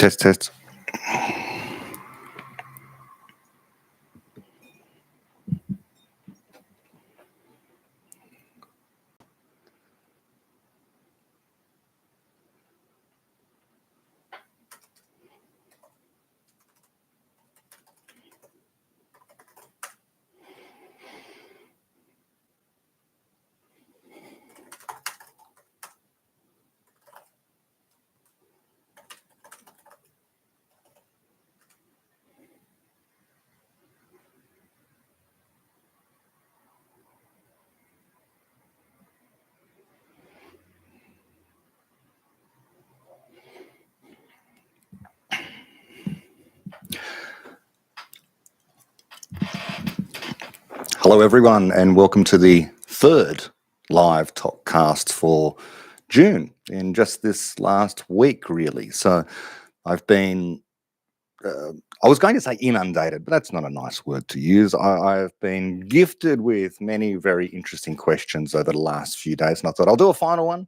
Test, test. Hello, everyone, and welcome to the third live talkcast for June in just this last week, really. So I've been, I was going to say inundated, but that's not a nice word to use. I've been gifted with many very interesting questions over the last few days, and I thought I'll do a final one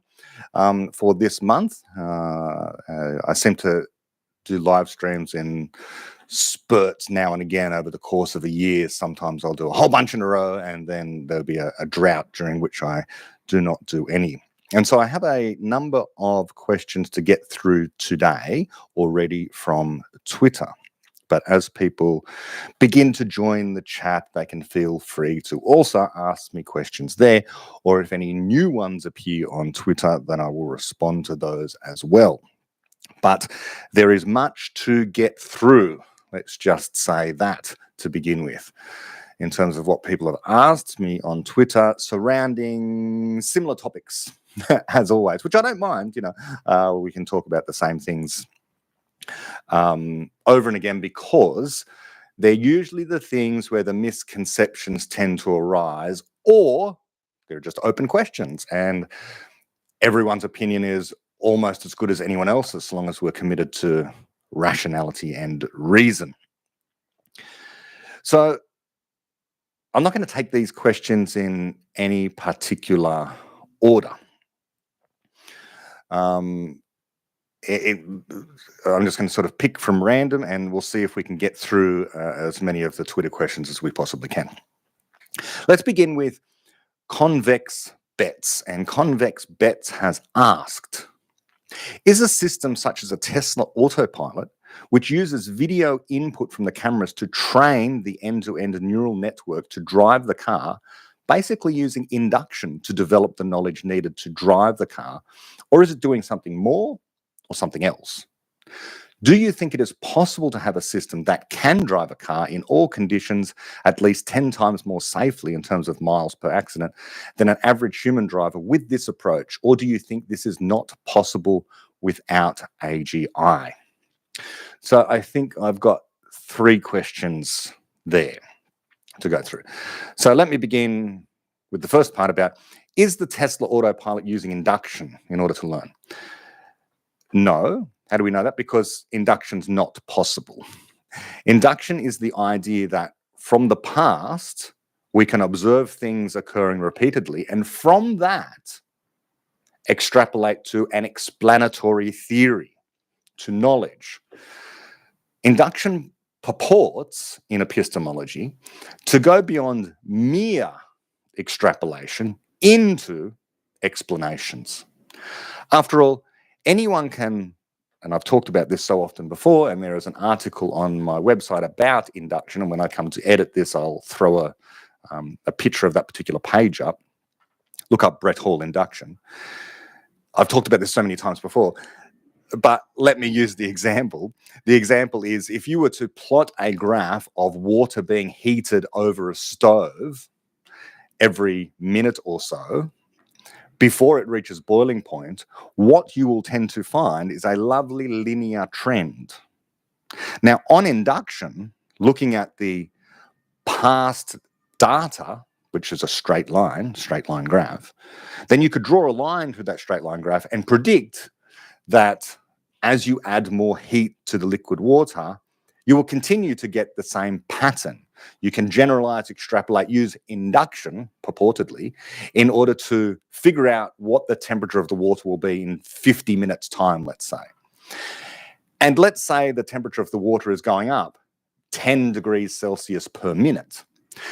for this month. I seem to do live streams in spurts now and again over the course of a year. Sometimes I'll do a whole bunch in a row, and then there'll be a drought during which I do not do any. And so I have a number of questions to get through today already from Twitter. But as people begin to join the chat, they can feel free to also ask me questions there, or if any new ones appear on Twitter, then I will respond to those as well. But there is much to get through. Let's just say that to begin with, in terms of what people have asked me on Twitter surrounding similar topics, as always, which I don't mind. We can talk about the same things over and again, because they're usually the things where the misconceptions tend to arise, or they're just open questions, and everyone's opinion is almost as good as anyone else's, as long as we're committed to rationality and reason. So I'm not going to take these questions in any particular order. I'm just going to sort of pick from random, and we'll see if we can get through as many of the Twitter questions as we possibly can. Let's begin with Convex Bets, and Convex Bets has asked, is a system such as a Tesla autopilot, which uses video input from the cameras to train the end-to-end neural network to drive the car, basically using induction to develop the knowledge needed to drive the car, or is it doing something more or something else? Do you think it is possible to have a system that can drive a car in all conditions at least 10 times more safely in terms of miles per accident than an average human driver with this approach? Or do you think this is not possible without AGI? So I think I've got three questions there to go through. So let me begin with the first part about, is the Tesla autopilot using induction in order to learn? No. How do we know that? Because induction's not possible. Induction is the idea that from the past, we can observe things occurring repeatedly, and from that, extrapolate to an explanatory theory, to knowledge. Induction purports, in epistemology, to go beyond mere extrapolation into explanations. After all, anyone can, and I've talked about this so often before, and there is an article on my website about induction, and when I come to edit this, I'll throw a picture of that particular page up. Look up Brett Hall induction. I've talked about this so many times before, but let me use the example. The example is, if you were to plot a graph of water being heated over a stove every minute or so, before it reaches boiling point, what you will tend to find is a lovely linear trend. Now, on induction, looking at the past data, which is a straight line graph, then you could draw a line through that straight line graph and predict that as you add more heat to the liquid water, you will continue to get the same pattern. You can generalize, extrapolate, use induction, purportedly, in order to figure out what the temperature of the water will be in 50 minutes' time, let's say. And let's say the temperature of the water is going up 10 degrees Celsius per minute.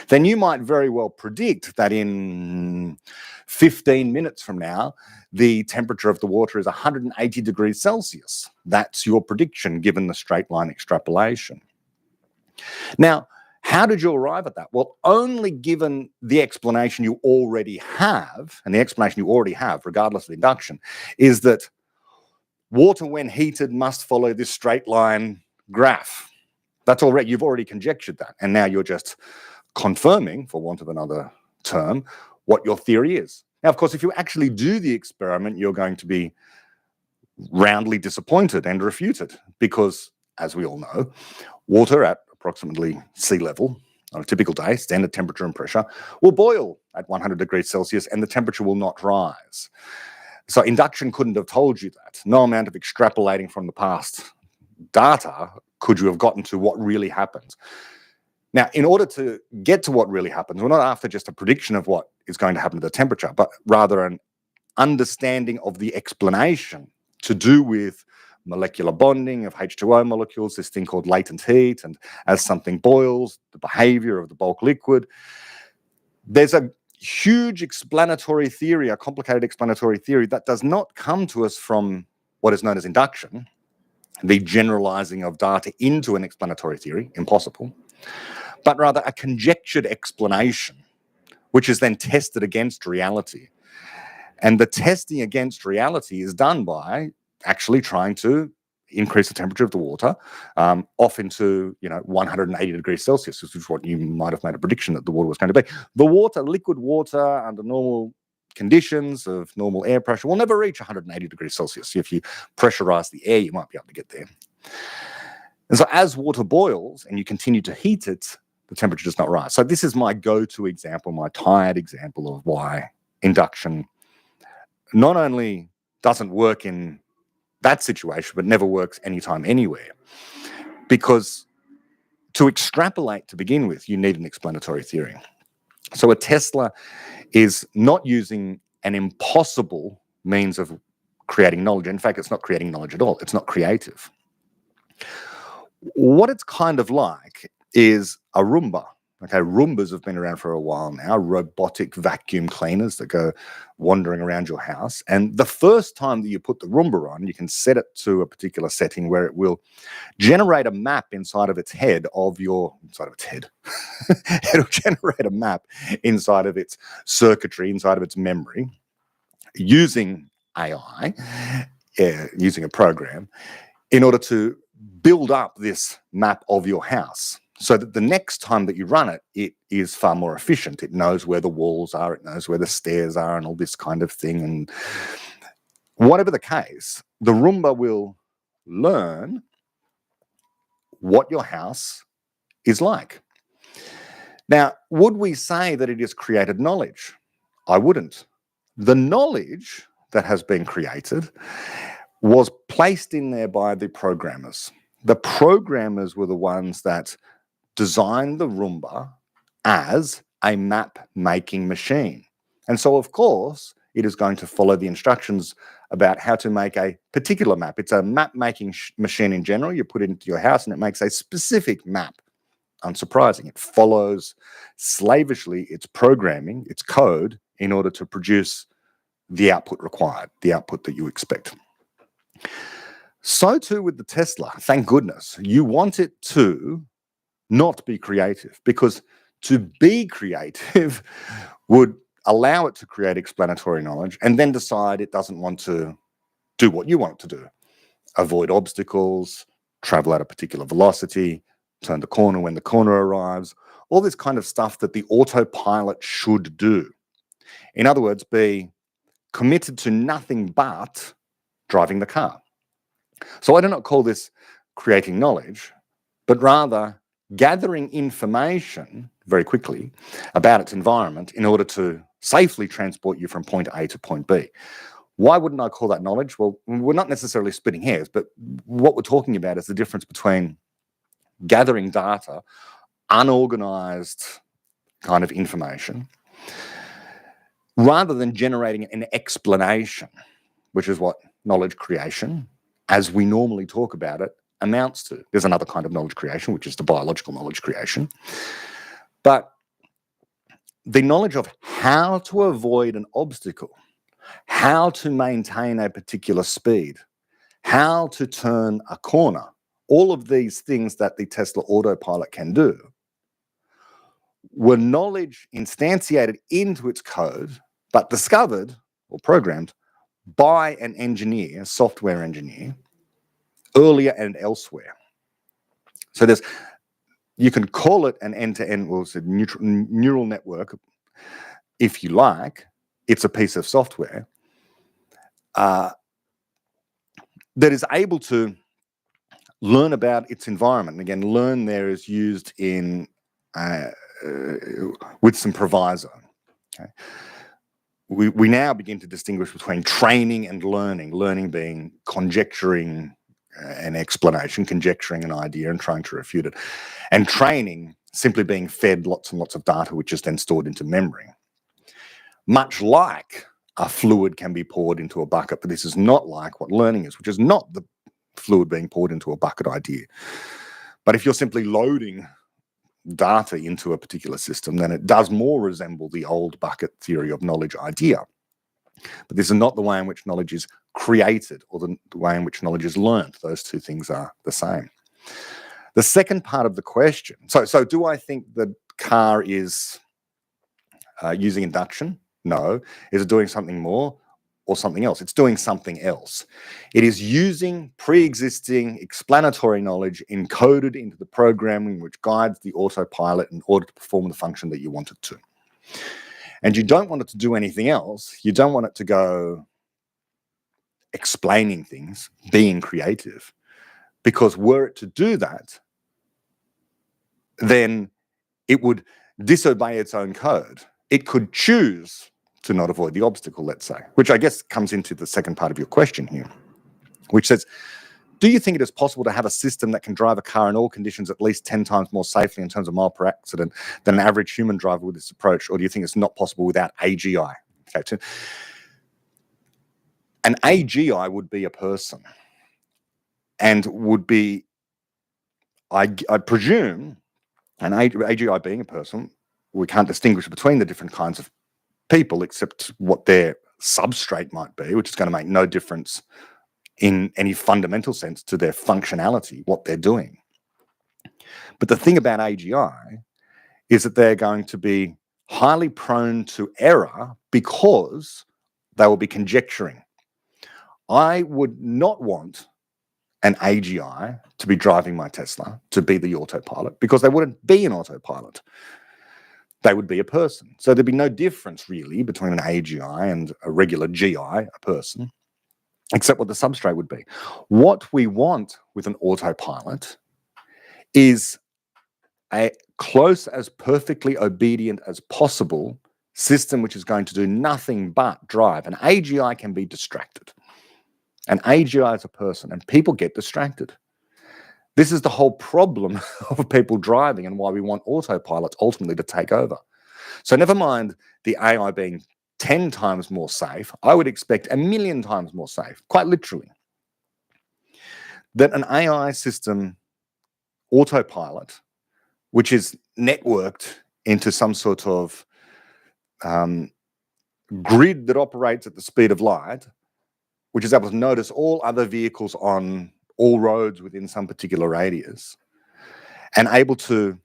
Then you might very well predict that in 15 minutes from now, the temperature of the water is 180 degrees Celsius. That's your prediction given the straight line extrapolation. Now, how did you arrive at that? Well, only given the explanation you already have, and the explanation you already have, regardless of induction, is that water when heated must follow this straight line graph. That's already, you've already conjectured that. And now you're just confirming, for want of another term, what your theory is. Now, of course, if you actually do the experiment, you're going to be roundly disappointed and refuted because, as we all know, water at approximately sea level on a typical day, standard temperature and pressure, will boil at 100 degrees Celsius and the temperature will not rise. So induction couldn't have told you that. No amount of extrapolating from the past data could you have gotten to what really happens. Now, in order to get to what really happens, we're not after just a prediction of what is going to happen to the temperature, but rather an understanding of the explanation to do with molecular bonding of H2O molecules, this thing called latent heat, and as something boils, the behavior of the bulk liquid. There's a huge explanatory theory, a complicated explanatory theory that does not come to us from what is known as induction, the generalizing of data into an explanatory theory, impossible, but rather a conjectured explanation, which is then tested against reality. And the testing against reality is done by actually trying to increase the temperature of the water off into 180 degrees Celsius, which is what you might have made a prediction that the water was going to be. The water, liquid water, under normal conditions of normal air pressure will never reach 180 degrees Celsius. If you pressurize the air, you might be able to get there. And so as water boils and you continue to heat it, the temperature does not rise. So this is my go-to example, my tired example of why induction not only doesn't work in that situation, but never works anytime, anywhere. Because to extrapolate to begin with, you need an explanatory theory. So a Tesla is not using an impossible means of creating knowledge. In fact, it's not creating knowledge at all. It's not creative. What it's kind of like is a Roomba. Okay, Roombas have been around for a while now, robotic vacuum cleaners that go wandering around your house. And the first time that you put the Roomba on, you can set it to a particular setting where it will generate a map inside of its head of your, inside of its head. It'll generate a map inside of its circuitry, inside of its memory, using AI, using a program, in order to build up this map of your house so that the next time that you run it, it is far more efficient. It knows where the walls are, it knows where the stairs are and all this kind of thing. And whatever the case, the Roomba will learn what your house is like. Now, would we say that it is created knowledge? I wouldn't. The knowledge that has been created was placed in there by the programmers. The programmers were the ones that designed the Roomba as a map-making machine. And so, of course, it is going to follow the instructions about how to make a particular map. It's a map-making machine in general. You put it into your house and it makes a specific map. Unsurprising. It follows slavishly its programming, its code, in order to produce the output required, the output that you expect. So too with the Tesla. Thank goodness. You want it to not be creative, because to be creative would allow it to create explanatory knowledge and then decide it doesn't want to do what you want it to do. Avoid obstacles, travel at a particular velocity, turn the corner when the corner arrives, all this kind of stuff that the autopilot should do. In other words, be committed to nothing but driving the car. So I do not call this creating knowledge, but rather gathering information very quickly about its environment in order to safely transport you from point A to point B. Why wouldn't I call that knowledge? Well, we're not necessarily splitting hairs, but what we're talking about is the difference between gathering data, unorganized kind of information, rather than generating an explanation, which is what knowledge creation, as we normally talk about it, amounts to. There's another kind of knowledge creation, which is the biological knowledge creation. But the knowledge of how to avoid an obstacle, how to maintain a particular speed, how to turn a corner, all of these things that the Tesla autopilot can do were knowledge instantiated into its code, but discovered or programmed by an engineer, a software engineer, earlier and elsewhere. So you can call it an end-to-end, well, it's a neural network, if you like. It's a piece of software that is able to learn about its environment. And again, learn there is used in with some proviso. Okay? We now begin to distinguish between training and learning. Learning being conjecturing an explanation, conjecturing an idea and trying to refute it, and training simply being fed lots and lots of data, which is then stored into memory. Much like a fluid can be poured into a bucket, but this is not like what learning is, which is not the fluid being poured into a bucket idea. But if you're simply loading data into a particular system, then it does more resemble the old bucket theory of knowledge idea. But this is not the way in which knowledge is created or the way in which knowledge is learned. Those two things are the same. The second part of the question, so do I think the car is using induction? No. Is it doing something more or something else? It's doing something else. It is using pre-existing explanatory knowledge encoded into the programming which guides the autopilot in order to perform the function that you want it to. And you don't want it to do anything else. You don't want it to go explaining things, being creative, because were it to do that, then it would disobey its own code. It could choose to not avoid the obstacle, let's say, which I guess comes into the second part of your question here, which says, do you think it is possible to have a system that can drive a car in all conditions at least 10 times more safely in terms of mile per accident than an average human driver with this approach? Or do you think it's not possible without AGI? Okay, so an AGI would be a person and would be, I presume, an AGI being a person, we can't distinguish between the different kinds of people except what their substrate might be, which is going to make no difference in any fundamental sense to their functionality, what they're doing. But the thing about AGI is that they're going to be highly prone to error because they will be conjecturing. I would not want an AGI to be driving my Tesla, to be the autopilot, because they wouldn't be an autopilot. They would be a person. So there'd be no difference really between an AGI and a regular GI, a person, except what the substrate would be. What we want with an autopilot is a close as perfectly obedient as possible system which is going to do nothing but drive. An AGI can be distracted. An AGI is a person, and people get distracted. This is the whole problem of people driving and why we want autopilots ultimately to take over. So never mind the AI being 10 times more safe, I would expect 1,000,000 times more safe, quite literally. That an AI system, autopilot, which is networked into some sort of grid that operates at the speed of light, which is able to notice all other vehicles on all roads within some particular radius, and able to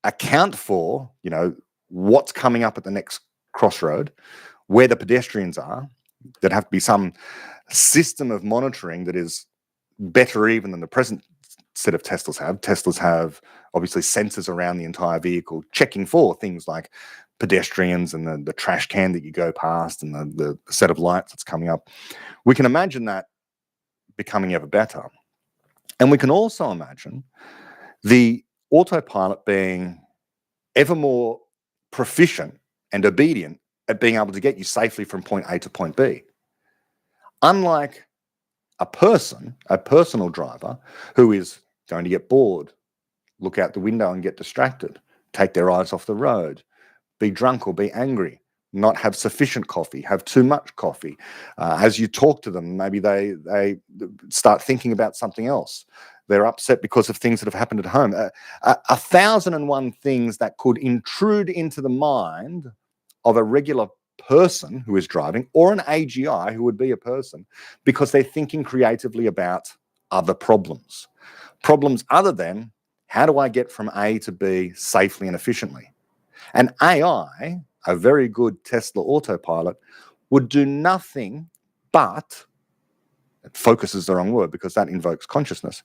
account for, what's coming up at the next crossroad, where the pedestrians are. There'd have to be some system of monitoring that is better even than the present set of Teslas have. Teslas have obviously sensors around the entire vehicle checking for things like pedestrians and the trash can that you go past and the set of lights that's coming up. We can imagine that becoming ever better. And we can also imagine the autopilot being ever more proficient and obedient at being able to get you safely from point A to point B. Unlike a person, a personal driver, who is going to get bored, look out the window and get distracted, take their eyes off the road, be drunk or be angry, not have sufficient coffee, have too much coffee. As you talk to them, maybe they start thinking about something else. They're upset because of things that have happened at home. 1,001 things that could intrude into the mind of a regular person who is driving, or an AGI who would be a person, because they're thinking creatively about other problems. Problems other than, how do I get from A to B safely and efficiently? And AI, a very good Tesla autopilot, would do nothing but, focus is the wrong word because that invokes consciousness,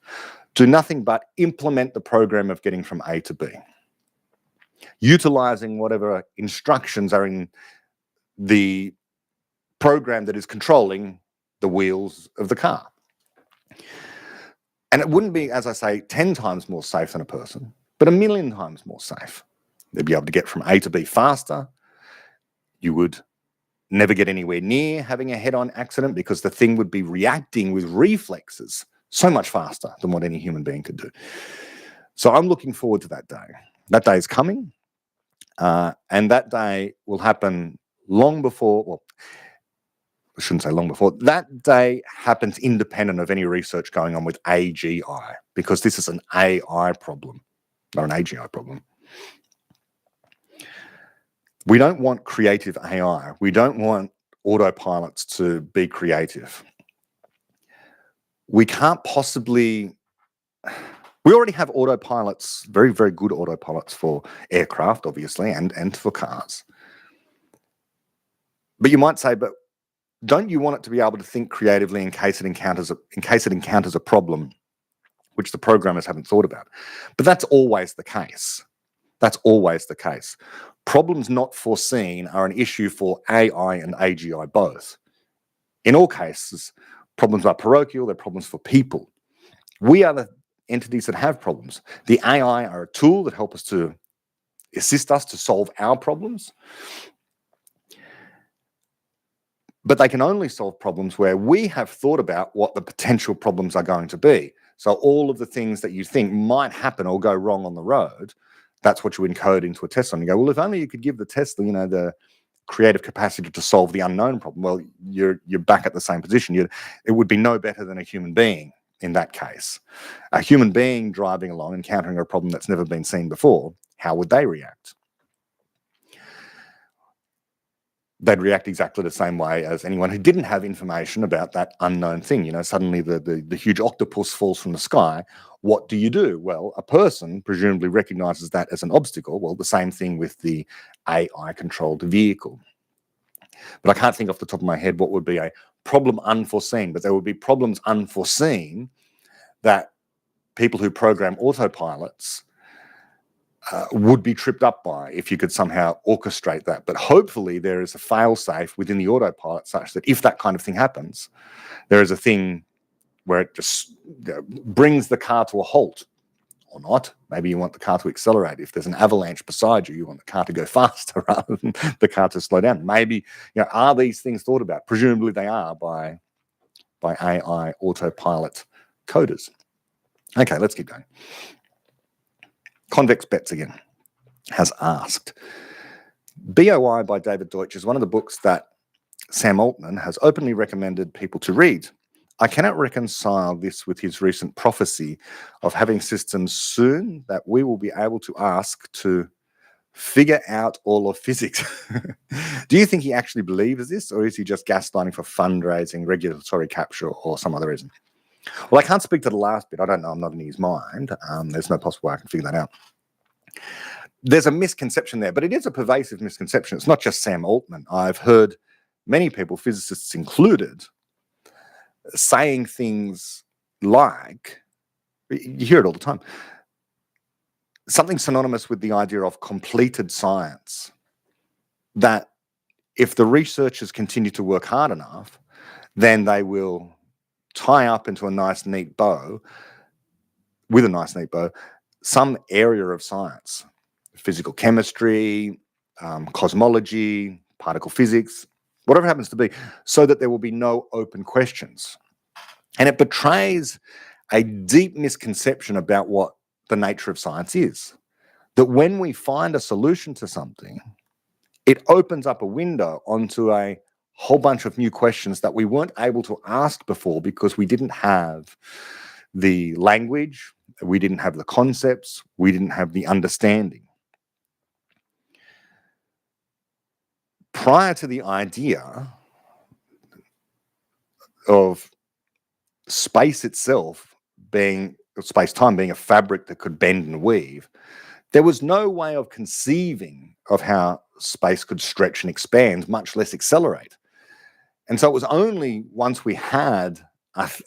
do nothing but implement the program of getting from A to B, utilizing whatever instructions are in the program that is controlling the wheels of the car. And it wouldn't be, as I say, 10 times more safe than a person, but 1,000,000 times more safe. They'd be able to get from A to B faster. You would never get anywhere near having a head-on accident because the thing would be reacting with reflexes so much faster than what any human being could do. So I'm looking forward to that day. That day is coming, and that day will happen long before, well, I shouldn't say long before, that day happens independent of any research going on with AGI, because this is an AI problem, not an AGI problem. We don't want creative AI. We don't want autopilots to be creative. We can't possibly, we already have autopilots, very, very good autopilots for aircraft, obviously, and for cars. But you might say, but don't you want it to be able to think creatively in case it encounters a problem which the programmers haven't thought about? But that's always the case. That's always the case. Problems not foreseen are an issue for AI and AGI both. In all cases, problems are parochial, they're problems for people. We are the entities that have problems. The AI are a tool that help us to assist us to solve our problems. But they can only solve problems where we have thought about what the potential problems are going to be. So all of the things that you think might happen or go wrong on the road, that's what you encode into a Tesla. And you go, well, if only you could give the Tesla, the creative capacity to solve the unknown problem. Well, you're back at the same position. It would be no better than a human being in that case. A human being driving along, encountering a problem that's never been seen before, how would they react? They'd react exactly the same way as anyone who didn't have information about that unknown thing. Suddenly the huge octopus falls from the sky. What do you do? Well, a person presumably recognizes that as an obstacle. Well, the same thing with the AI-controlled vehicle. But I can't think off the top of my head what would be a problem unforeseen, but there would be problems unforeseen that people who program autopilots would be tripped up by if you could somehow orchestrate that. But hopefully there is a fail-safe within the autopilot such that if that kind of thing happens, there is a thing where it just brings the car to a halt, or not. Maybe you want the car to accelerate. If there's an avalanche beside you, you want the car to go faster rather than the car to slow down. Maybe, are these things thought about? Presumably they are by AI autopilot coders. Okay, let's keep going. Convex Bets again has asked, BOI by David Deutsch is one of the books that Sam Altman has openly recommended people to read. I cannot reconcile this with his recent prophecy of having systems soon that we will be able to ask to figure out all of physics. Do you think he actually believes this, or is he just gaslighting for fundraising, regulatory capture, or some other reason? Well, I can't speak to the last bit. I don't know. I'm not in his mind. There's no possible way I can figure that out. There's a misconception there, but it is a pervasive misconception. It's not just Sam Altman. I've heard many people, physicists included, saying things like, you hear it all the time, something synonymous with the idea of completed science, that if the researchers continue to work hard enough, then they will tie up into a nice neat bow, some area of science, physical chemistry, cosmology, particle physics, whatever it happens to be, so that there will be no open questions. And it betrays a deep misconception about what the nature of science is. That when we find a solution to something, it opens up a window onto a whole bunch of new questions that we weren't able to ask before because we didn't have the language, we didn't have the concepts, we didn't have the understanding. Prior to the idea of space itself being, space-time being a fabric that could bend and weave, there was no way of conceiving of how space could stretch and expand, much less accelerate. And so it was only once we had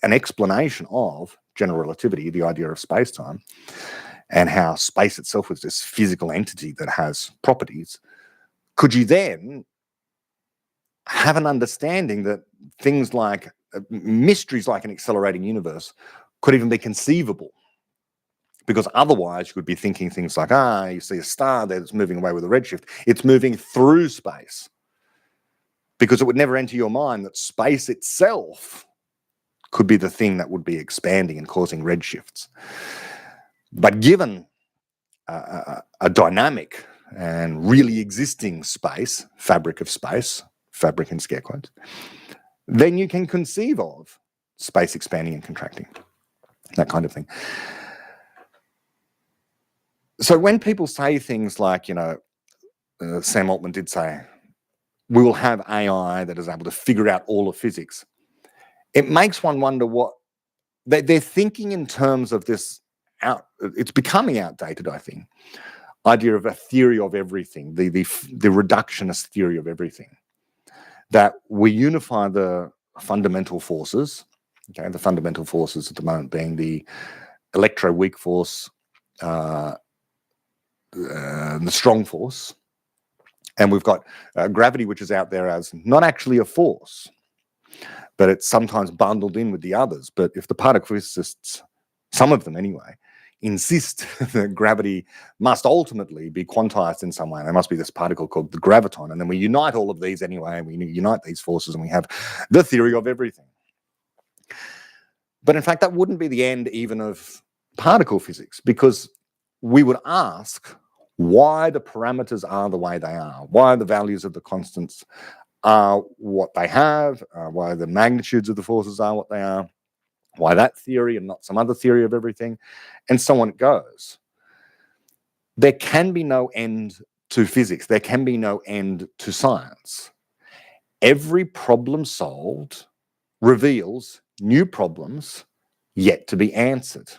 an explanation of general relativity, the idea of space-time, and how space itself was this physical entity that has properties, could you then have an understanding that things like mysteries like an accelerating universe could even be conceivable. Because otherwise you could be thinking things like, you see a star there that's moving away with a redshift. It's moving through space. Because it would never enter your mind that space itself could be the thing that would be expanding and causing redshifts. But given a dynamic and really existing space, fabric of space, fabric in scare quotes, then you can conceive of space expanding and contracting, that kind of thing. So when people say things like, Sam Altman did say, we will have AI that is able to figure out all of physics, it makes one wonder what they're thinking in terms of this. It's becoming outdated, I think. Idea of a theory of everything, the reductionist theory of everything, that we unify the fundamental forces. Okay, the fundamental forces at the moment being the electroweak force, the strong force, and we've got gravity, which is out there as not actually a force, but it's sometimes bundled in with the others. But if the particle physicists, some of them anyway, insist that gravity must ultimately be quantized in some way, there must be this particle called the graviton, and then we unite all of these anyway, and we unite these forces, and we have the theory of everything. But in fact, that wouldn't be the end even of particle physics, because we would ask why the parameters are the way they are, why the values of the constants are what they have, why the magnitudes of the forces are what they are, why that theory and not some other theory of everything, and so on it goes. There can be no end to physics. There can be no end to science. Every problem solved reveals new problems yet to be answered.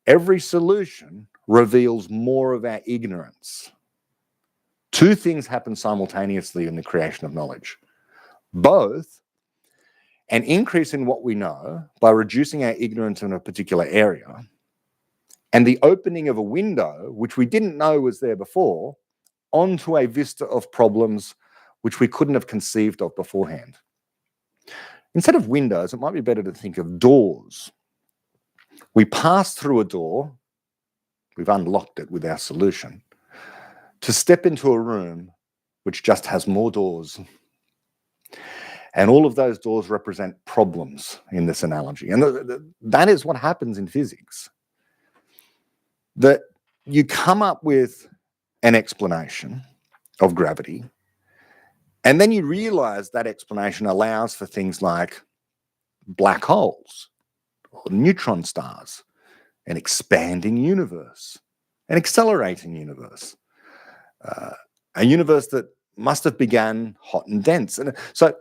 Every solution reveals more of our ignorance. Two things happen simultaneously in the creation of knowledge. Both an increase in what we know by reducing our ignorance in a particular area, and the opening of a window, which we didn't know was there before, onto a vista of problems which we couldn't have conceived of beforehand. Instead of windows, it might be better to think of doors. We pass through a door, we've unlocked it with our solution, to step into a room which just has more doors. And all of those doors represent problems in this analogy. And that is what happens in physics. That you come up with an explanation of gravity, and then you realize that explanation allows for things like black holes, or neutron stars, an expanding universe, an accelerating universe, a universe that must have begun hot and dense. And so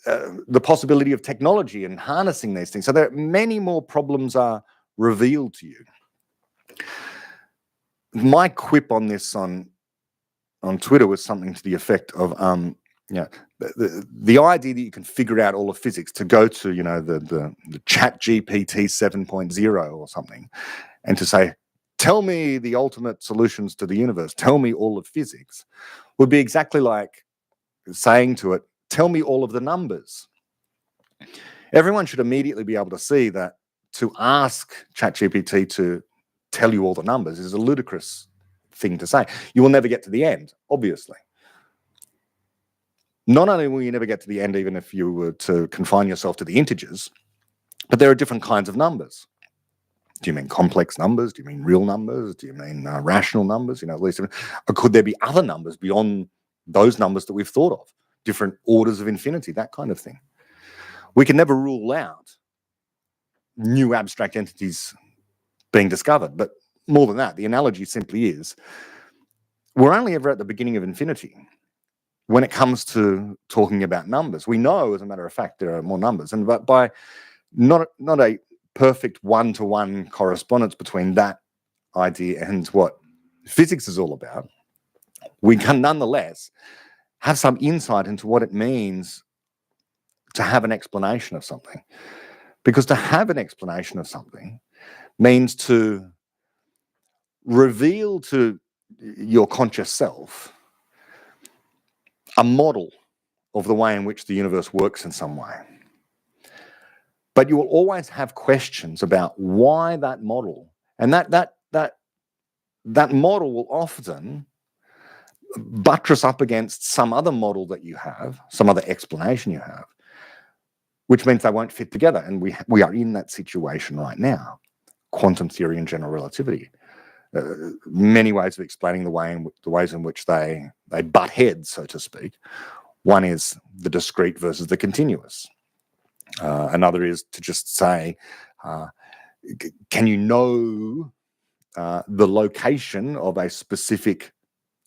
the possibility of technology and harnessing these things. So there are many more problems are revealed to you. My quip on this on Twitter was something to the effect of, the idea that you can figure out all of physics, to go to, the chat GPT 7.0 or something, and to say, tell me the ultimate solutions to the universe, tell me all of physics, would be exactly like saying to it, tell me all of the numbers. Everyone should immediately be able to see that to ask ChatGPT to tell you all the numbers is a ludicrous thing to say. You will never get to the end, obviously. Not only will you never get to the end, even if you were to confine yourself to the integers, but there are different kinds of numbers. Do you mean complex numbers? Do you mean real numbers? Do you mean rational numbers? At least, or could there be other numbers beyond those numbers that we've thought of? Different orders of infinity, that kind of thing. We can never rule out new abstract entities being discovered. But more than that, the analogy simply is we're only ever at the beginning of infinity when it comes to talking about numbers. We know, as a matter of fact, there are more numbers, and but by not a perfect one-to-one correspondence between that idea and what physics is all about, we can nonetheless have some insight into what it means to have an explanation of something. Because to have an explanation of something means to reveal to your conscious self a model of the way in which the universe works in some way. But you will always have questions about why that model, and that model will often buttress up against some other model that you have, some other explanation you have, which means they won't fit together. And we are in that situation right now. Quantum theory and general relativity. Many ways of explaining the ways in which they butt heads, so to speak. One is the discrete versus the continuous. Another is to just say, can you know the location of a specific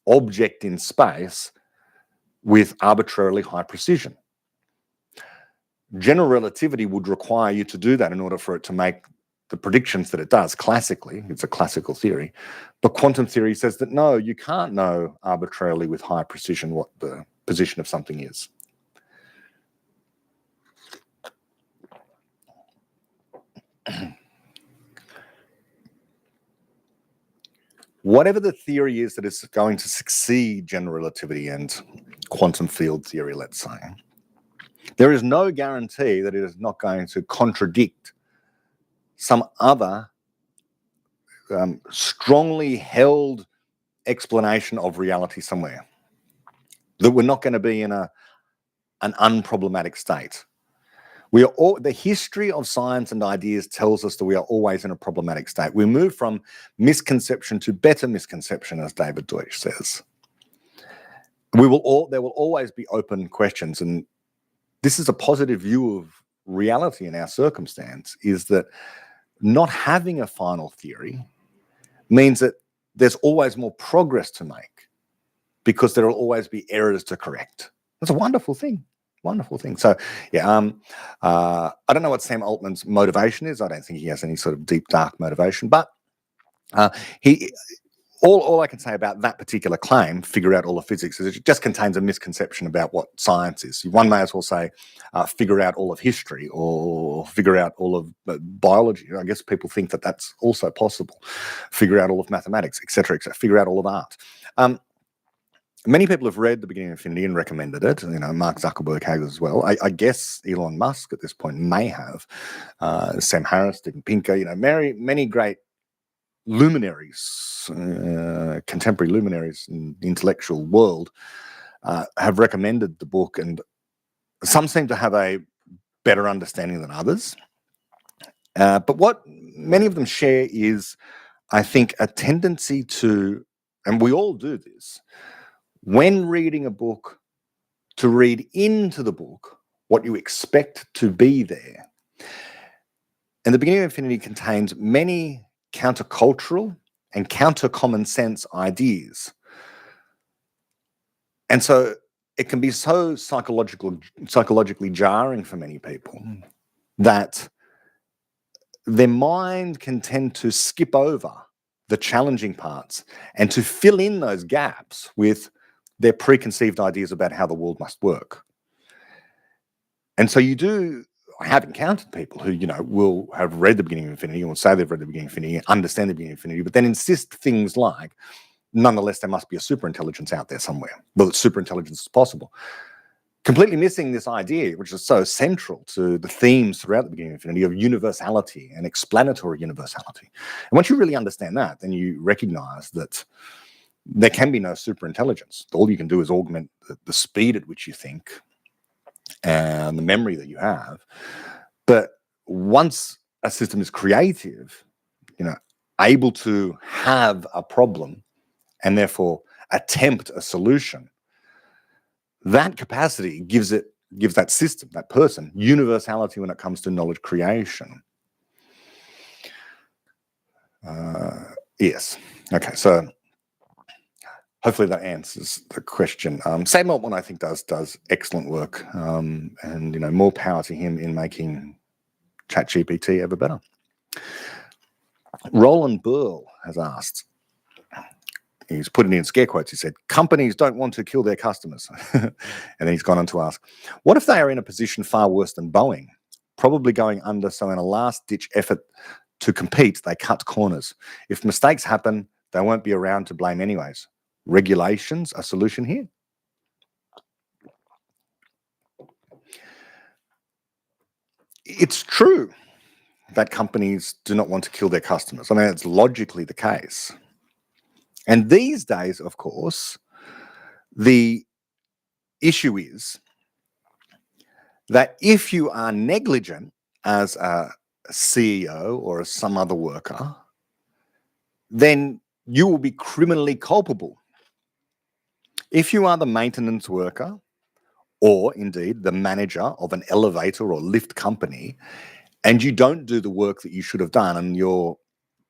object in space with arbitrarily high precision? General relativity would require you to do that in order for it to make the predictions that it does. Classically, it's a classical theory. But quantum theory says that no, you can't know arbitrarily with high precision what the position of something is. Whatever the theory is that is going to succeed general relativity and quantum field theory, let's say, there is no guarantee that it is not going to contradict some other strongly held explanation of reality somewhere, that we're not going to be in an unproblematic state. The history of science and ideas tells us that we are always in a problematic state. We move from misconception to better misconception, as David Deutsch says. There will always be open questions, and this is a positive view of reality in our circumstance, is that not having a final theory means that there's always more progress to make because there will always be errors to correct. That's a wonderful thing. Wonderful thing. So, yeah, I don't know what Sam Altman's motivation is. I don't think he has any sort of deep, dark motivation, but all I can say about that particular claim, figure out all of physics, is it just contains a misconception about what science is. One may as well say, figure out all of history or figure out all of biology. I guess people think that that's also possible. Figure out all of mathematics, etc., etc. Figure out all of art. Many people have read The Beginning of Infinity and recommended it. You know, Mark Zuckerberg has as well. I guess Elon Musk at this point may have. Sam Harris, Steven Pinker, you know, many great luminaries, contemporary luminaries in the intellectual world have recommended the book, and some seem to have a better understanding than others. But what many of them share is, I think, a tendency to, and we all do this, when reading a book, to read into the book what you expect to be there. And The Beginning of Infinity contains many countercultural and counter-common sense ideas. And so it can be so psychologically jarring for many people that their mind can tend to skip over the challenging parts and to fill in those gaps with their preconceived ideas about how the world must work. And so I have encountered people who, you know, will have read The Beginning of Infinity, or say they've read The Beginning of Infinity, understand The Beginning of Infinity, but then insist things like, nonetheless, there must be a superintelligence out there somewhere. Well, that superintelligence is possible. Completely missing this idea, which is so central to the themes throughout The Beginning of Infinity, of universality and explanatory universality. And once you really understand that, then you recognize that there can be no superintelligence. All you can do is augment the speed at which you think and the memory that you have. But once a system is creative, you know, able to have a problem and therefore attempt a solution, that capacity gives that system, that person, universality when it comes to knowledge creation. Yes. Okay. So hopefully that answers the question. Sam Altman, I think, does excellent work, and more power to him in making ChatGPT ever better. Roland Burl has asked. He's put it in scare quotes. He said, "Companies don't want to kill their customers," and then he's gone on to ask, "What if they are in a position far worse than Boeing, probably going under? So in a last-ditch effort to compete, they cut corners. If mistakes happen, they won't be around to blame anyways. Regulations a solution here?" It's true that companies do not want to kill their customers. I mean, it's logically the case. And these days, of course, the issue is that if you are negligent as a CEO or as some other worker, then you will be criminally culpable. If you are the maintenance worker, or indeed the manager of an elevator or lift company, and you don't do the work that you should have done, and your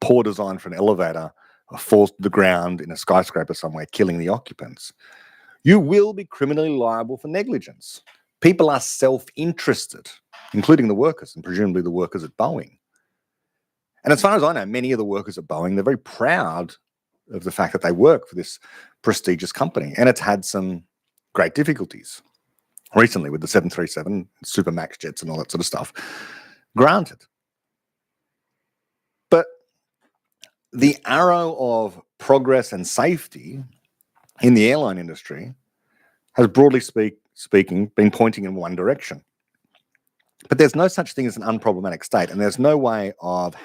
poor design for an elevator falls to the ground in a skyscraper somewhere, killing the occupants, you will be criminally liable for negligence. People are self-interested, including the workers, and presumably the workers at Boeing. And as far as I know, many of the workers at Boeing, they're very proud of the fact that they work for this prestigious company, and it's had some great difficulties recently with the 737 Supermax jets and all that sort of stuff. Granted. But the arrow of progress and safety in the airline industry has, broadly speaking, been pointing in one direction. But there's no such thing as an unproblematic state, and there's no way of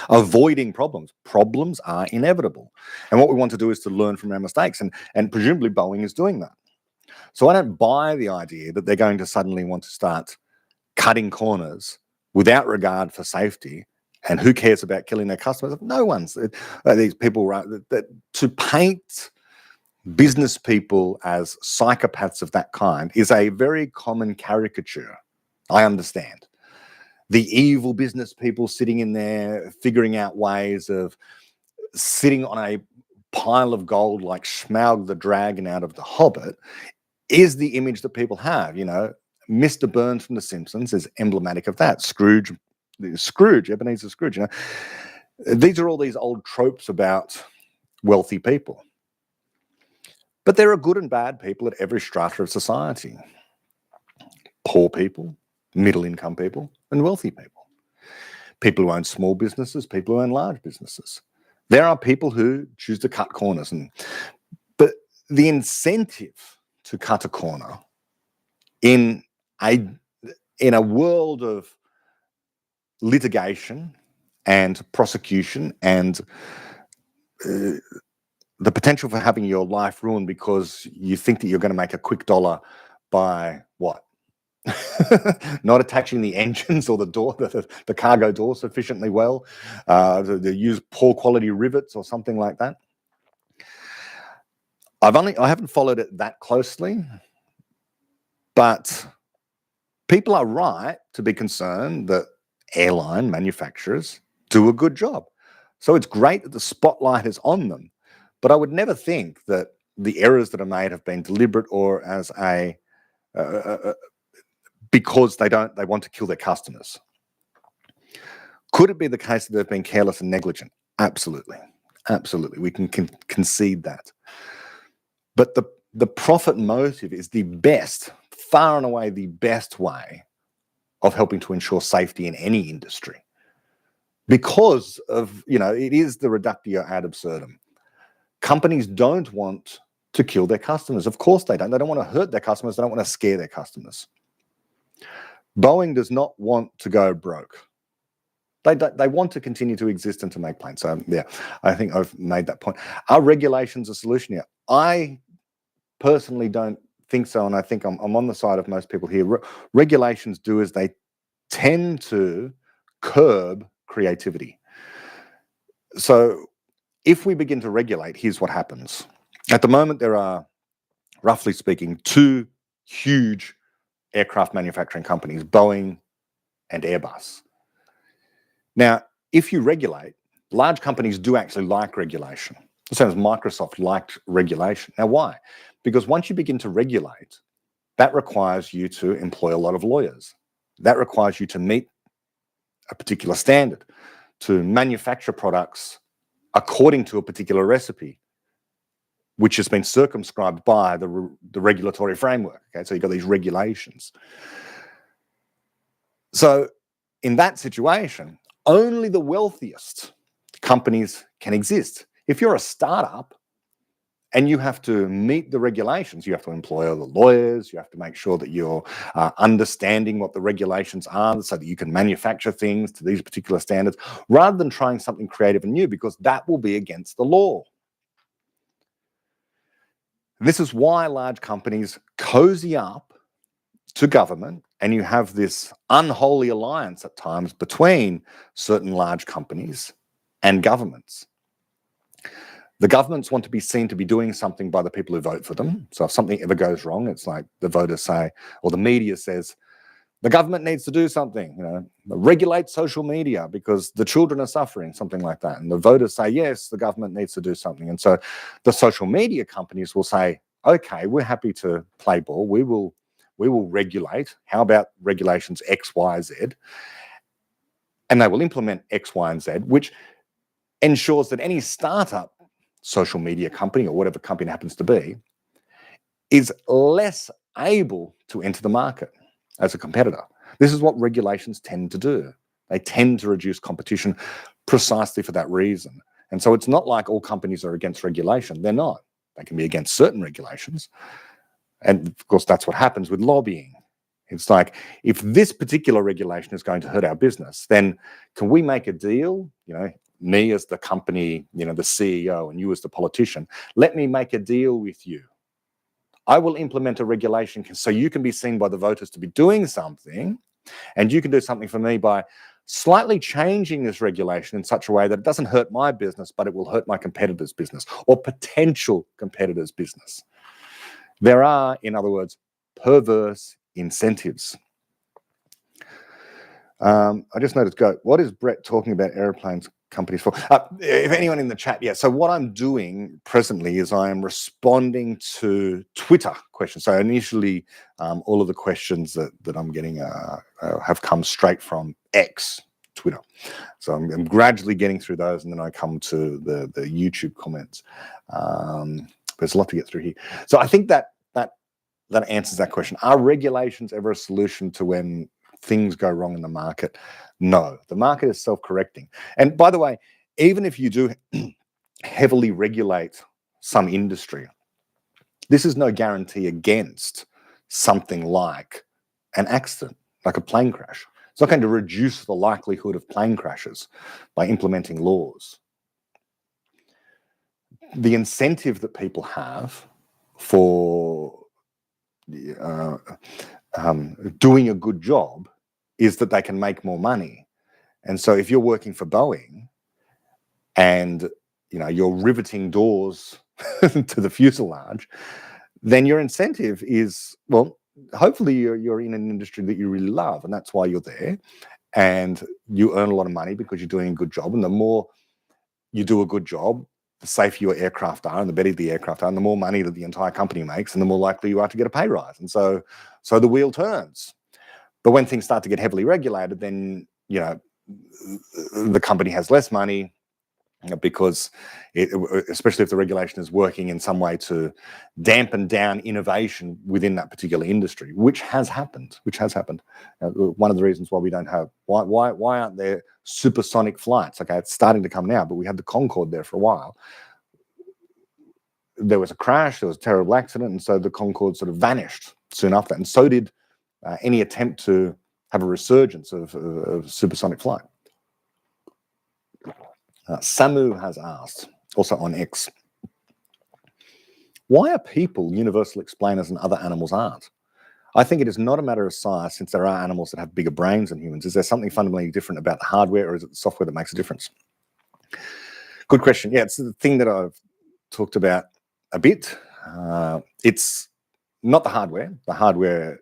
avoiding problems. Problems are inevitable. And what we want to do is to learn from our mistakes, and presumably Boeing is doing that. So I don't buy the idea that they're going to suddenly want to start cutting corners without regard for safety. And who cares about killing their customers? No one's. These people, to paint business people as psychopaths of that kind is a very common caricature. I understand. The evil business people sitting in there figuring out ways of sitting on a pile of gold like Smaug the dragon out of The Hobbit is the image that people have. Mr. Burns from The Simpsons is emblematic of that. Scrooge, Ebenezer Scrooge. These are all these old tropes about wealthy people. But there are good and bad people at every strata of society. Poor people, middle-income people, and wealthy people. People who own small businesses, people who own large businesses. There are people who choose to cut corners. But the incentive to cut a corner in a world of litigation and prosecution and the potential for having your life ruined because you think that you're going to make a quick dollar by what? Not attaching the engines or the door, the cargo door sufficiently well, to use poor quality rivets or something like that. I haven't followed it that closely, but people are right to be concerned that airline manufacturers do a good job. So it's great that the spotlight is on them, but I would never think that the errors that are made have been deliberate or as because they want to kill their customers. Could it be the case that they've been careless and negligent? Absolutely. Absolutely. We can concede that. But the profit motive is the best, far and away the best way of helping to ensure safety in any industry. Because of, it is the reductio ad absurdum. Companies don't want to kill their customers. Of course they don't. They don't want to hurt their customers. They don't want to scare their customers. Boeing does not want to go broke. They want to continue to exist and to make planes. So yeah, I think I've made that point. Are regulations a solution here? I personally don't think so, and I think I'm on the side of most people here. Regulations do is they tend to curb creativity. So if we begin to regulate, here's what happens. At the moment, there are, roughly speaking, two huge aircraft manufacturing companies, Boeing and Airbus. Now, if you regulate, large companies do actually like regulation. The same as Microsoft liked regulation. Now, why? Because once you begin to regulate, that requires you to employ a lot of lawyers. That requires you to meet a particular standard, to manufacture products according to a particular recipe, which has been circumscribed by the regulatory framework. Okay, so you've got these regulations. So in that situation, only the wealthiest companies can exist. If you're a startup and you have to meet the regulations, you have to employ all the lawyers, you have to make sure that you're understanding what the regulations are so that you can manufacture things to these particular standards, rather than trying something creative and new, because that will be against the law. This is why large companies cozy up to government, and you have this unholy alliance at times between certain large companies and governments. The governments want to be seen to be doing something by the people who vote for them. So if something ever goes wrong, it's like the voters say, or the media says, the government needs to do something, regulate social media because the children are suffering, something like that. And the voters say, yes, the government needs to do something. And so the social media companies will say, okay, we're happy to play ball. We will regulate. How about regulations X, Y, Z? And they will implement X, Y, and Z, which ensures that any startup social media company or whatever company it happens to be is less able to enter the market as a competitor. This is what regulations tend to do. They tend to reduce competition precisely for that reason. And so it's not like all companies are against regulation. They're not. They can be against certain regulations. And of course, that's what happens with lobbying. It's like, if this particular regulation is going to hurt our business, then can we make a deal? Me as the company, the CEO, and you as the politician, let me make a deal with you. I will implement a regulation so you can be seen by the voters to be doing something, and you can do something for me by slightly changing this regulation in such a way that it doesn't hurt my business, but it will hurt my competitor's business or potential competitor's business. There are, in other words, perverse incentives. I just noticed, what is Brett talking about airplanes companies for? If anyone in the chat, yeah. So what I'm doing presently is I am responding to Twitter questions. So initially, all of the questions that I'm getting have come straight from X, Twitter. So I'm gradually getting through those, and then I come to the YouTube comments. There's a lot to get through here. So I think that answers that question. Are regulations ever a solution to when things go wrong in the market? No, the market is self-correcting. And by the way, even if you do heavily regulate some industry, this is no guarantee against something like an accident, like a plane crash. It's not going to reduce the likelihood of plane crashes by implementing laws. The incentive that people have for doing a good job is that they can make more money. And so if you're working for Boeing and you're riveting doors to the fuselage, then your incentive is, well, hopefully you're in an industry that you really love, and that's why you're there, and you earn a lot of money because you're doing a good job. And the more you do a good job, the safer your aircraft are, and the better the aircraft are, and the more money that the entire company makes, and the more likely you are to get a pay rise. And so the wheel turns. But when things start to get heavily regulated, then the company has less money, because especially if the regulation is working in some way to dampen down innovation within that particular industry, which has happened. One of the reasons why we don't have, why aren't there supersonic flights? Okay, it's starting to come now, but we had the Concorde there for a while. There was a crash, there was a terrible accident, and so the Concorde sort of vanished soon after, and so did any attempt to have a resurgence of supersonic flight. Samu has asked, also on X, why are people universal explainers and other animals aren't? I think it is not a matter of size, since there are animals that have bigger brains than humans. Is there something fundamentally different about the hardware, or is it the software that makes a difference? Good question. Yeah, it's the thing that I've talked about a bit. It's not the hardware. The hardware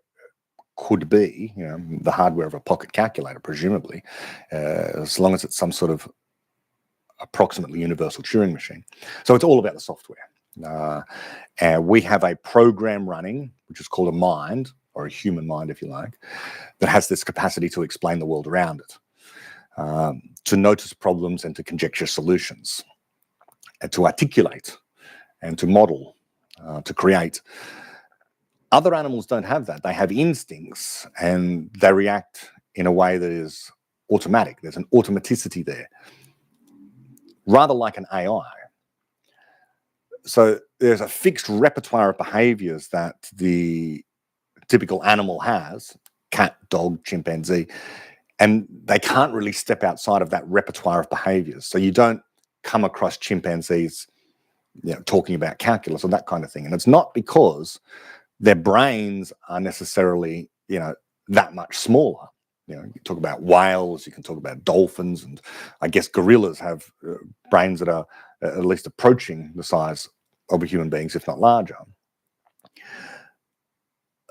could be, the hardware of a pocket calculator, presumably, as long as it's some sort of approximately universal Turing machine. So it's all about the software. And we have a program running, which is called a mind, or a human mind, if you like, that has this capacity to explain the world around it, to notice problems and to conjecture solutions, and to articulate and to model, to create. Other animals don't have that. They have instincts and they react in a way that is automatic. There's an automaticity there, rather like an AI. So there's a fixed repertoire of behaviors that the typical animal has, cat, dog, chimpanzee, and they can't really step outside of that repertoire of behaviors. So you don't come across chimpanzees, talking about calculus or that kind of thing. And it's not because their brains are necessarily, that much smaller. You talk about whales, you can talk about dolphins, and I guess gorillas have brains that are at least approaching the size of a human beings, if not larger.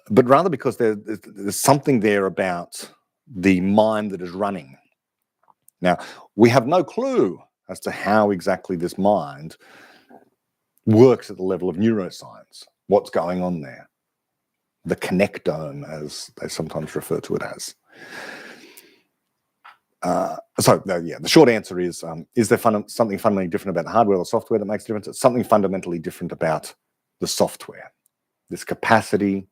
But rather because there's something there about the mind that is running. Now, we have no clue as to how exactly this mind works at the level of neuroscience. What's going on there? The connectome, as they sometimes refer to it as. The short answer is there something fundamentally different about the hardware or software that makes a difference? It's something fundamentally different about the software, this capacity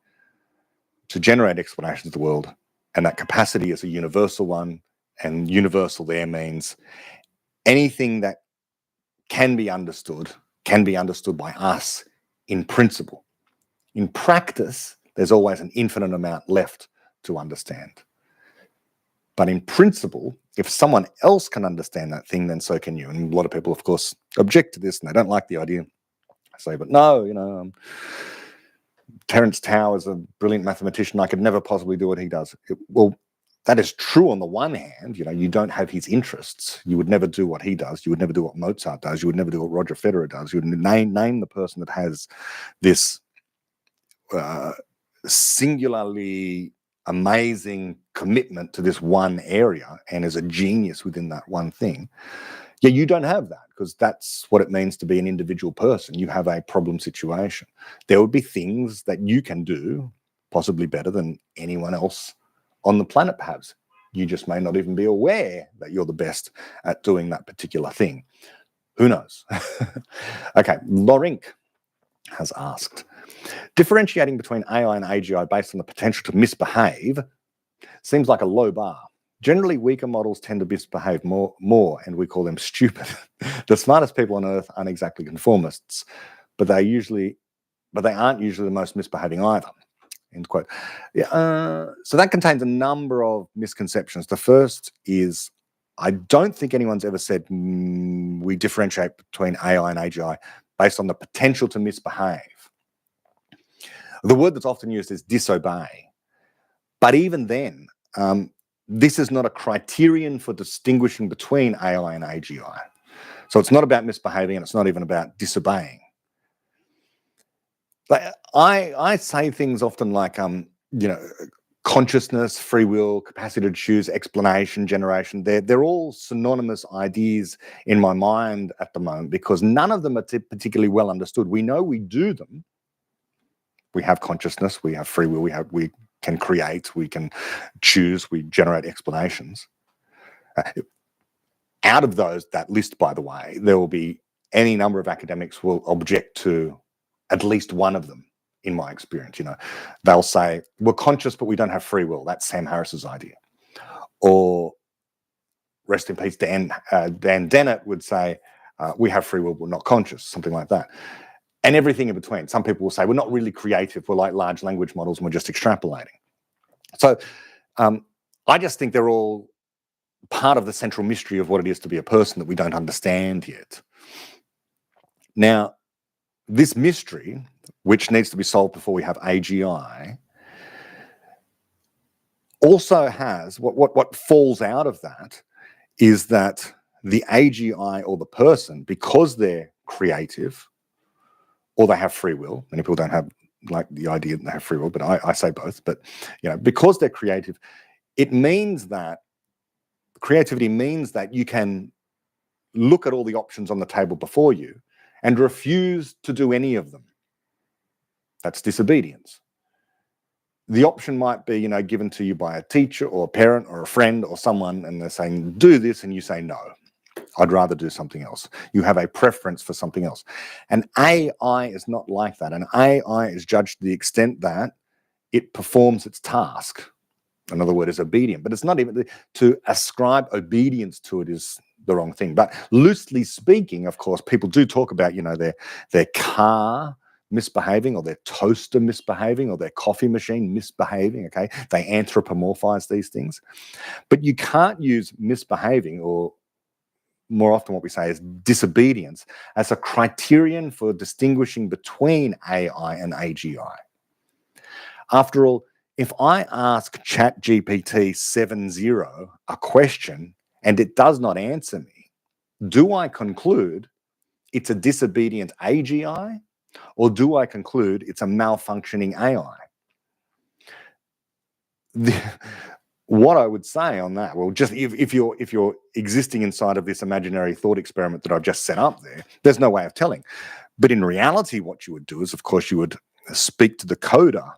to generate explanations of the world, and that capacity is a universal one, and universal there means anything that can be understood by us in principle. In practice, there's always an infinite amount left to understand. But in principle, if someone else can understand that thing, then so can you. And a lot of people, of course, object to this and they don't like the idea. I say, but no, Terence Tao is a brilliant mathematician. I could never possibly do what he does. Well, that is true on the one hand. You don't have his interests. You would never do what he does. You would never do what Mozart does. You would never do what Roger Federer does. You would name the person that has this singularly amazing commitment to this one area and is a genius within that one thing. Yeah, you don't have that, because that's what it means to be an individual person. You have a problem situation. There would be things that you can do possibly better than anyone else on the planet, perhaps. You just may not even be aware that you're the best at doing that particular thing. Who knows? Okay, Lorink has asked, differentiating between AI and AGI based on the potential to misbehave seems like a low bar. Generally, weaker models tend to misbehave more, and we call them stupid. The smartest people on Earth aren't exactly conformists, but they aren't usually the most misbehaving either. End quote. Yeah, so that contains a number of misconceptions. The first is, I don't think anyone's ever said we differentiate between AI and AGI based on the potential to misbehave. The word that's often used is disobey. But even then, this is not a criterion for distinguishing between AI and AGI. So it's not about misbehaving, and it's not even about disobeying. But I say things often like, consciousness, free will, capacity to choose, explanation, generation. They're all synonymous ideas in my mind at the moment, because none of them are particularly well understood. We know we do them. We have consciousness, we have free will, we can create, we can choose, we generate explanations. Out of that list, by the way, there will be any number of academics will object to at least one of them, in my experience. They'll say, we're conscious, but we don't have free will. That's Sam Harris's idea. Or, rest in peace, Dan Dennett would say, we have free will, but we're not conscious, something like that. And everything in between. Some people will say, we're not really creative, we're like large language models and we're just extrapolating. So I just think they're all part of the central mystery of what it is to be a person that we don't understand yet. Now, this mystery, which needs to be solved before we have AGI, also has, what falls out of that is that the AGI or the person, because they're creative, or they have free will. Many people don't have the idea that they have free will, but I say both. But because they're creative, it means that creativity means that you can look at all the options on the table before you and refuse to do any of them. That's disobedience. The option might be, given to you by a teacher or a parent or a friend or someone, and they're saying, do this, and you say, no, I'd rather do something else. You have a preference for something else. And AI is not like that. And AI is judged to the extent that it performs its task. Another word is obedient, but it's not even to ascribe obedience to it is the wrong thing. But loosely speaking, of course, people do talk about, their car misbehaving or their toaster misbehaving or their coffee machine misbehaving, okay? They anthropomorphize these things. But you can't use misbehaving, or more often what we say is disobedience, as a criterion for distinguishing between AI and AGI. After all, if I ask ChatGPT 7.0 a question and it does not answer me, do I conclude it's a disobedient AGI, or do I conclude it's a malfunctioning AI? What I would say on that, well, just if you're existing inside of this imaginary thought experiment that I've just set up there's no way of telling. But in reality, what you would do is, of course, you would speak to the coder,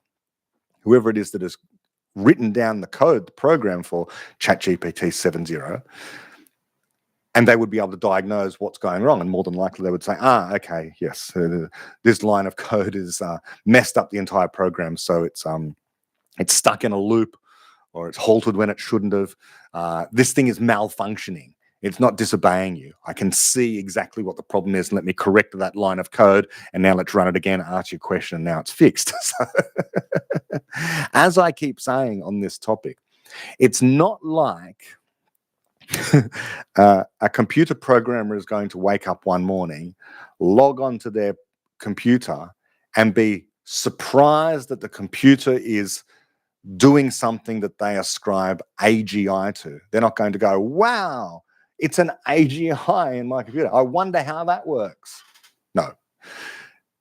whoever it is that has written down the code, the program for ChatGPT 7.0, and they would be able to diagnose what's going wrong. And more than likely, they would say, okay, yes, this line of code is messed up the entire program, so it's stuck in a loop, or it's halted when it shouldn't have. This thing is malfunctioning. It's not disobeying you. I can see exactly what the problem is. Let me correct that line of code, and now let's run it again, ask you a question, and now it's fixed. So, as I keep saying on this topic, it's not like a computer programmer is going to wake up one morning, log onto their computer, and be surprised that the computer is doing something that they ascribe AGI to. They're not going to go, wow, it's an AGI in my computer. I wonder how that works. No.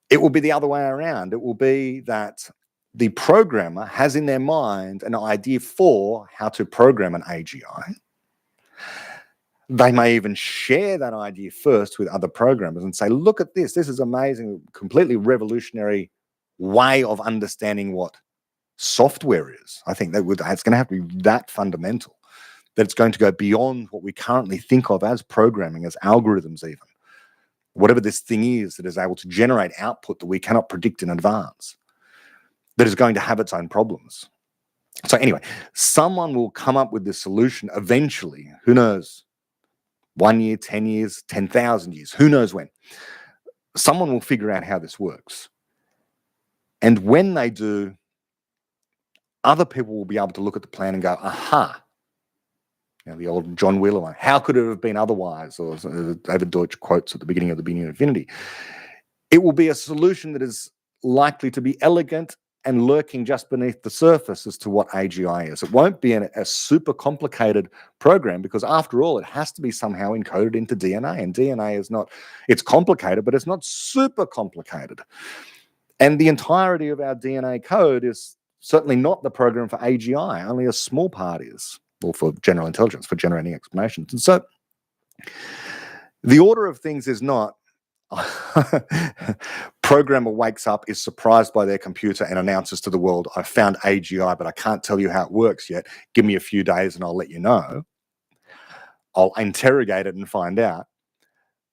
It will be the other way around. It will be that the programmer has in their mind an idea for how to program an AGI. They may even share that idea first with other programmers and say, look at this. This is amazing, completely revolutionary way of understanding what software is. I think it's going to have to be that fundamental, that it's going to go beyond what we currently think of as programming, as algorithms even. Whatever this thing is that is able to generate output that we cannot predict in advance, that is going to have its own problems. So anyway, someone will come up with this solution eventually. Who knows? 1 year, 10 years, 10,000 years, who knows when. Someone will figure out how this works. And when they do, other people will be able to look at the plan and go, aha. The old John Wheeler one, how could it have been otherwise? Or David Deutsch quotes at the beginning of The Beginning of Infinity. It will be a solution that is likely to be elegant and lurking just beneath the surface as to what AGI is. It won't be a super complicated program, because after all, it has to be somehow encoded into DNA, and DNA is not, it's complicated, but it's not super complicated. And the entirety of our DNA code is certainly not the program for AGI. Only a small part is, or for general intelligence, for generating explanations. And so the order of things is not programmer wakes up, is surprised by their computer and announces to the world, I found AGI, but I can't tell you how it works yet. Give me a few days and I'll let you know. I'll interrogate it and find out.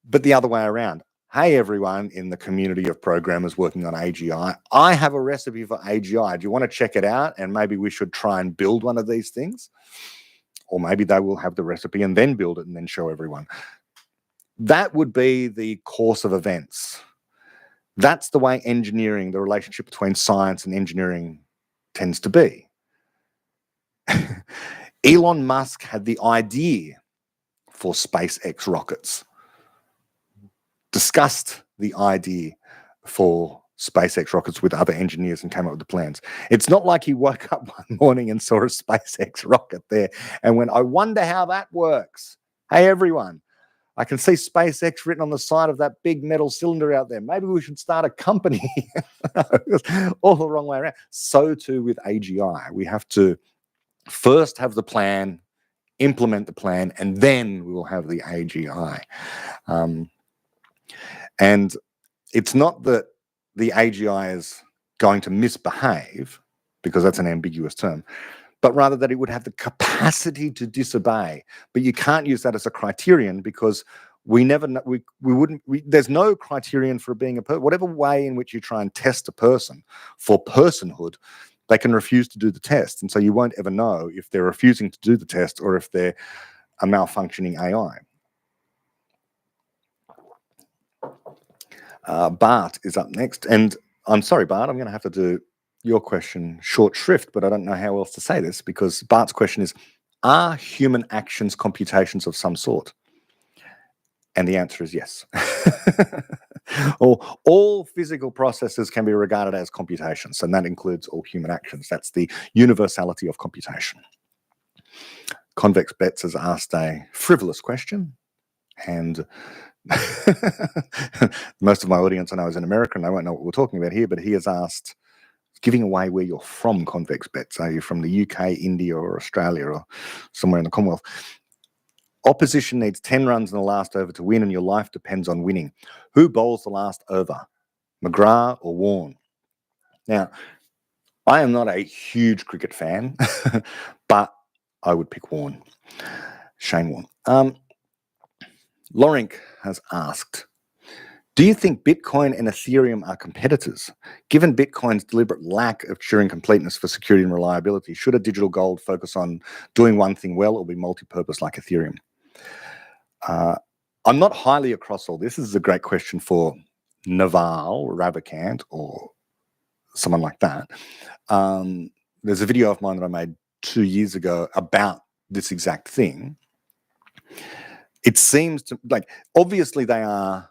But the other way around. Hey, everyone in the community of programmers working on AGI, I have a recipe for AGI. Do you want to check it out? And maybe we should try and build one of these things. Or maybe they will have the recipe and then build it and then show everyone. That would be the course of events. That's the way engineering, the relationship between science and engineering tends to be. Elon Musk had the idea for SpaceX rockets, discussed the idea for SpaceX rockets with other engineers and came up with the plans. It's not like he woke up one morning and saw a SpaceX rocket there and went, I wonder how that works. Hey, everyone, I can see SpaceX written on the side of that big metal cylinder out there. Maybe we should start a company. All the wrong way around. So too with AGI. We have to first have the plan implement the plan, and then we will have the AGI. And it's not that the AGI is going to misbehave, because that's an ambiguous term, but rather that it would have the capacity to disobey. But you can't use that as a criterion, because we never know, there's no criterion for being a person. Whatever way in which you try and test a person for personhood, they can refuse to do the test. And so you won't ever know if they're refusing to do the test or if they're a malfunctioning AI. Bart is up next. And I'm sorry, Bart, I'm going to have to do your question short shrift, but I don't know how else to say this, because Bart's question is, are human actions computations of some sort? And the answer is yes. All physical processes can be regarded as computations, and that includes all human actions. That's the universality of computation. Convex Bets has asked a frivolous question, and most of my audience I know is in America, and they won't know what we're talking about here, but he has asked, giving away where you're from, Convex Bets. Are you from the UK, India, or Australia, or somewhere in the Commonwealth? Opposition needs 10 runs in the last over to win, and your life depends on winning. Who bowls the last over, McGrath or Warne? Now, I am not a huge cricket fan, but I would pick Warne. Shane Warne. Lorink has asked, do you think Bitcoin and Ethereum are competitors? Given Bitcoin's deliberate lack of Turing completeness for security and reliability, should a digital gold focus on doing one thing well or be multi-purpose like Ethereum? I'm not highly across all this. This is a great question for Naval Ravikant or someone like that. There's a video of mine that I made 2 years ago about this exact thing. It seems to, like, obviously they are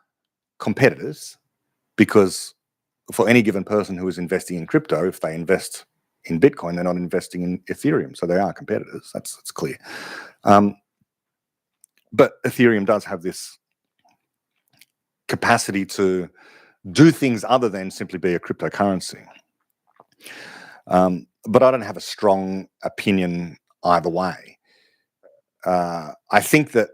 competitors, because for any given person who is investing in crypto, if they invest in Bitcoin, they're not investing in Ethereum. So they are competitors. That's clear. But Ethereum does have this capacity to do things other than simply be a cryptocurrency. But I don't have a strong opinion either way. I think that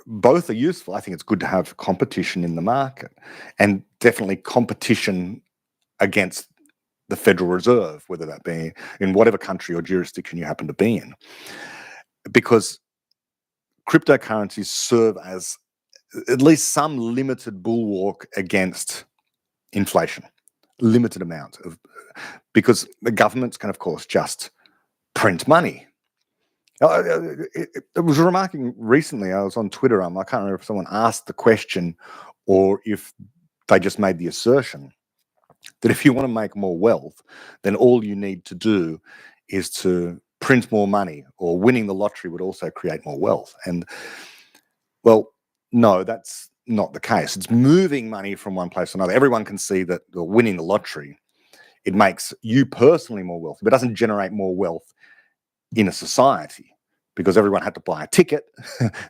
both are useful. I think it's good to have competition in the market, and definitely competition against the Federal Reserve, whether that be in whatever country or jurisdiction you happen to be in, because cryptocurrencies serve as at least some limited bulwark against inflation, limited amount of, because the governments can, of course, just print money. It was remarking recently, I was on Twitter, I can't remember if someone asked the question or if they just made the assertion that if you want to make more wealth, then all you need to do is to print more money, or winning the lottery would also create more wealth. And, well, no, that's not the case. It's moving money from one place to another. Everyone can see that winning the lottery, it makes you personally more wealthy, but it doesn't generate more wealth in a society, because everyone had to buy a ticket.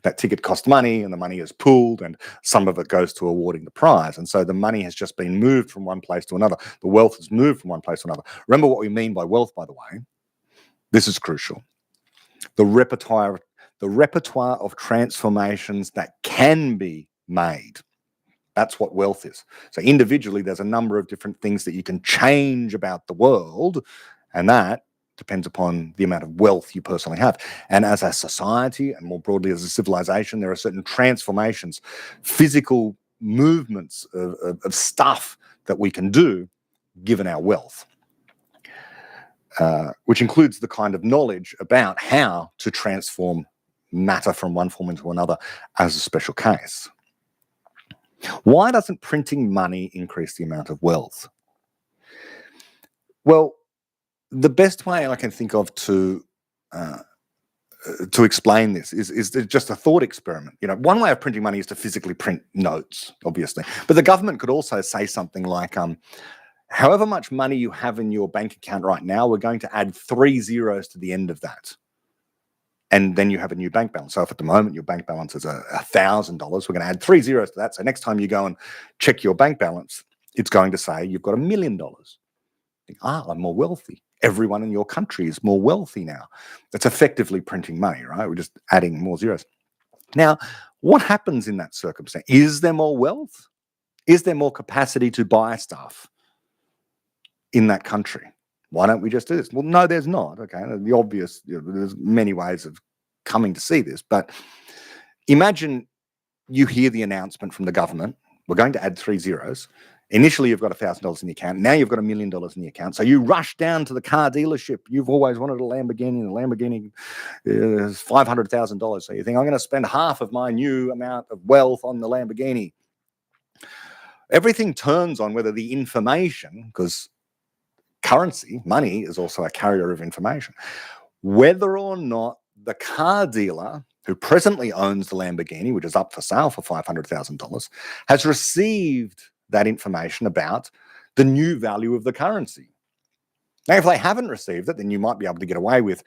That ticket cost money, and the money is pooled, and some of it goes to awarding the prize. And so the money has just been moved from one place to another. The wealth has moved from one place to another. Remember what we mean by wealth, by the way. This is crucial. The repertoire of transformations that can be made. That's what wealth is. So individually, there's a number of different things that you can change about the world, and that depends upon the amount of wealth you personally have. And as a society, and more broadly as a civilization, there are certain transformations, physical movements of stuff that we can do given our wealth, which includes the kind of knowledge about how to transform matter from one form into another as a special case. Why doesn't printing money increase the amount of wealth? Well, the best way I can think of to explain this is just a thought experiment. You know, one way of printing money is to physically print notes, obviously, but the government could also say something like, however much money you have in your bank account right now, we're going to add 3 zeros to the end of that. And then you have a new bank balance. So if at the moment your bank balance is $1,000, we're going to add 3 zeros to that. So next time you go and check your bank balance, it's going to say you've got $1 million. I'm more wealthy. everyone in your country is more wealthy now. That's effectively printing money, right? We're just adding more zeros. Now, what happens in that circumstance? Is there more wealth? Is there more capacity to buy stuff in that country? Why don't we just do this? Well, no, there's not. Okay, the obvious, there's many ways of coming to see this, but imagine you hear the announcement from the government, we're going to add 3 zeros. Initially, you've got $1,000 in the account. Now you've got $1 million in the account. So you rush down to the car dealership. You've always wanted a Lamborghini, and the Lamborghini is $500,000. So you think, I'm going to spend half of my new amount of wealth on the Lamborghini. Everything turns on whether the information, because currency, money, is also a carrier of information, whether or not the car dealer who presently owns the Lamborghini, which is up for sale for $500,000, has received that information about the new value of the currency. Now, if they haven't received it, then you might be able to get away with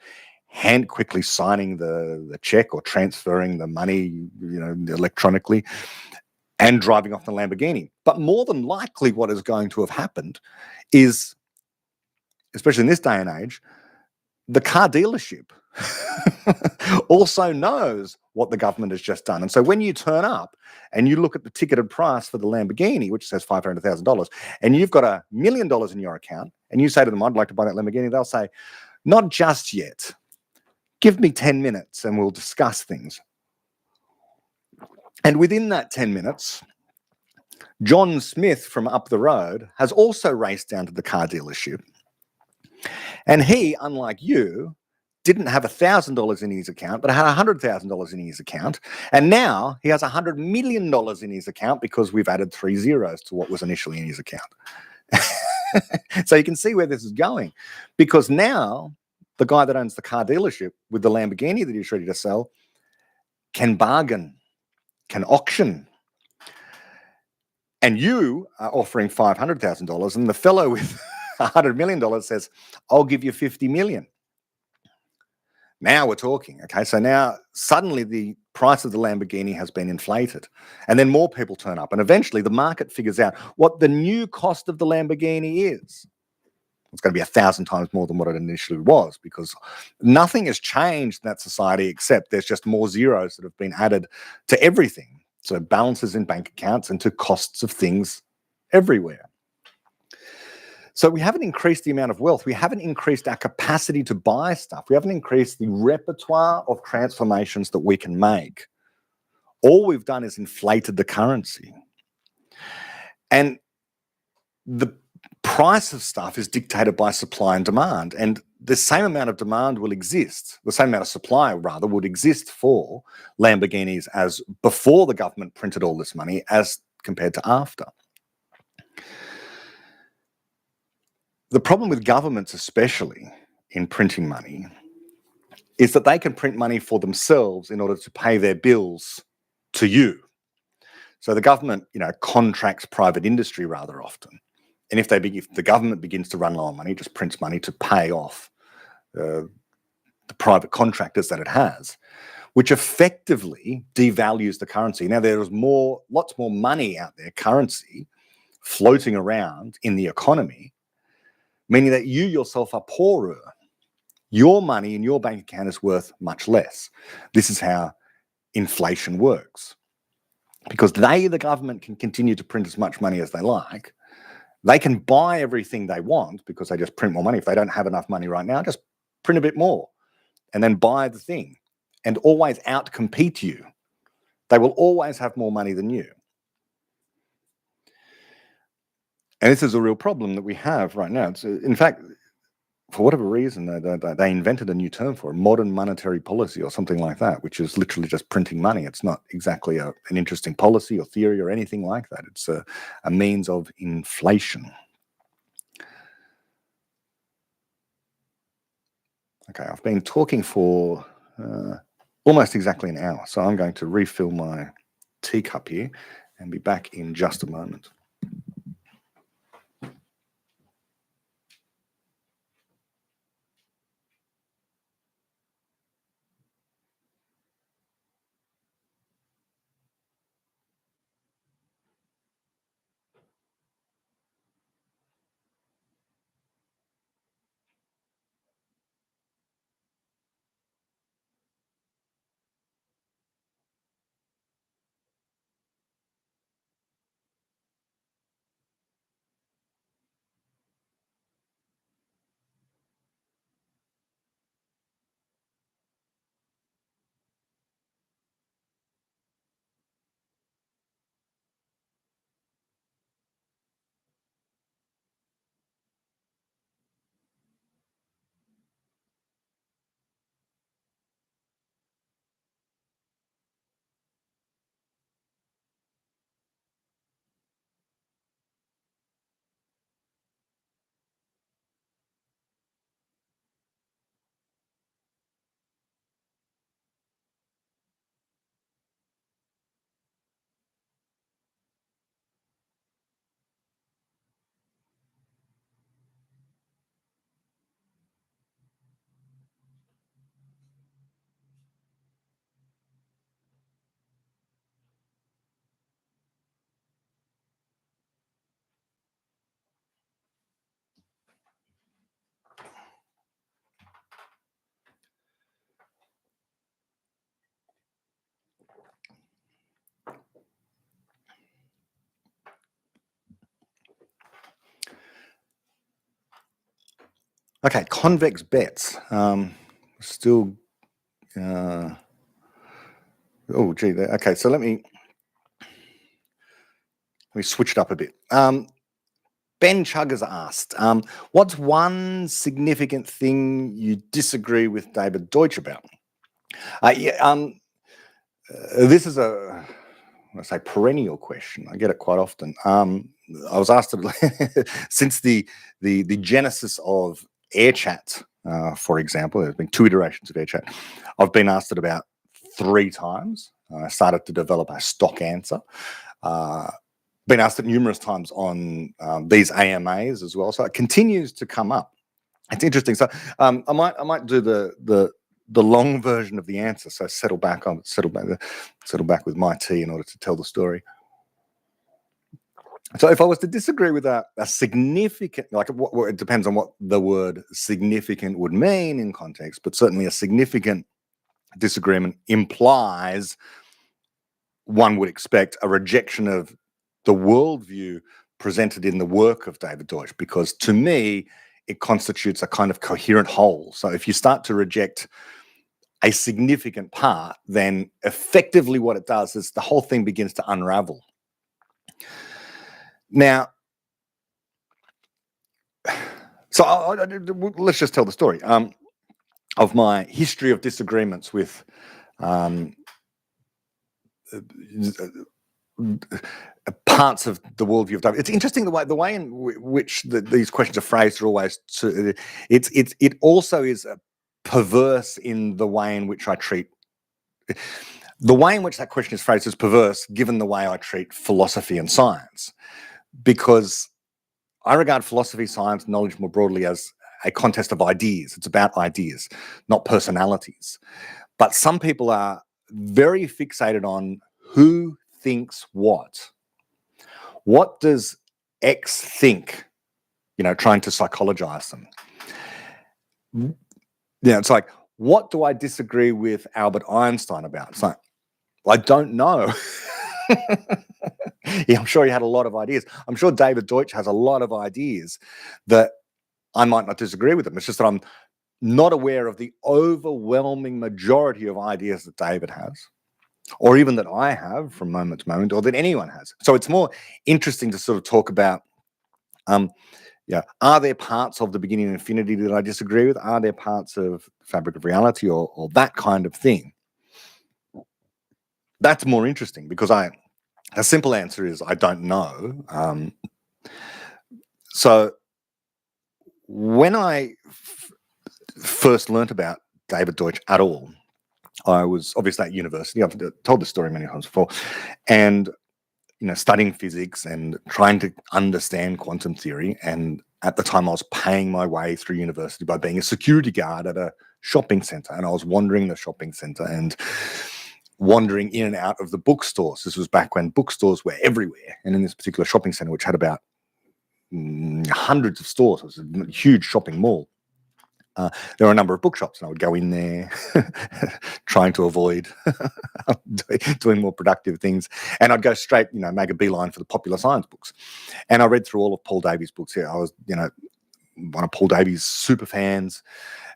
hand quickly signing the check or transferring the money, electronically, and driving off the Lamborghini. But more than likely, what is going to have happened is, especially in this day and age, the car dealership also knows what the government has just done. And so when you turn up and you look at the ticketed price for the Lamborghini, which says $500,000, and you've got $1 million in your account, and you say to them, I'd like to buy that Lamborghini, they'll say, not just yet. Give me 10 minutes and we'll discuss things. And within that 10 minutes, John Smith from up the road has also raced down to the car dealership. And he, unlike you, didn't have $1,000 in his account, but had $100,000 in his account. And now he has $100 million in his account because we've added 3 zeros to what was initially in his account. So you can see where this is going, because now the guy that owns the car dealership with the Lamborghini that he's ready to sell can bargain, can auction. And you are offering $500,000, and the fellow with $100 million says, I'll give you $50 million. Now we're talking, okay? So now suddenly the price of the Lamborghini has been inflated, and then more people turn up, and eventually the market figures out what the new cost of the Lamborghini is. It's going to be 1,000 times more than what it initially was, because nothing has changed in that society except there's just more zeros that have been added to everything. So balances in bank accounts and to costs of things everywhere. So we haven't increased the amount of wealth. We haven't increased our capacity to buy stuff. We haven't increased the repertoire of transformations that we can make. All we've done is inflated the currency. And the price of stuff is dictated by supply and demand. And the same amount of demand will exist, the same amount of supply, rather, would exist for Lamborghinis as before the government printed all this money as compared to after. The problem with governments, especially in printing money, is that they can print money for themselves in order to pay their bills to you. So the government, contracts private industry rather often. And if the government begins to run low on money, it just prints money to pay off the private contractors that it has, which effectively devalues the currency. Now, there's lots more money out there, currency, floating around in the economy, meaning that you yourself are poorer. Your money in your bank account is worth much less. This is how inflation works. Because the government, can continue to print as much money as they like. They can buy everything they want because they just print more money. If they don't have enough money right now, just print a bit more and then buy the thing and always outcompete you. They will always have more money than you. And this is a real problem that we have right now. In fact, for whatever reason, they invented a new term for it, modern monetary policy or something like that, which is literally just printing money. It's not exactly an interesting policy or theory or anything like that. It's a means of inflation. Okay, I've been talking for almost exactly an hour, so I'm going to refill my teacup here and be back in just a moment. Okay, convex bets. Still. Oh, gee. Okay, so let me switch it up a bit. Ben Chugger's asked, what's one significant thing you disagree with David Deutsch about? This is I say perennial question. I get it quite often. I was asked since the genesis of AirChat, for example, there's been 2 iterations of AirChat. I've been asked it about 3 times. I started to develop a stock answer. Been asked it numerous times on these AMAs as well, so it continues to come up. It's interesting. So I might do the long version of the answer. So settle back with my tea in order to tell the story. So if I was to disagree with a significant, like it depends on what the word significant would mean in context, but certainly a significant disagreement implies, one would expect, a rejection of the worldview presented in the work of David Deutsch, because to me, it constitutes a kind of coherent whole. So if you start to reject a significant part, then effectively what it does is the whole thing begins to unravel. Now, so let's just tell the story of my history of disagreements with parts of the worldview of David. It's interesting the way in which these questions are phrased are always. It also is perverse in the way in which I treat. The way in which that question is phrased is perverse, given the way I treat philosophy and science, because I regard philosophy, science, knowledge more broadly as a contest of ideas. It's about ideas, not personalities. But some people are very fixated on who thinks what. What does X think? Trying to psychologize them. It's like, what do I disagree with Albert Einstein about? It's like, I don't know. Yeah, I'm sure he had a lot of ideas. I'm sure David Deutsch has a lot of ideas that I might not disagree with them. It's just that I'm not aware of the overwhelming majority of ideas that David has, or even that I have from moment to moment, or that anyone has. So it's more interesting to sort of talk about, are there parts of the beginning of infinity that I disagree with? Are there parts of fabric of reality or that kind of thing? That's more interesting, because a simple answer is I don't know. So when I first learnt about David Deutsch at all, I was obviously at university. I've told this story many times before, and studying physics and trying to understand quantum theory. And at the time, I was paying my way through university by being a security guard at a shopping center, and I was wandering the shopping center and wandering in and out of the bookstores. This was back when bookstores were everywhere, and in this particular shopping center, which had about hundreds of stores, it was a huge shopping mall. There were a number of bookshops, and I would go in there trying to avoid doing more productive things. And I'd go straight, make a beeline for the popular science books. And I read through all of Paul Davies' books here. I was, one of Paul Davies' super fans.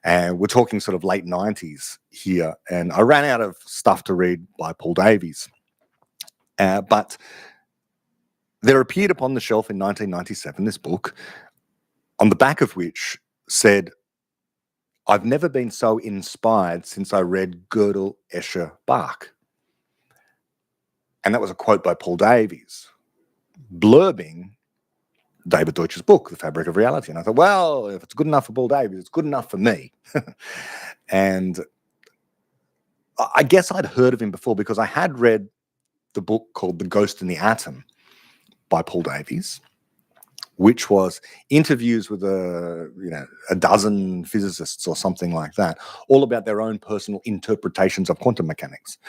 And we're talking sort of late 90s here. And I ran out of stuff to read by Paul Davies. But there appeared upon the shelf in 1997 this book, on the back of which said, "I've never been so inspired since I read Gödel, Escher, Bach." And that was a quote by Paul Davies, blurbing David Deutsch's book, The Fabric of Reality. And I thought, well, if it's good enough for Paul Davies, it's good enough for me. And I guess I'd heard of him before because I had read the book called The Ghost in the Atom by Paul Davies, which was interviews with a dozen physicists or something like that, all about their own personal interpretations of quantum mechanics.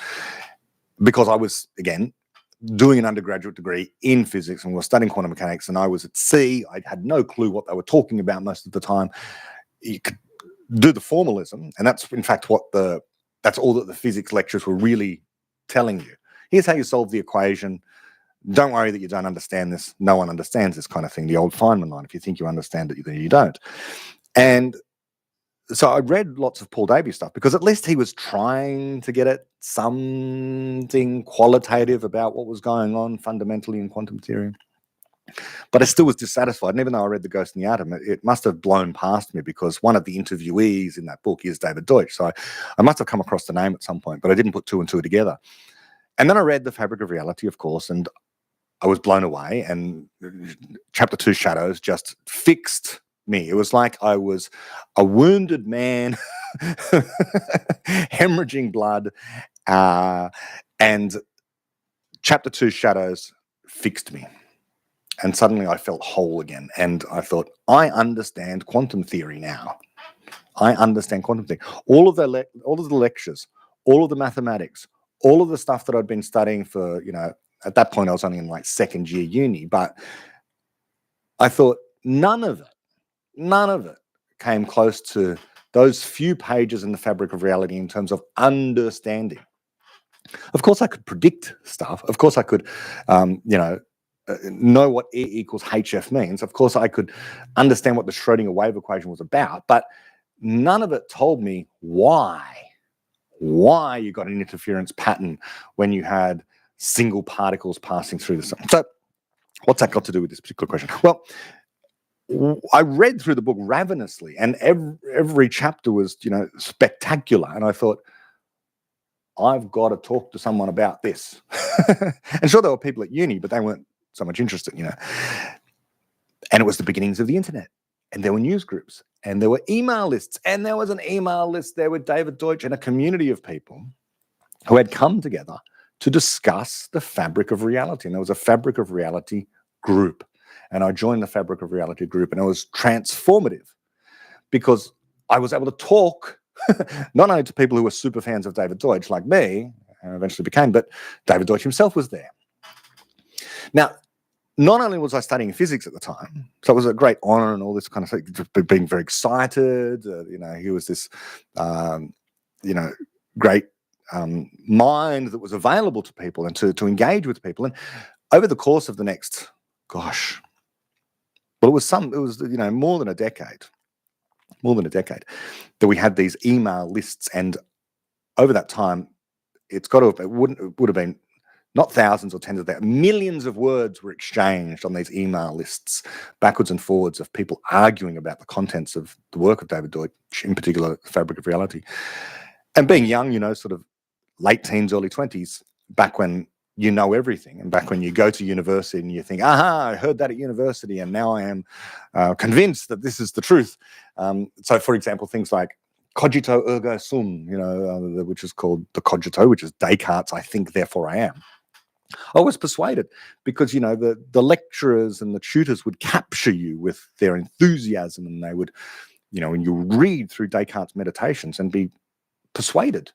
Because I was, again, doing an undergraduate degree in physics and was studying quantum mechanics, and I was at sea. I had no clue what they were talking about most of the time. You could do the formalism, and that's in fact that's all that the physics lectures were really telling you. Here's how you solve the equation. Don't worry that you don't understand this. No one understands this kind of thing. The old Feynman line: if you think you understand it, then you don't. And so I read lots of Paul Davy stuff because at least he was trying to get at something qualitative about what was going on fundamentally in quantum theory. But I still was dissatisfied. And even though I read The Ghost in the Atom, it must have blown past me because one of the interviewees in that book is David Deutsch. So I must have come across the name at some point, but I didn't put two and two together. And then I read The Fabric of Reality, of course, and I was blown away. And Chapter 2, Shadows, just fixed me. It was like I was a wounded man, hemorrhaging blood, and Chapter 2, Shadows, fixed me. And suddenly I felt whole again. And I thought, I understand quantum theory now. I understand quantum theory. All of the lectures, all of the mathematics, all of the stuff that I'd been studying for, at that point I was only in like second year uni, but I thought none of it came close to those few pages in The Fabric of Reality in terms of understanding. Of course I could predict stuff. Of course I could, know what E equals HF means. Of course I could understand what the Schrodinger wave equation was about, but none of it told me why you got an interference pattern when you had single particles passing through the sun. So what's that got to do with this particular question? Well, I read through the book ravenously, and every chapter was, spectacular. And I thought, I've got to talk to someone about this. And sure, there were people at uni, but they weren't so much interested, And it was the beginnings of the internet. And there were news groups, and there were email lists, and there was an email list there with David Deutsch and a community of people who had come together to discuss the fabric of reality. And there was a Fabric of Reality group. And I joined the Fabric of Reality group, and it was transformative because I was able to talk not only to people who were super fans of David Deutsch like me, and eventually became, but David Deutsch himself was there. Now, not only was I studying physics at the time, so it was a great honor and all this kind of thing, being very excited. He was this, great mind that was available to people and to engage with people. And over the course of the next, it was more than a decade that we had these email lists. And over that time, it would have been not thousands or tens of thousands, millions of words were exchanged on these email lists, backwards and forwards, of people arguing about the contents of the work of David Deutsch, in particular, The Fabric of Reality. And being young, sort of late teens, early 20s, back when you know everything, and back when you go to university and you think, I heard that at university, and now I am convinced that this is the truth. So, for example, things like cogito ergo sum, which is called the cogito, which is Descartes' I think, therefore I am. I was persuaded because, the lecturers and the tutors would capture you with their enthusiasm, and they would, when you read through Descartes' meditations and be persuaded.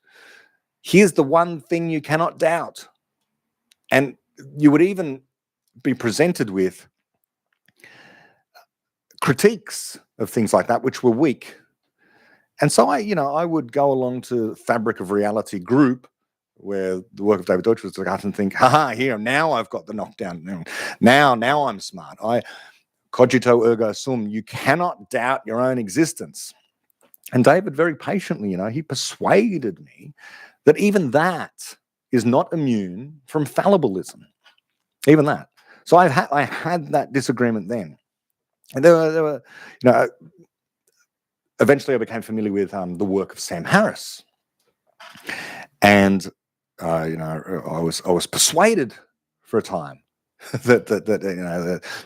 Here's the one thing you cannot doubt. And you would even be presented with critiques of things like that, which were weak. And so I would go along to Fabric of Reality group, where the work of David Deutsch was discussed, and think, here, now I've got the knockdown. Now I'm smart. Cogito ergo sum, you cannot doubt your own existence. And David very patiently, he persuaded me that even that is not immune from fallibilism. Even that. So I had that disagreement then. And there were eventually I became familiar with the work of Sam Harris. And I was persuaded for a time that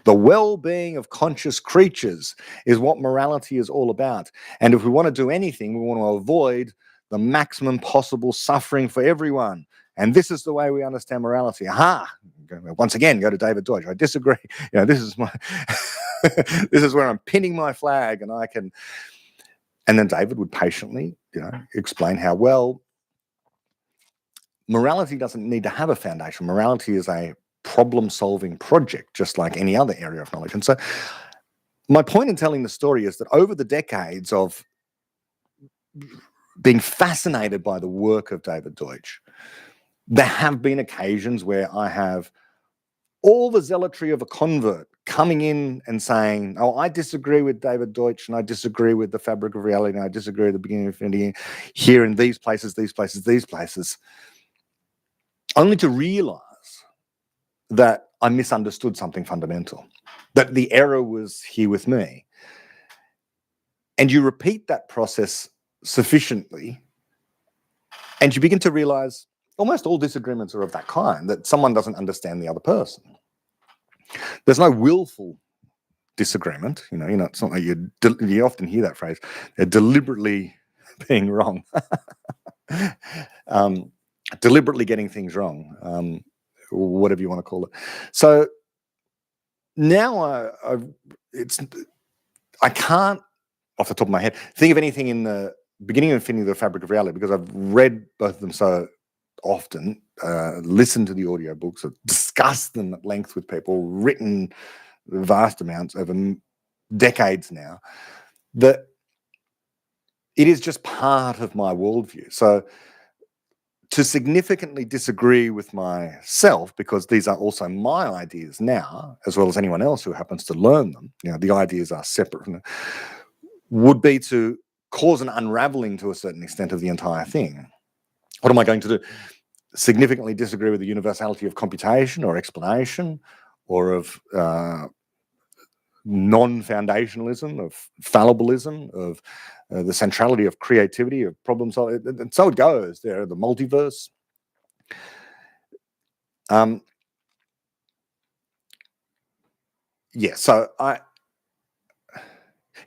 the well-being of conscious creatures is what morality is all about. And if we want to do anything, we want to avoid the maximum possible suffering for everyone. And this is the way we understand morality. Once again, go to David Deutsch. I disagree. This is my this is where I'm pinning my flag, and I can. And then David would patiently, explain how, well, morality doesn't need to have a foundation. Morality is a problem-solving project, just like any other area of knowledge. And so my point in telling the story is that over the decades of being fascinated by the work of David Deutsch, there have been occasions where I have all the zealotry of a convert coming in and saying, oh, I disagree with David Deutsch, and I disagree with the fabric of reality, and I disagree with the beginning of infinity here in these places, these places, these places, only to realize that I misunderstood something fundamental, that the error was here with me. And you repeat that process sufficiently, and you begin to realize almost all disagreements are of that kind, that someone doesn't understand the other person. There's no willful disagreement. It's not like you often hear that phrase, they're deliberately being wrong, deliberately getting things wrong, whatever you want to call it. So now I can't, off the top of my head, think of anything in the beginning of Infinity, the Fabric of Reality, because I've read both of them so often, listened to the audiobooks, I've discussed them at length with people, written vast amounts over decades now, that it is just part of my worldview. So to significantly disagree with myself, because these are also my ideas now, as well as anyone else who happens to learn them, the ideas are separate from them, would be to cause an unraveling to a certain extent of the entire thing. What am I going to do? Significantly disagree with the universality of computation or explanation, or of non-foundationalism, of fallibilism, of the centrality of creativity, of problem solving, and so it goes. There, the multiverse. So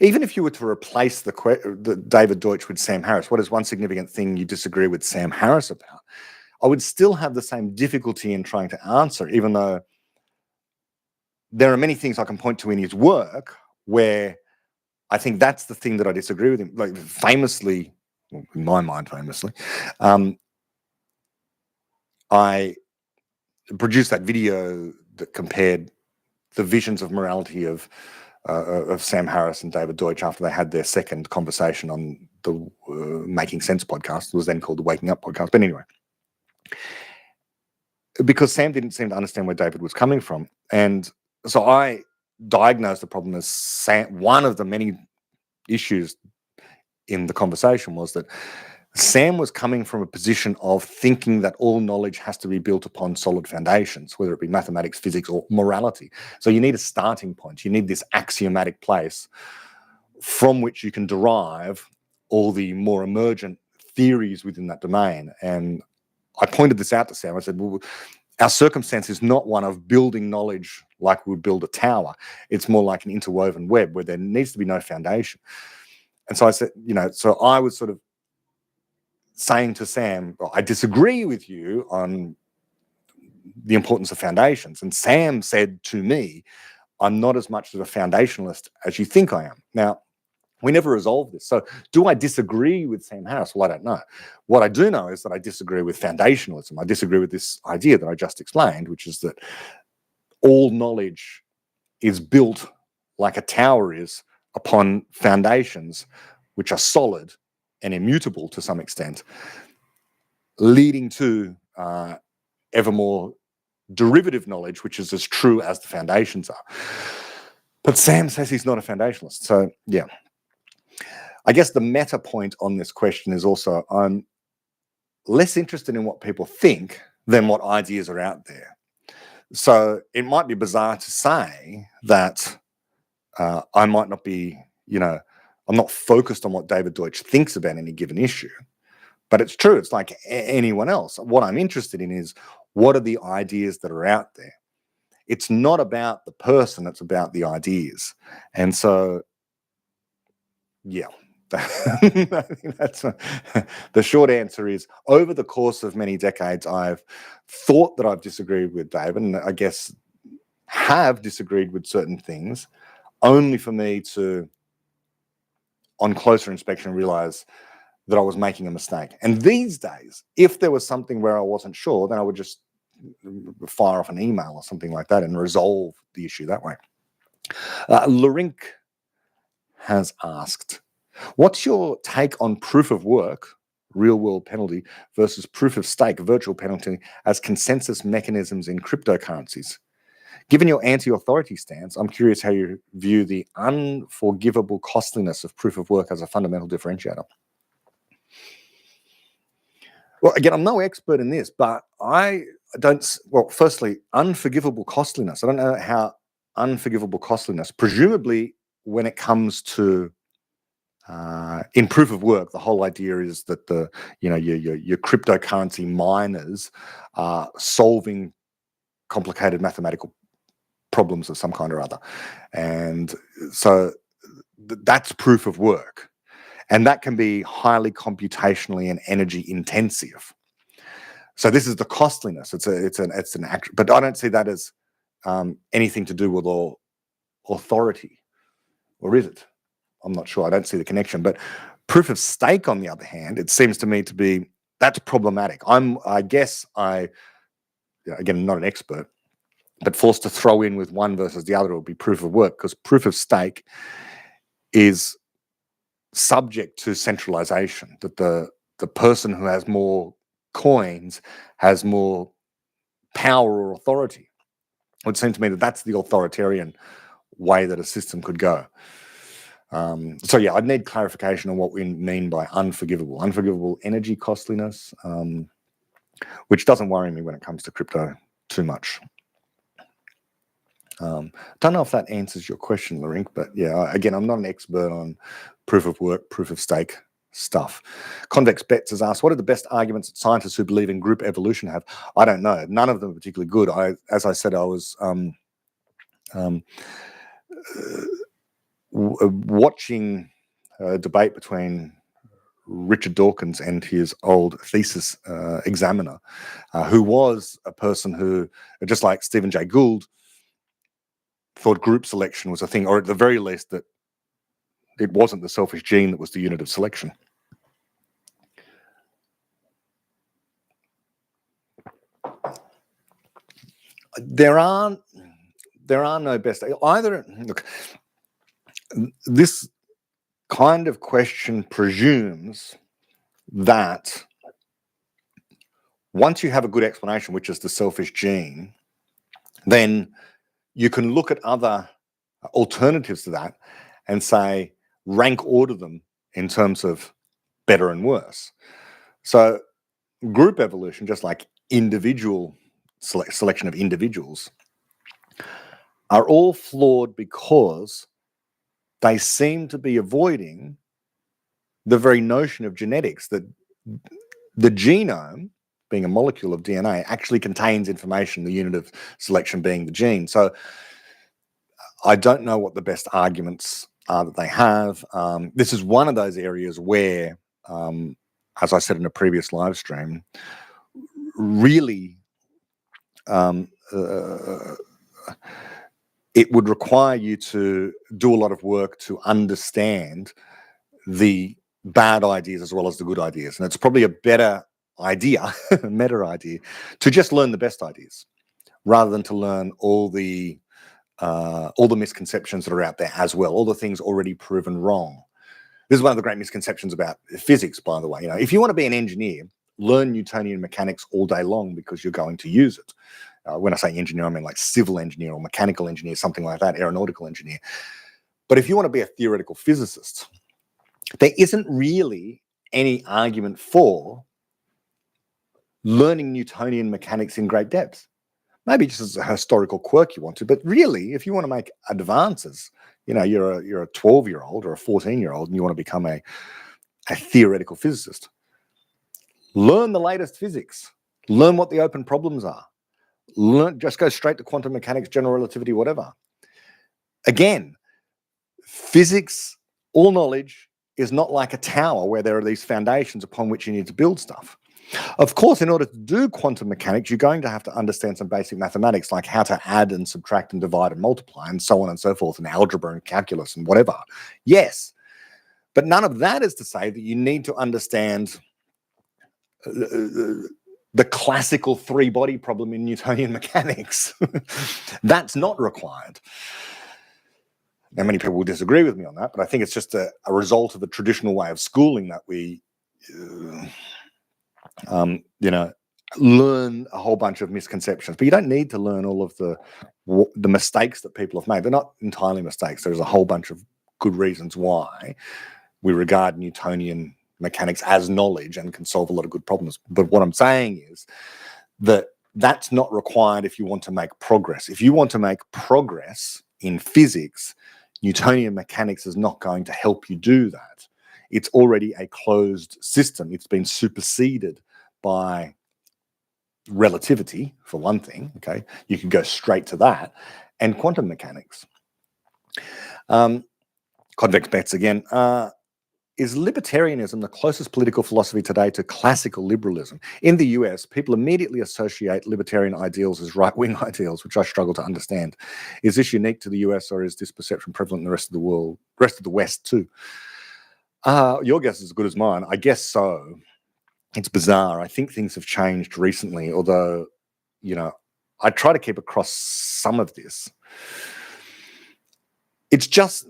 even if you were to replace the David Deutsch with Sam Harris, what is one significant thing you disagree with Sam Harris about? I would still have the same difficulty in trying to answer, even though there are many things I can point to in his work where I think that's the thing that I disagree with him. Like famously, in my mind, I produced that video that compared the visions of morality of Sam Harris and David Deutsch after they had their second conversation on the Making Sense podcast. It was then called the Waking Up podcast. But anyway, because Sam didn't seem to understand where David was coming from. And so I diagnosed the problem as one of the many issues in the conversation was that Sam was coming from a position of thinking that all knowledge has to be built upon solid foundations, whether it be mathematics, physics, or morality. So you need a starting point. You need this axiomatic place from which you can derive all the more emergent theories within that domain. And I pointed this out to Sam. I said, well, our circumstance is not one of building knowledge like we would build a tower. It's more like an interwoven web where there needs to be no foundation. And so I said, so I was sort of saying to Sam, I disagree with you on the importance of foundations. And Sam said to me, I'm not as much of a foundationalist as you think I am. Now, we never resolved this. So do I disagree with Sam Harris? Well, I don't know. What I do know is that I disagree with foundationalism. I disagree with this idea that I just explained, which is that all knowledge is built like a tower is upon foundations which are solid and immutable to some extent, leading to ever more derivative knowledge, which is as true as the foundations are. But Sam says he's not a foundationalist. So, yeah. I guess the meta point on this question is also I'm less interested in what people think than what ideas are out there. So it might be bizarre to say that I might not be, I'm not focused on what David Deutsch thinks about any given issue. But it's true. It's like anyone else. What I'm interested in is what are the ideas that are out there? It's not about the person. It's about the ideas. And so, yeah. That's the short answer is over the course of many decades, I've thought that I've disagreed with David, and I guess have disagreed with certain things, only for me to, on closer inspection, realize that I was making a mistake. And these days, if there was something where I wasn't sure, then I would just fire off an email or something like that and resolve the issue that way. Larink has asked, what's your take on proof of work, real world penalty, versus proof of stake, virtual penalty, as consensus mechanisms in cryptocurrencies? Given your anti-authority stance, I'm curious how you view the unforgivable costliness of proof of work as a fundamental differentiator. Well, again, I'm no expert in this, but firstly, unforgivable costliness. I don't know how unforgivable costliness, presumably when it comes to in proof of work, the whole idea is that your cryptocurrency miners are solving complicated mathematical problems of some kind or other, and so that's proof of work, and that can be highly computationally and energy intensive. So this is the costliness. It's an act, but I don't see that as anything to do with authority, or is it? I'm not sure. I don't see the connection. But proof of stake, on the other hand, it seems to me to be that's problematic. Again, I'm not an expert, but forced to throw in with one versus the other will be proof of work, because proof of stake is subject to centralization, that the person who has more coins has more power or authority. It would seem to me that that's the authoritarian way that a system could go. So yeah, I'd need clarification on what we mean by unforgivable. Unforgivable energy costliness, which doesn't worry me when it comes to crypto too much. Don't know if that answers your question, Larink, but yeah, again, I'm not an expert on proof of work, proof of stake stuff. Convex Bets has asked, what are the best arguments that scientists who believe in group evolution have? I don't know. None of them are particularly good. As I said, I was watching a debate between Richard Dawkins and his old thesis examiner, who was a person who, just like Stephen Jay Gould, thought group selection was a thing, or at the very least that it wasn't the selfish gene that was the unit of selection. There are no best either. Look, this kind of question presumes that once you have a good explanation, which is the selfish gene, then you can look at other alternatives to that and say, rank order them in terms of better and worse. So group evolution, just like individual selection of individuals, are all flawed because they seem to be avoiding the very notion of genetics, that the genome, being a molecule of DNA, actually contains information, the unit of selection being the gene. So I don't know what the best arguments are that they have. This is one of those areas where, as I said in a previous live stream, really it would require you to do a lot of work to understand the bad ideas as well as the good ideas. And it's probably a better idea, a meta idea, to just learn the best ideas rather than to learn all the misconceptions that are out there as well, all the things already proven wrong. This is one of the great misconceptions about physics, by the way. You know, if you want to be an engineer, learn Newtonian mechanics all day long because you're going to use it. When I say engineer, I mean like civil engineer or mechanical engineer, something like that, aeronautical engineer. But if you want to be a theoretical physicist, there isn't really any argument for learning Newtonian mechanics in great depth. Maybe just as a historical quirk you want to, but really, if you want to make advances, you know, you're a 12-year-old or a 14-year-old and you want to become a theoretical physicist, learn the latest physics, learn what the open problems are, just go straight to quantum mechanics, general relativity, whatever. Again, physics, all knowledge is not like a tower where there are these foundations upon which you need to build stuff. Of course, in order to do quantum mechanics, you're going to have to understand some basic mathematics, like how to add and subtract and divide and multiply and so on and so forth, and algebra and calculus and whatever. Yes, but none of that is to say that you need to understand the classical three-body problem in Newtonian mechanics. That's not required. Now, many people will disagree with me on that, but I think it's just a result of the traditional way of schooling that we learn a whole bunch of misconceptions, but you don't need to learn all of the the mistakes that people have made. They're not entirely mistakes. There's a whole bunch of good reasons why we regard Newtonian mechanics as knowledge and can solve a lot of good problems. But what I'm saying is that that's not required if you want to make progress. If you want to make progress in physics, Newtonian mechanics is not going to help you do that. It's already a closed system. It's been superseded by relativity, for one thing. Okay, you could go straight to that, and quantum mechanics. Convex bets again. Is libertarianism the closest political philosophy today to classical liberalism? In the US, people immediately associate libertarian ideals as right-wing ideals, which I struggle to understand. Is this unique to the US, or is this perception prevalent in the rest of the world, rest of the West too? Your guess is as good as mine. I guess so. It's bizarre. I think things have changed recently, although, I try to keep across some of this. It's just...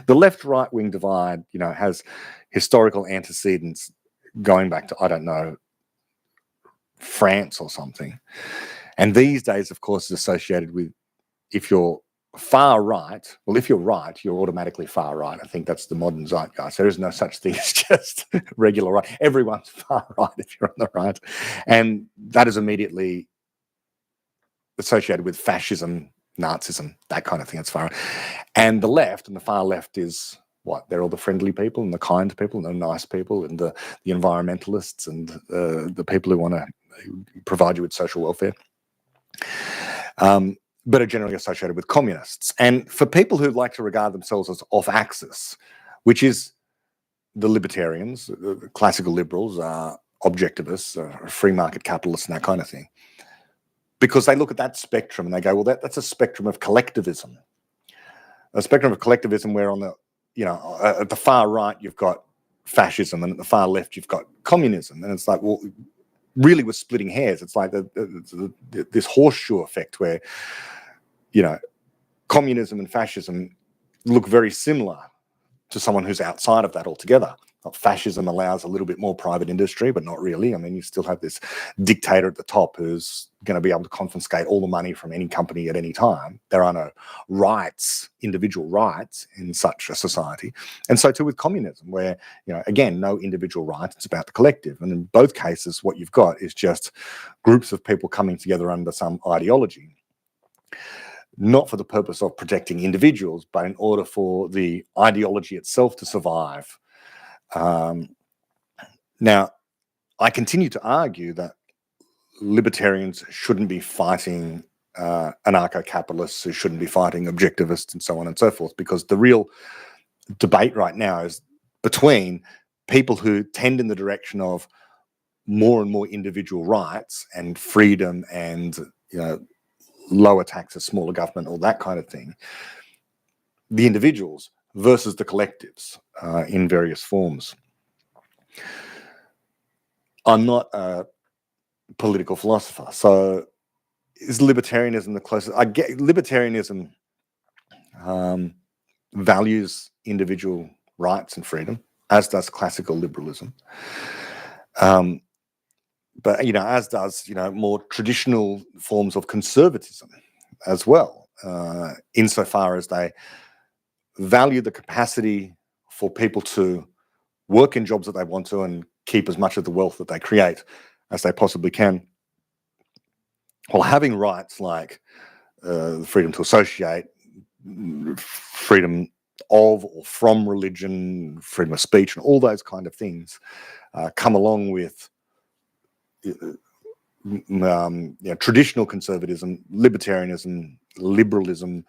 the left-right wing divide, has historical antecedents going back to, I don't know, France or something. And these days, of course, is associated with, if you're far right, well, if you're right, you're automatically far right. I think that's the modern zeitgeist. There is no such thing as just regular right. Everyone's far right if you're on the right. And that is immediately associated with fascism, Nazism, that kind of thing. It's far right. And the left, and the far left is what? They're all the friendly people and the kind people and the nice people and the environmentalists and the people who want to provide you with social welfare. But are generally associated with communists. And for people who like to regard themselves as off-axis, which is the libertarians, the classical liberals, objectivists, free market capitalists and that kind of thing, because they look at that spectrum and they go, well, that's a spectrum of collectivism. A spectrum of collectivism where on the, at the far right, you've got fascism, and at the far left, you've got communism. And it's like, well, really we're splitting hairs. It's like this horseshoe effect where, communism and fascism look very similar to someone who's outside of that altogether. Fascism allows a little bit more private industry, but not really. I mean, you still have this dictator at the top who's going to be able to confiscate all the money from any company at any time. There are no rights, individual rights in such a society. And so too with communism, where, again, no individual rights, it's about the collective. And in both cases, what you've got is just groups of people coming together under some ideology, not for the purpose of protecting individuals, but in order for the ideology itself to survive. Now, I continue to argue that libertarians shouldn't be fighting anarcho-capitalists, who shouldn't be fighting objectivists and so on and so forth, because the real debate right now is between people who tend in the direction of more and more individual rights and freedom and, lower taxes, smaller government, all that kind of thing, the individuals versus the collectives in various forms. I'm not a political philosopher, so is libertarianism the closest? I get libertarianism values individual rights and freedom, as does classical liberalism. But, as does, more traditional forms of conservatism as well, insofar as they value the capacity for people to work in jobs that they want to and keep as much of the wealth that they create as they possibly can, while having rights like freedom to associate, freedom of or from religion, freedom of speech, and all those kind of things come along with traditional conservatism, libertarianism, liberalism,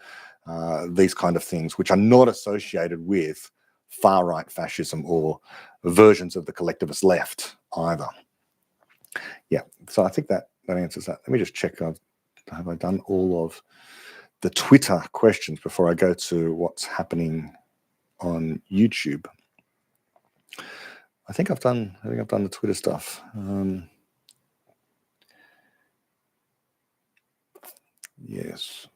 these kind of things, which are not associated with far-right fascism or versions of the collectivist left either. Yeah, so I think that answers that. Let me just check. Have I done all of the Twitter questions before I go to what's happening on YouTube? I think I've done the Twitter stuff. Yes.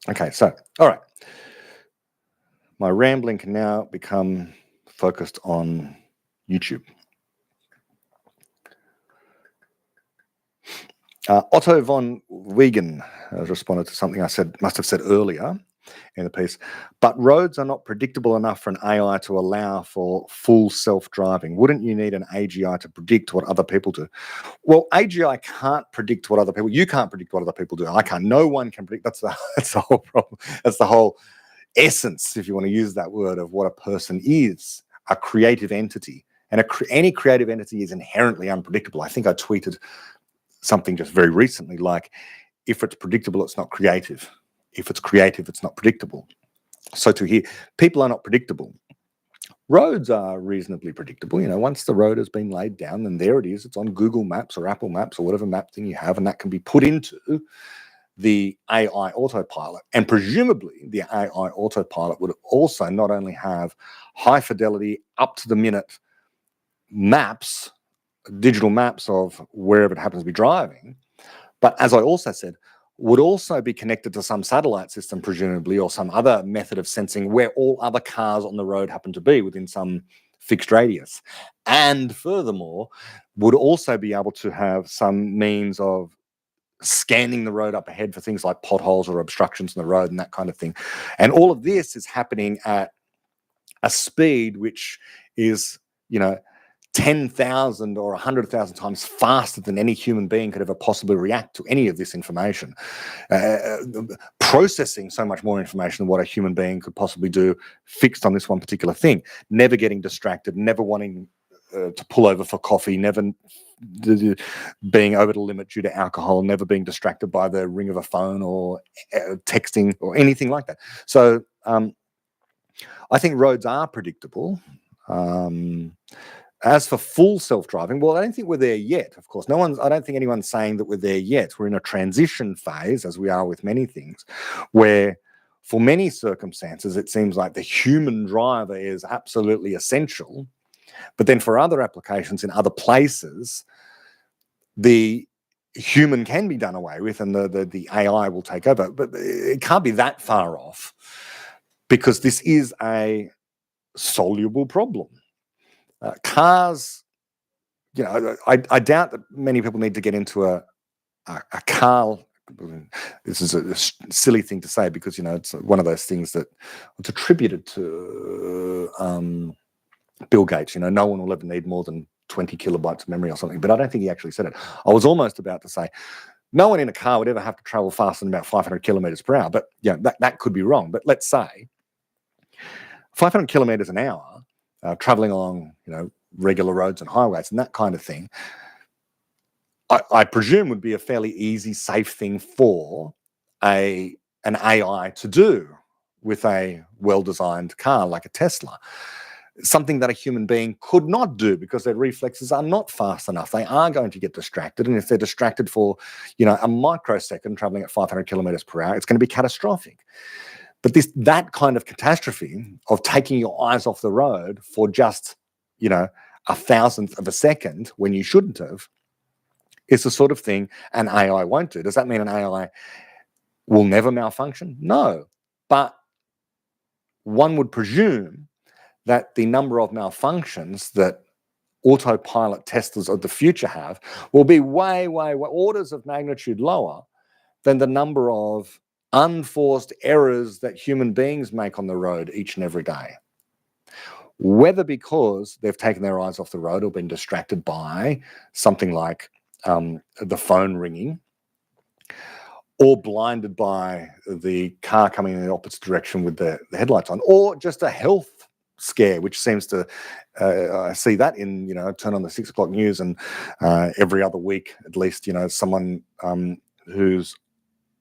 Okay, so, all right. My rambling can now become focused on YouTube. Otto von Wiegen has responded to something I must have said earlier in the piece. But roads are not predictable enough for an AI to allow for full self-driving. Wouldn't you need an AGI to predict what other people do? Well, AGI can't predict what other people. You can't predict what other people do. I can't. No one can predict. That's the whole problem. That's the whole essence, if you want to use that word, of what a person is: a creative entity. And any creative entity is inherently unpredictable. I think I tweeted something just very recently like, if it's predictable, it's not creative. If it's creative, it's not predictable. So to hear people are not predictable. Roads are reasonably predictable. Once the road has been laid down, then there it is. It's on Google Maps or Apple Maps or whatever map thing you have, and that can be put into the AI autopilot. And presumably the AI autopilot would also not only have high fidelity, up to the minute maps, digital maps of wherever it happens to be driving, but as I also said, would also be connected to some satellite system, presumably, or some other method of sensing where all other cars on the road happen to be within some fixed radius. And furthermore, would also be able to have some means of scanning the road up ahead for things like potholes or obstructions in the road and that kind of thing. And all of this is happening at a speed which is, 10,000 or 100,000 times faster than any human being could ever possibly react to any of this information. Processing so much more information than what a human being could possibly do, fixed on this one particular thing. Never getting distracted, never wanting to pull over for coffee, never being over the limit due to alcohol, never being distracted by the ring of a phone or texting or anything like that. So I think roads are predictable. As for full self-driving, well, I don't think we're there yet, of course. I don't think anyone's saying that we're there yet. We're in a transition phase, as we are with many things, where for many circumstances, it seems like the human driver is absolutely essential. But then for other applications in other places, the human can be done away with and the AI will take over. But it can't be that far off, because this is a soluble problem. Cars, I doubt that many people need to get into a car. This is a silly thing to say because, it's one of those things that it's attributed to Bill Gates. No one will ever need more than 20 kilobytes of memory or something, but I don't think he actually said it. I was almost about to say no one in a car would ever have to travel faster than about 500 kilometers per hour, but that could be wrong. But let's say 500 kilometers an hour, traveling along, regular roads and highways and that kind of thing, I presume would be a fairly easy, safe thing for an AI to do with a well-designed car like a Tesla. Something that a human being could not do because their reflexes are not fast enough. They are going to get distracted. And if they're distracted for, a microsecond traveling at 500 kilometers per hour, it's going to be catastrophic. But that kind of catastrophe of taking your eyes off the road for just, a thousandth of a second when you shouldn't have, is the sort of thing an AI won't do. Does that mean an AI will never malfunction? No. But one would presume that the number of malfunctions that autopilot Teslas of the future have will be way, way, way orders of magnitude lower than the number of unforced errors that human beings make on the road each and every day. Whether because they've taken their eyes off the road or been distracted by something like the phone ringing, or blinded by the car coming in the opposite direction with the headlights on, or just a health scare, which seems to I see that in, turn on the 6 o'clock news and every other week at least, someone who's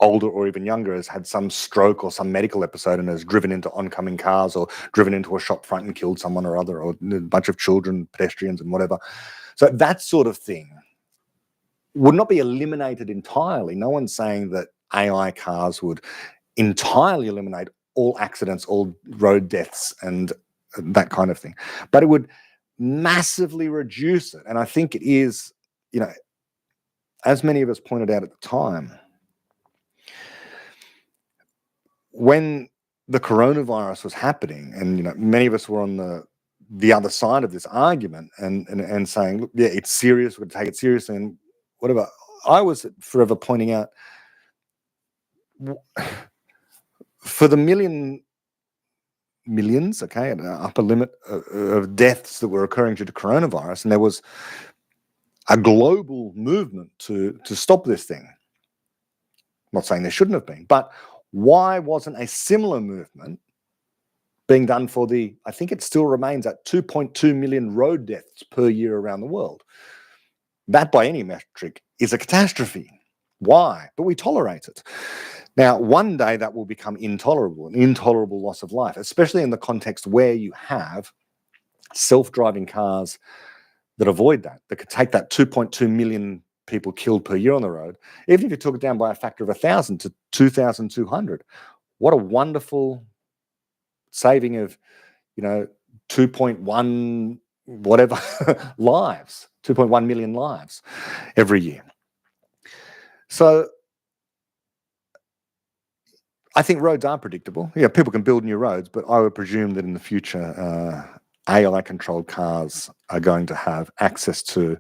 older or even younger has had some stroke or some medical episode and has driven into oncoming cars or driven into a shop front and killed someone or other, or a bunch of children, pedestrians and whatever. So that sort of thing would not be eliminated entirely. No one's saying that AI cars would entirely eliminate all accidents, all road deaths and that kind of thing. But it would massively reduce it. And I think it is, as many of us pointed out at the time, when the coronavirus was happening and, many of us were on the other side of this argument and saying, look, yeah, it's serious, we're going to take it seriously and whatever. I was forever pointing out, for the millions, okay, an upper limit of deaths that were occurring due to coronavirus, and there was a global movement to stop this thing. I'm not saying there shouldn't have been, but why wasn't a similar movement being done for the, I think it still remains at 2.2 million road deaths per year around the world? That, by any metric, is a catastrophe. Why? But we tolerate it. Now, one day that will become intolerable, an intolerable loss of life, especially in the context where you have self-driving cars that avoid that could take that 2.2 million people killed per year on the road, even if you took it down by a factor of 1,000 to 2,200. What a wonderful saving of, 2.1 whatever lives, 2.1 million lives every year. So I think roads are predictable. Yeah, people can build new roads, but I would presume that in the future, AI-controlled cars are going to have access to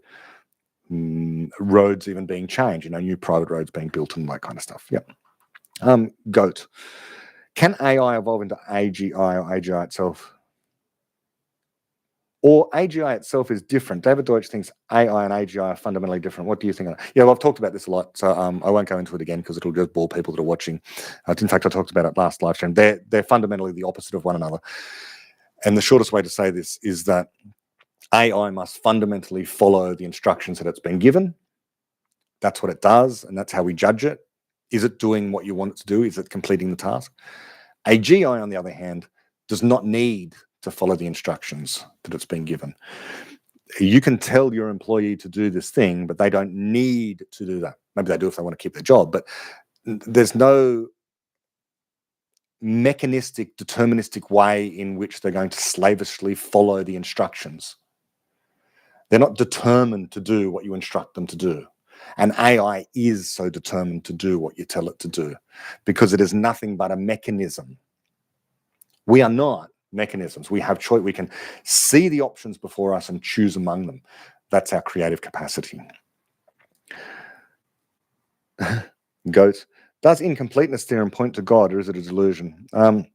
roads even being changed, new private roads being built and that kind of stuff. Yeah. Goat. Can AI evolve into AGI or AGI itself? Or AGI itself is different? David Deutsch thinks AI and AGI are fundamentally different. What do you think? Yeah, well, I've talked about this a lot, so I won't go into it again because it'll just bore people that are watching. In fact, I talked about it last live stream. They're fundamentally the opposite of one another. And the shortest way to say this is that AI must fundamentally follow the instructions that it's been given. That's what it does, and that's how we judge it. Is it doing what you want it to do? Is it completing the task? AGI, on the other hand, does not need to follow the instructions that it's been given. You can tell your employee to do this thing, but they don't need to do that. Maybe they do if they want to keep their job, but there's no mechanistic, deterministic way in which they're going to slavishly follow the instructions. They're not determined to do what you instruct them to do. And AI is so determined to do what you tell it to do because it is nothing but a mechanism. We are not mechanisms. We have choice. We can see the options before us and choose among them. That's our creative capacity. Goat. Does incompleteness theorem point to God, or is it a delusion? Or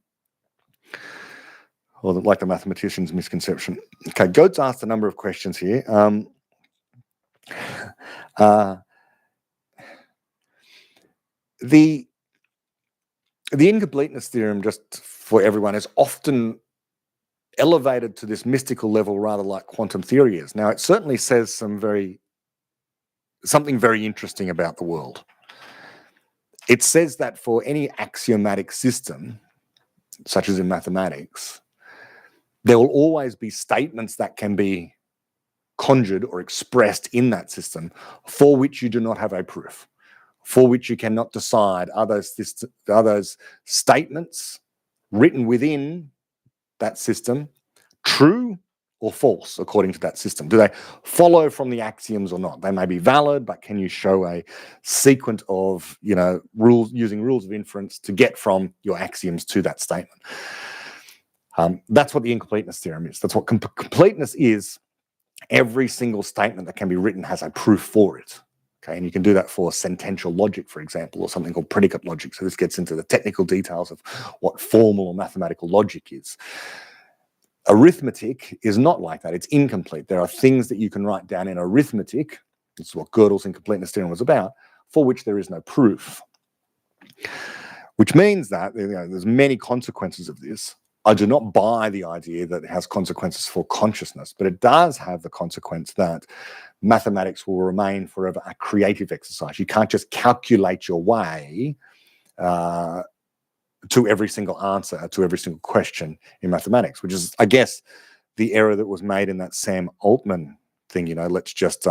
like the mathematician's misconception. Okay, Goat's asked a number of questions here. The incompleteness theorem, just for everyone, is often elevated to this mystical level, rather like quantum theory is. Now, it certainly says something very interesting about the world. It says that for any axiomatic system, such as in mathematics, there will always be statements that can be conjured or expressed in that system for which you do not have a proof, for which you cannot decide are those statements written within that system true or false according to that system? Do they follow from the axioms or not? They may be valid, but can you show a sequence of rules, using rules of inference to get from your axioms to that statement? That's what the incompleteness theorem is. That's what completeness is. Every single statement that can be written has a proof for it. Okay, and you can do that for sentential logic, for example, or something called predicate logic. So this gets into the technical details of what formal or mathematical logic is. Arithmetic is not like that. It's incomplete. There are things that you can write down in arithmetic. This is what Gödel's incompleteness theorem was about, for which there is no proof. Which means that there's many consequences of this. I do not buy the idea that it has consequences for consciousness, but it does have the consequence that mathematics will remain forever a creative exercise. You can't just calculate your way to every single answer, to every single question in mathematics, which is, I guess, the error that was made in that Sam Altman thing. Let's just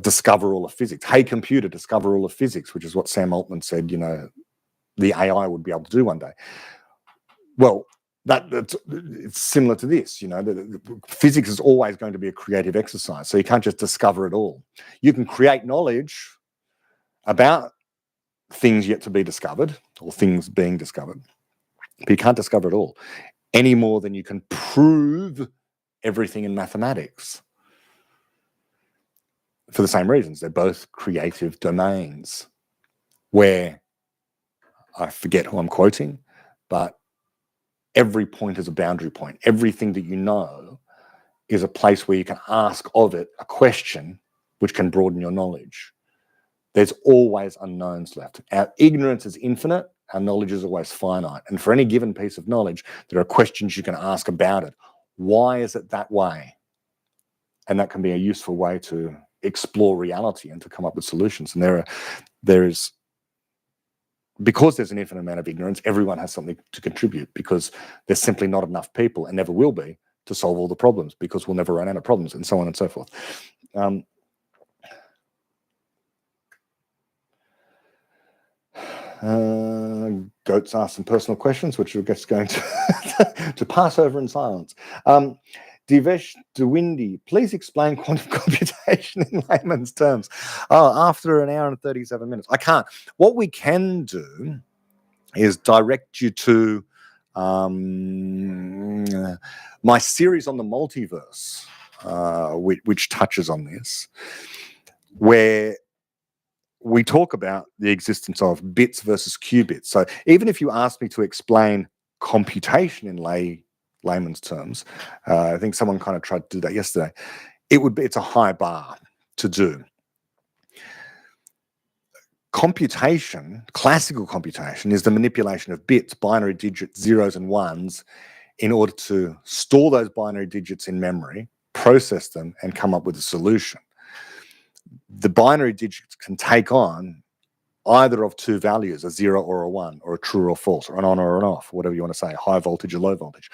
discover all of physics. Hey, computer, discover all of physics, which is what Sam Altman said, the AI would be able to do one day. Well, it's similar to this. Physics is always going to be a creative exercise, so you can't just discover it all. You can create knowledge about things yet to be discovered or things being discovered, but you can't discover it all any more than you can prove everything in mathematics. for the same reasons. They're both creative domains where, I forget who I'm quoting, but every point is a boundary point. Everything that you know is a place where you can ask of it a question which can broaden your knowledge. There's always unknowns left. Our ignorance is infinite. Our knowledge is always finite. And for any given piece of knowledge, there are questions you can ask about it. Why is it that way? And that can be a useful way to explore reality and to come up with solutions. And there is, because there's an infinite amount of ignorance, everyone has something to contribute, because there's simply not enough people, and never will be, to solve all the problems, because we'll never run out of problems, and so on and so forth. Goats ask some personal questions, which we're just going to to pass over in silence. Divesh Dewindi, please explain quantum computation in layman's terms. Oh, after an hour and 37 minutes. I can't. What we can do is direct you to my series on the multiverse, which touches on this, where we talk about the existence of bits versus qubits. So even if you ask me to explain computation in layman's terms, I think someone kind of tried to do that yesterday, it's a high bar to do. Computation, classical computation, is the manipulation of bits, binary digits, zeros and ones, in order to store those binary digits in memory, process them, and come up with a solution. The binary digits can take on either of two values, a 0 or a 1, or a true or false, or an on or an off, whatever you want to say, high voltage or low voltage.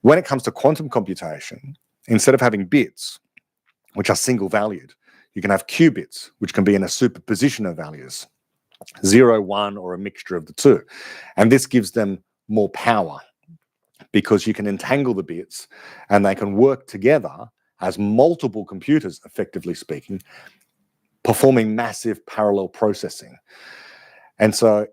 When it comes to quantum computation, instead of having bits, which are single valued, you can have qubits, which can be in a superposition of values, 0, 1, or a mixture of the two. And this gives them more power, because you can entangle the bits and they can work together as multiple computers, effectively speaking, performing massive parallel processing. And so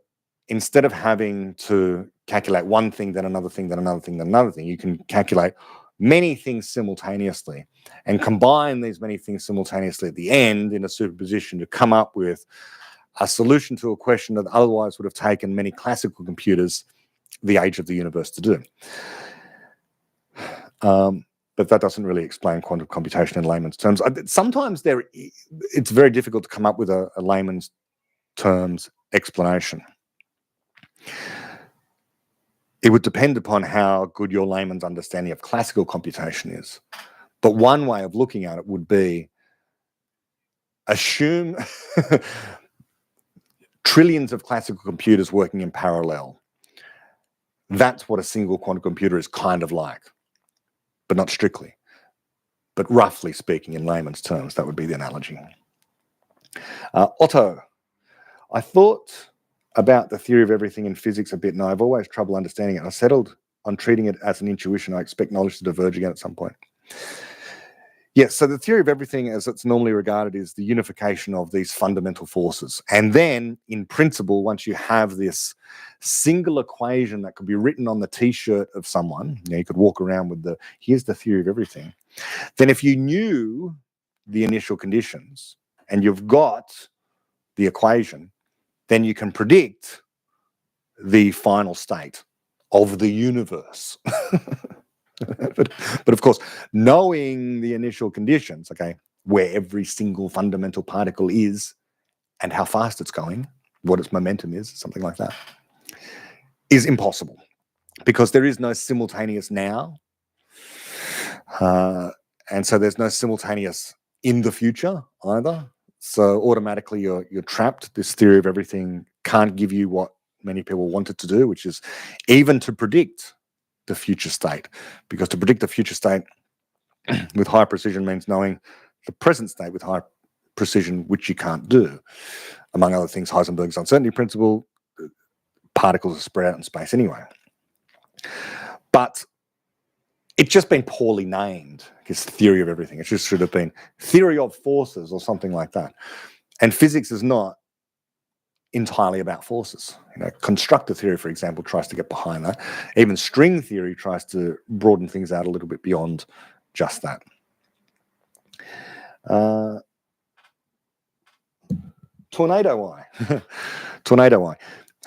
instead of having to calculate one thing, then another thing, then another thing, then another thing, you can calculate many things simultaneously and combine these many things simultaneously at the end in a superposition to come up with a solution to a question that otherwise would have taken many classical computers the age of the universe to do. But that doesn't really explain quantum computation in layman's terms. Sometimes it's very difficult to come up with a layman's terms explanation. It would depend upon how good your layman's understanding of classical computation is. But one way of looking at it would be, assume trillions of classical computers working in parallel. That's what a single quantum computer is kind of like, but not strictly. But roughly speaking, in layman's terms, that would be the analogy. Otto, I thought about the theory of everything in physics a bit, and I have always trouble understanding it. I settled on treating it as an intuition. I expect knowledge to diverge again at some point. Yes, so the theory of everything, as it's normally regarded, is the unification of these fundamental forces. And then, in principle, once you have this single equation that could be written on the T-shirt of someone, you could walk around with here's the theory of everything. Then if you knew the initial conditions and you've got the equation, then you can predict the final state of the universe. But of course, knowing the initial conditions, okay, where every single fundamental particle is and how fast it's going, what its momentum is, something like that, is impossible, because there is no simultaneous now. And so there's no simultaneous in the future either. So automatically you're trapped. This theory of everything can't give you what many people want it to do, which is even to predict the future state, because to predict the future state with high precision means knowing the present state with high precision, which you can't do. Among other things, Heisenberg's uncertainty principle, particles are spread out in space anyway. But it's just been poorly named, this theory of everything. It just should have been theory of forces or something like that. And physics is not entirely about forces. Constructor theory, for example, tries to get behind that. Even string theory tries to broaden things out a little bit beyond just that. Tornado Eye. Tornado Eye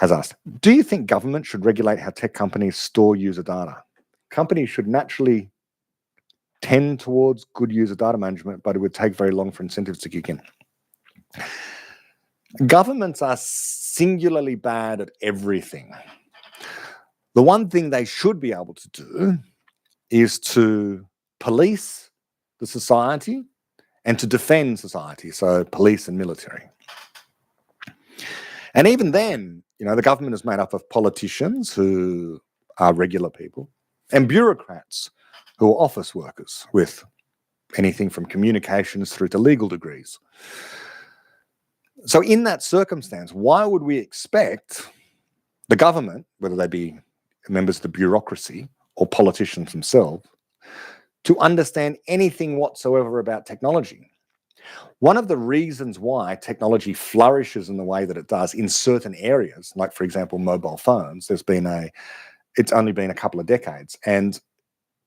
has asked, do you think government should regulate how tech companies store user data? Companies should naturally tend towards good user data management, but it would take very long for incentives to kick in. Governments are singularly bad at everything. The one thing they should be able to do is to police the society and to defend society, so police and military. And even then, the government is made up of politicians who are regular people and bureaucrats who are office workers with anything from communications through to legal degrees. So in that circumstance, why would we expect the government, whether they be members of the bureaucracy or politicians themselves, to understand anything whatsoever about technology? One of the reasons why technology flourishes in the way that it does in certain areas, like, for example, mobile phones, it's only been a couple of decades, and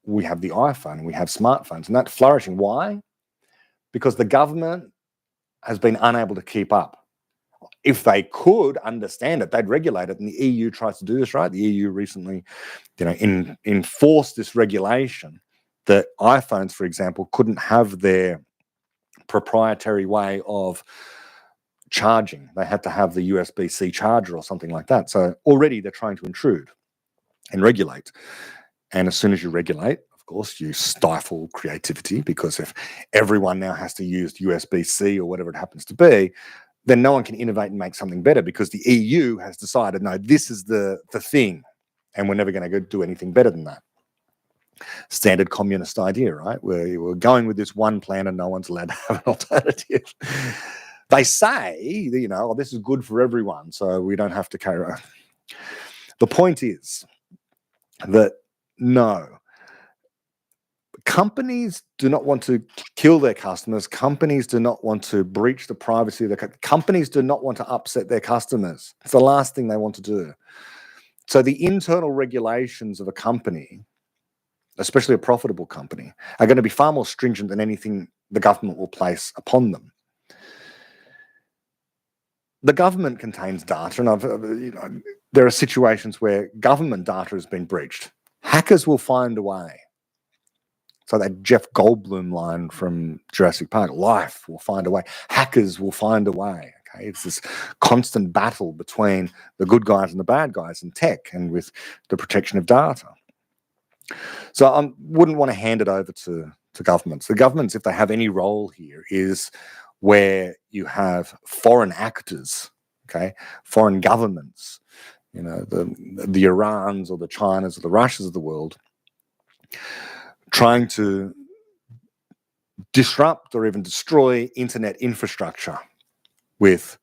we have the iPhone, we have smartphones, and that's flourishing. Why? Because the government has been unable to keep up. If they could understand it, they'd regulate it, and the EU tries to do this, right? The EU recently, enforced this regulation that iPhones, for example, couldn't have their proprietary way of charging. They had to have the USB-C charger or something like that. So already they're trying to intrude and regulate. And as soon as you regulate, of course, you stifle creativity, because if everyone now has to use USB-C or whatever it happens to be, then no one can innovate and make something better, because the EU has decided, no, this is the thing, and we're never going to go do anything better than that. Standard communist idea, right? Where we're going with this one plan and no one's allowed to have an alternative. They say, this is good for everyone, so we don't have to carry on. The point is that no, companies do not want to kill their customers. Companies do not want to breach the privacy of their companies do not want to upset their customers. It's the last thing they want to do. So the internal regulations of a company, especially a profitable company, are going to be far more stringent than anything the government will place upon them. The government contains data, and there are situations where government data has been breached. Hackers will find a way. So that Jeff Goldblum line from Jurassic Park, life will find a way. Hackers will find a way. Okay, it's this constant battle between the good guys and the bad guys in tech, and with the protection of data. So I wouldn't want to hand it over to governments. The governments, if they have any role here, is where you have foreign actors, okay, foreign governments, the Irans or the Chinas or the Russias of the world, trying to disrupt or even destroy internet infrastructure with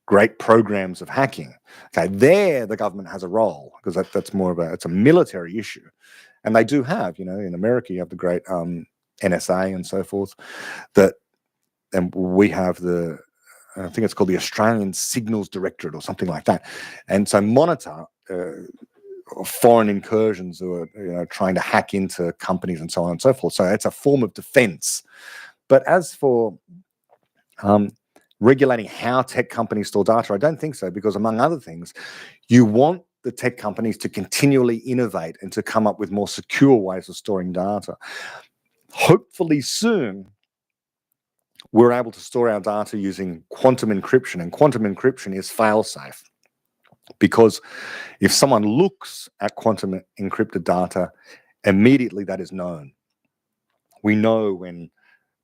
great programs of hacking. Okay, there the government has a role, because that's more of it's a military issue. And they do have, in America, you have the great NSA and so forth, and we have I think it's called the Australian Signals Directorate or something like that. And so monitor foreign incursions who are trying to hack into companies and so on and so forth. So it's a form of defense. But as for regulating how tech companies store data, I don't think so, because among other things, you want the tech companies to continually innovate and to come up with more secure ways of storing data. Hopefully soon, we're able to store our data using quantum encryption, and quantum encryption is fail-safe. Because if someone looks at quantum encrypted data, immediately that is known. We know when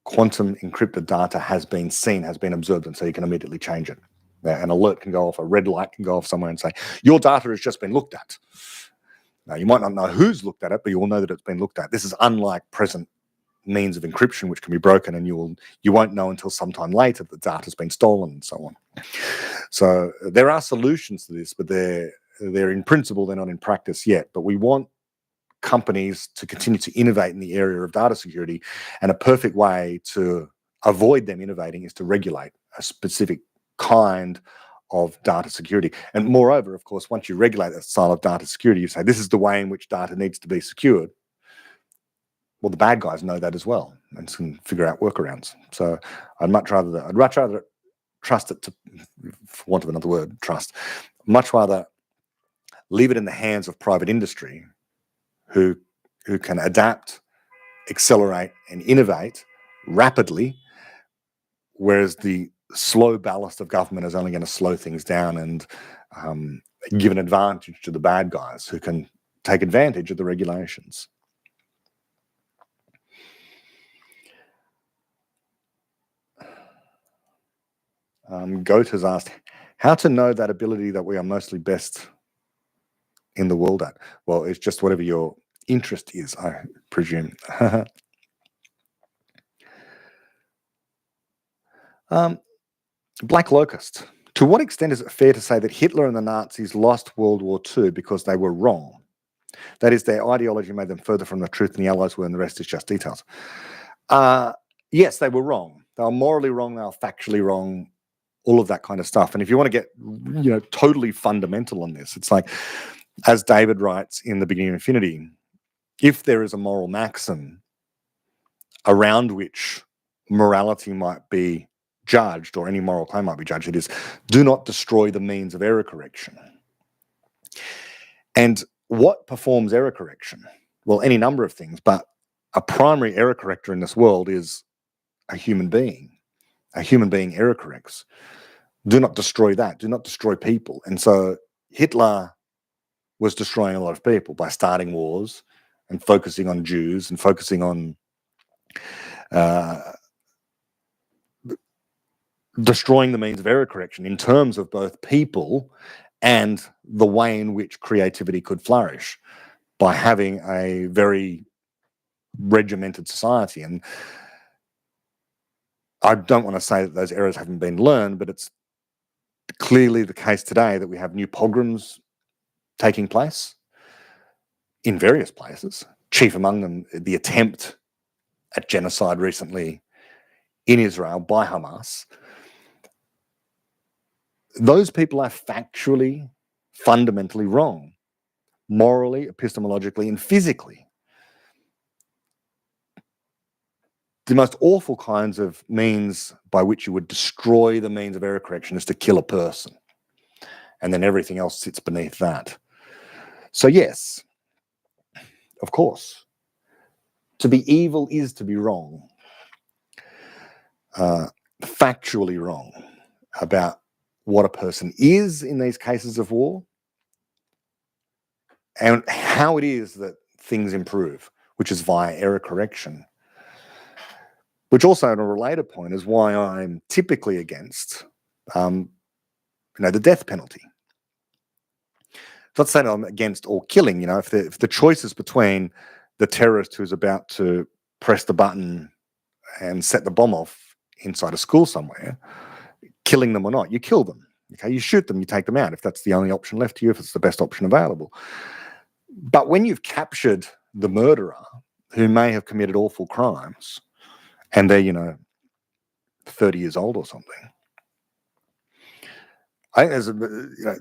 quantum encrypted data has been seen, has been observed, and so you can immediately change it. An alert can go off, a red light can go off somewhere and say, your data has just been looked at. Now, you might not know who's looked at it, but you will know that it's been looked at. This is unlike present means of encryption, which can be broken, and you won't know until sometime later that the data's been stolen and so on. So there are solutions to this, but they're in principle, they're not in practice yet. But we want companies to continue to innovate in the area of data security, and a perfect way to avoid them innovating is to regulate a specific kind of data security. And moreover, of course, once you regulate that style of data security, you say this is the way in which data needs to be secured. Well, the bad guys know that as well and can figure out workarounds. So I'd much rather trust it to, for want of another word, trust, much rather leave it in the hands of private industry who can adapt, accelerate, and innovate rapidly, whereas the slow ballast of government is only going to slow things down and give an advantage to the bad guys who can take advantage of the regulations. Goat has asked, how to know that ability that we are mostly best in the world at? Well, it's just whatever your interest is, I presume. Black Locust. To what extent is it fair to say that Hitler and the Nazis lost World War II because they were wrong? That is, their ideology made them further from the truth than the Allies were, and the rest is just details. Yes, they were wrong. They were morally wrong. They were factually wrong. All of that kind of stuff. And if you want to get, totally fundamental on this, it's like, as David writes in The Beginning of Infinity, if there is a moral maxim around which morality might be judged, or any moral claim might be judged, it is, do not destroy the means of error correction. And what performs error correction? Well, any number of things, but a primary error corrector in this world is a human being. A human being error corrects. Do not destroy that. Do not destroy people. And so Hitler was destroying a lot of people by starting wars and focusing on Jews and focusing on destroying the means of error correction in terms of both people and the way in which creativity could flourish, by having a very regimented society. And I don't want to say that those errors haven't been learned, but it's clearly the case today that we have new pogroms taking place in various places, chief among them the attempt at genocide recently in Israel by Hamas. Those people are factually, fundamentally wrong, morally, epistemologically, and physically. The most awful kinds of means by which you would destroy the means of error correction is to kill a person, and then everything else sits beneath that. So yes, of course, to be evil is to be wrong, factually wrong about what a person is in these cases of war and how it is that things improve, which is via error correction. Which also, on a related point, is why I'm typically against, the death penalty. Not saying I'm against all killing. If the choice is between the terrorist who's about to press the button and set the bomb off inside a school somewhere, killing them or not, you kill them. Okay, you shoot them, you take them out if that's the only option left to you, if it's the best option available. But when you've captured the murderer who may have committed awful crimes, and they're 30 years old or something, I think there's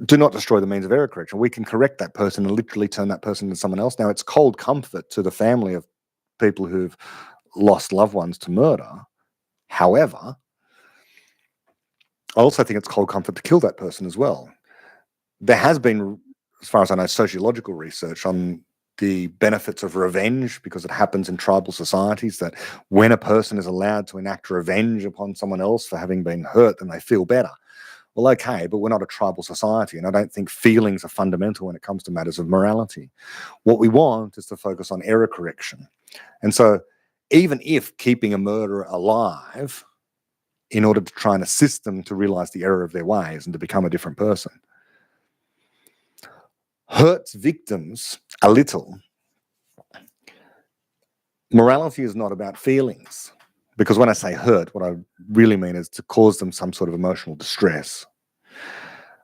do not destroy the means of error correction. We can correct that person and literally turn that person into someone else. Now, it's cold comfort to the family of people who've lost loved ones to murder. However, I also think it's cold comfort to kill that person as well. There has been, as far as I know, sociological research on the benefits of revenge, because it happens in tribal societies that when a person is allowed to enact revenge upon someone else for having been hurt, then they feel better. Well, okay, but we're not a tribal society, and I don't think feelings are fundamental when it comes to matters of morality. What we want is to focus on error correction. And so even if keeping a murderer alive in order to try and assist them to realize the error of their ways and to become a different person hurts victims a little, morality is not about feelings. Because when I say hurt, what I really mean is to cause them some sort of emotional distress.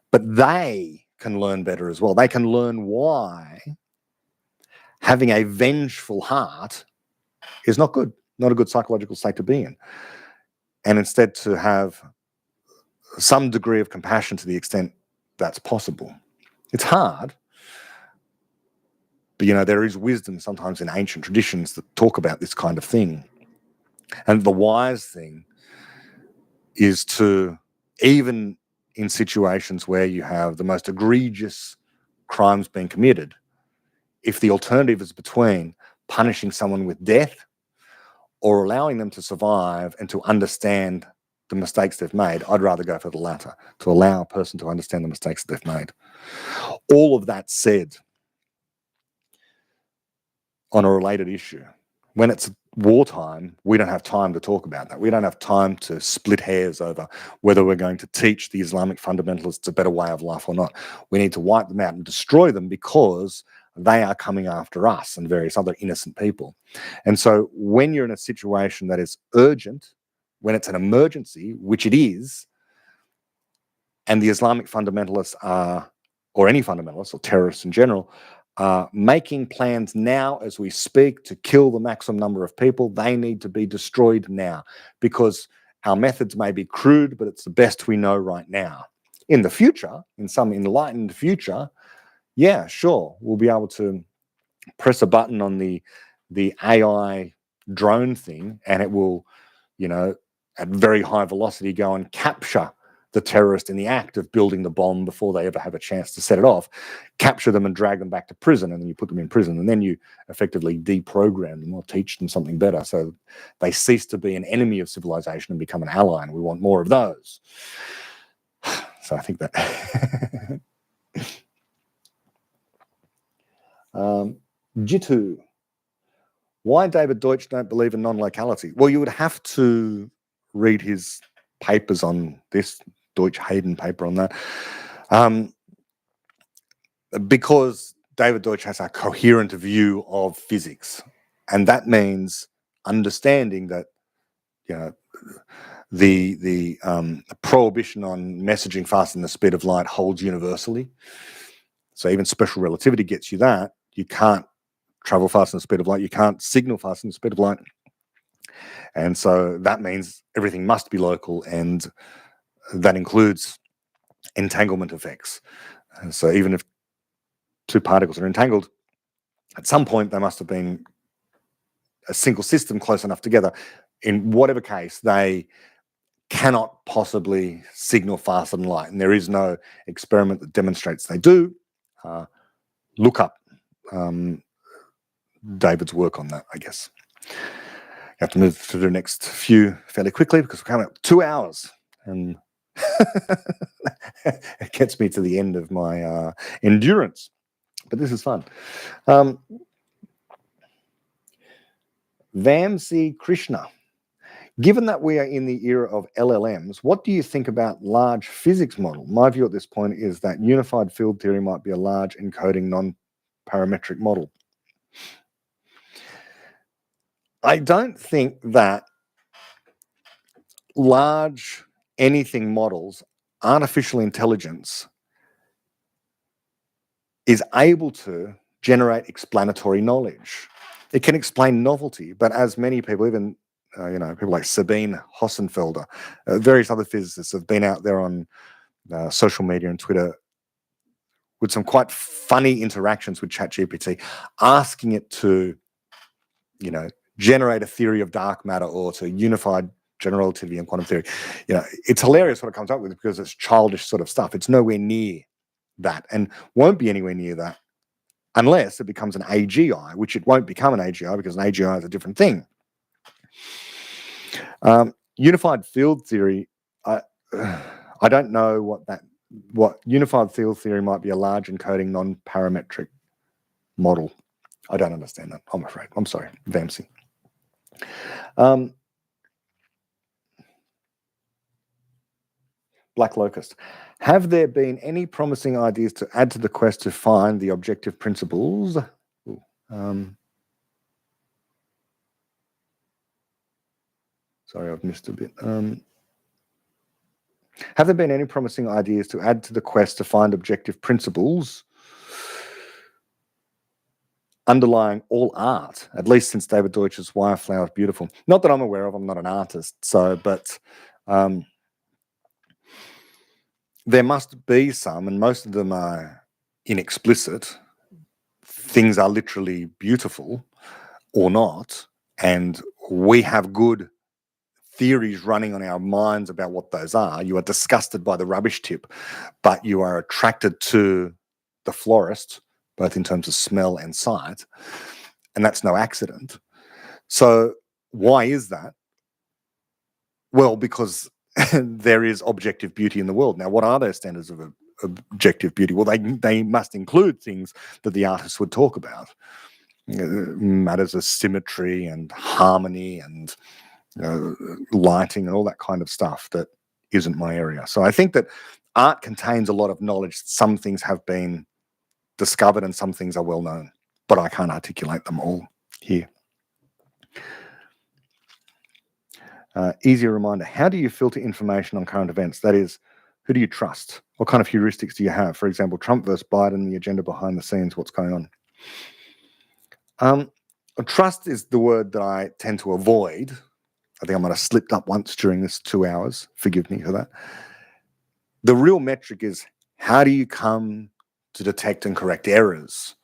But they can learn better as well. They can learn why having a vengeful heart is not good, not a good psychological state to be in. And instead to have some degree of compassion to the extent that's possible. It's hard, but there is wisdom sometimes in ancient traditions that talk about this kind of thing. And the wise thing is to even in situations where you have the most egregious crimes being committed, if the alternative is between punishing someone with death or allowing them to survive and to understand the mistakes they've made, I'd rather go for the latter, to allow a person to understand the mistakes that they've made. All of that said, on a related issue, when it's wartime, we don't have time to talk about that. We don't have time to split hairs over whether we're going to teach the Islamic fundamentalists a better way of life or not. We need to wipe them out and destroy them because they are coming after us and various other innocent people. And so when you're in a situation that is urgent, when it's an emergency, which it is, and the Islamic fundamentalists are, or any fundamentalists or terrorists in general, making plans now as we speak to kill the maximum number of people, they need to be destroyed now, because our methods may be crude, but it's the best we know right now. In the future, in some enlightened future, yeah, sure, we'll be able to press a button on the AI drone thing, and it will, at very high velocity go and capture the terrorist in the act of building the bomb before they ever have a chance to set it off, capture them and drag them back to prison, and then you put them in prison, and then you effectively deprogram them or teach them something better, so they cease to be an enemy of civilization and become an ally, and we want more of those. So I think that... Jitu, why David Deutsch don't believe in non-locality? Well, you would have to read his papers on this, Deutsch Hayden paper on that, because David Deutsch has a coherent view of physics, and that means understanding that the prohibition on messaging faster than the speed of light holds universally. So even special relativity gets you that. You can't travel faster than the speed of light. You can't signal faster than the speed of light. And so that means everything must be local, and that includes entanglement effects. And so even if two particles are entangled, at some point they must have been a single system close enough together. In whatever case, they cannot possibly signal faster than light. And there is no experiment that demonstrates they do. Look up David's work on that, I guess. You have to move to the next few fairly quickly because we're coming up 2 hours, and it gets me to the end of my endurance. But this is fun. Vamsi Krishna, given that we are in the era of LLMs, what do you think about large physics model? My view at this point is that unified field theory might be a large encoding non-parametric model. I don't think that large anything models, artificial intelligence, is able to generate explanatory knowledge. It can explain novelty, but as many people, even people like Sabine Hossenfelder, various other physicists have been out there on social media and Twitter with some quite funny interactions with ChatGPT, asking it to, generate a theory of dark matter or to unified general relativity and quantum theory. It's hilarious what it comes up with because it's childish sort of stuff. It's nowhere near that and won't be anywhere near that unless it becomes an AGI, which it won't become an AGI because an AGI is a different thing. Unified field theory, I don't know what unified field theory might be a large encoding non-parametric model. I don't understand that, I'm afraid. I'm sorry, Vamsi. Black Locust. Have there been any promising ideas to add to the quest to find the objective principles? Sorry, I've missed a bit. Have there been any promising ideas to add to the quest to find objective principles underlying all art, at least since David Deutsch's Wireflower is beautiful? Not that I'm aware of, I'm not an artist, but there must be some, and most of them are inexplicit. Things are literally beautiful or not, and we have good theories running on our minds about what those are. You are disgusted by the rubbish tip, but you are attracted to the florist, both in terms of smell and sight, and that's no accident. So why is that? Well, because there is objective beauty in the world. Now, what are those standards of objective beauty? Well, they must include things that the artist would talk about. Matters of symmetry and harmony and lighting and all that kind of stuff that isn't my area. So I think that art contains a lot of knowledge. Some things have been discovered and some things are well known, but I can't articulate them all here. Easier reminder, how do you filter information on current events? That is, who do you trust? What kind of heuristics do you have? For example, Trump versus Biden, the agenda behind the scenes, what's going on? Trust is the word that I tend to avoid. I think I might have slipped up once during this 2 hours. Forgive me for that. The real metric is, how do you come to detect and correct errors?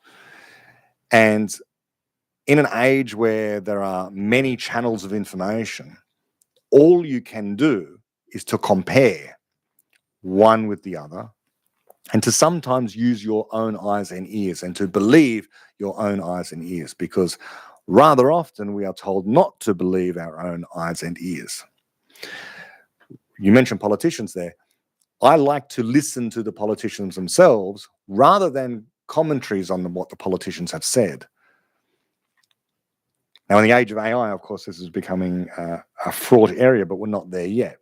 And in an age where there are many channels of information, all you can do is to compare one with the other and to sometimes use your own eyes and ears and to believe your own eyes and ears, because rather often we are told not to believe our own eyes and ears. You mentioned politicians there. I like to listen to the politicians themselves rather than commentaries on what the politicians have said. Now, in the age of AI, of course, this is becoming a fraught area, but we're not there yet.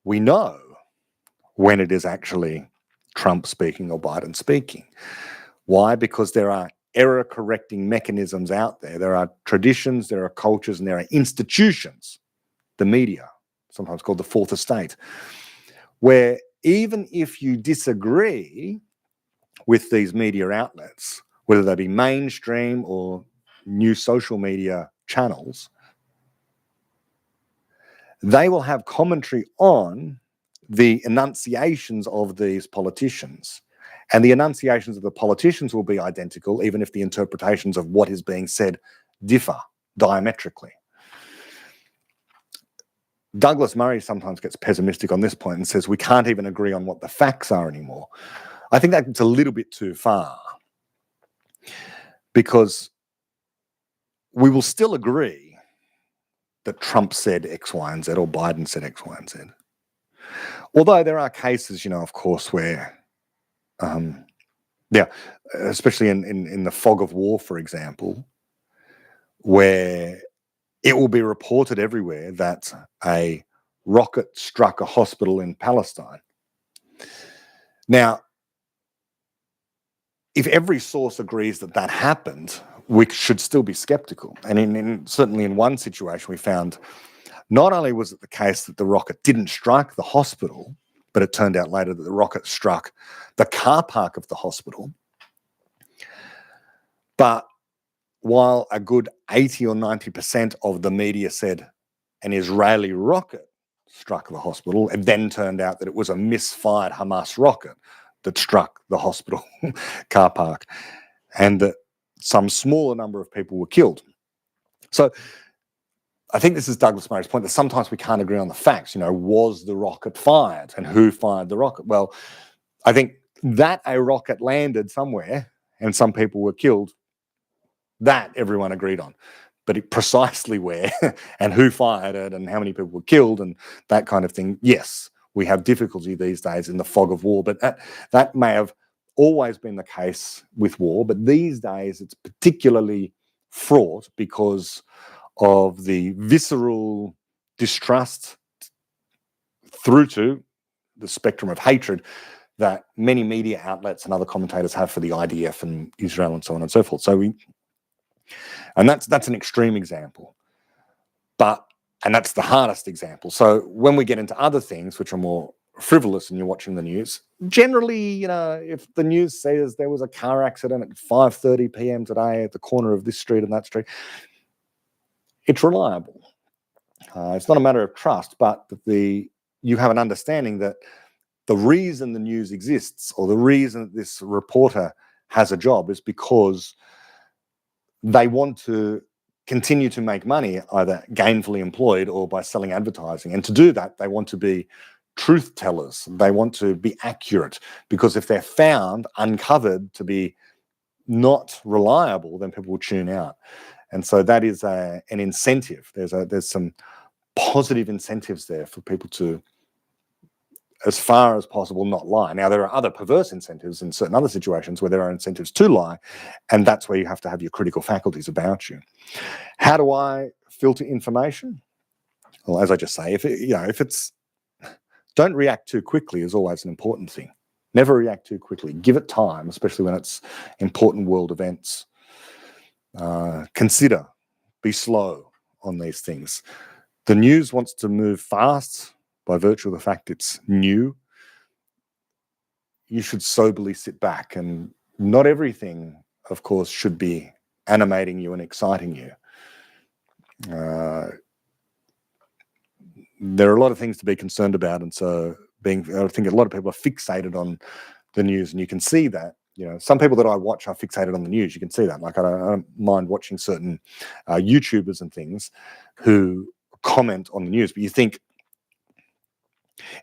We know when it is actually Trump speaking or Biden speaking. Why? Because there are error-correcting mechanisms out there. There are traditions, there are cultures, and there are institutions, the media, sometimes called the fourth estate, where even if you disagree with these media outlets, whether they be mainstream or new social media channels, they will have commentary on the enunciations of these politicians. And the enunciations of the politicians will be identical, even if the interpretations of what is being said differ diametrically. Douglas Murray sometimes gets pessimistic on this point and says we can't even agree on what the facts are anymore. I think that's a little bit too far, because we will still agree that Trump said X, Y, and Z, or Biden said X, Y, and Z. Although there are cases, of course, where, especially in the fog of war, for example, where it will be reported everywhere that a rocket struck a hospital in Palestine. Now, if every source agrees that that happened, we should still be skeptical. And certainly in one situation, we found not only was it the case that the rocket didn't strike the hospital, but it turned out later that the rocket struck the car park of the hospital. But while a good 80 or 90% of the media said an Israeli rocket struck the hospital, it then turned out that it was a misfired Hamas rocket that struck the hospital car park, and that some smaller number of people were killed. So I think this is Douglas Murray's point, that sometimes we can't agree on the facts. Was the rocket fired and who fired the rocket? Well, I think that a rocket landed somewhere and some people were killed, that everyone agreed on. But precisely where and who fired it and how many people were killed and that kind of thing, yes, we have difficulty these days in the fog of war. But that may have always been the case with war. But these days it's particularly fraught because of the visceral distrust through to the spectrum of hatred that many media outlets and other commentators have for the IDF and Israel and so on and so forth. And that's an extreme example, and that's the hardest example. So when we get into other things which are more frivolous and you're watching the news, generally, if the news says there was a car accident at 5:30 p.m. today at the corner of this street and that street, it's reliable. It's not a matter of trust, but you have an understanding that the reason the news exists, or the reason that this reporter has a job, is because they want to continue to make money either gainfully employed or by selling advertising. And to do that, they want to be truth tellers. They want to be accurate, because if they're found, uncovered to be not reliable, then people will tune out. And so that is an incentive. There's some positive incentives there for people to, as far as possible, not lie. Now, there are other perverse incentives in certain other situations where there are incentives to lie, and that's where you have to have your critical faculties about you. How do I filter information? Well, as I just say, if it's don't react too quickly is always an important thing. Never react too quickly. Give it time, especially when it's important world events. Consider, be slow on these things. The news wants to move fast by virtue of the fact it's new. You should soberly sit back, and not everything, of course, should be animating you and exciting you. There are a lot of things to be concerned about, and so I think a lot of people are fixated on the news, and you can see that. Some people that I watch are fixated on the news. You can see that. Like, I don't mind watching certain YouTubers and things who comment on the news, but you think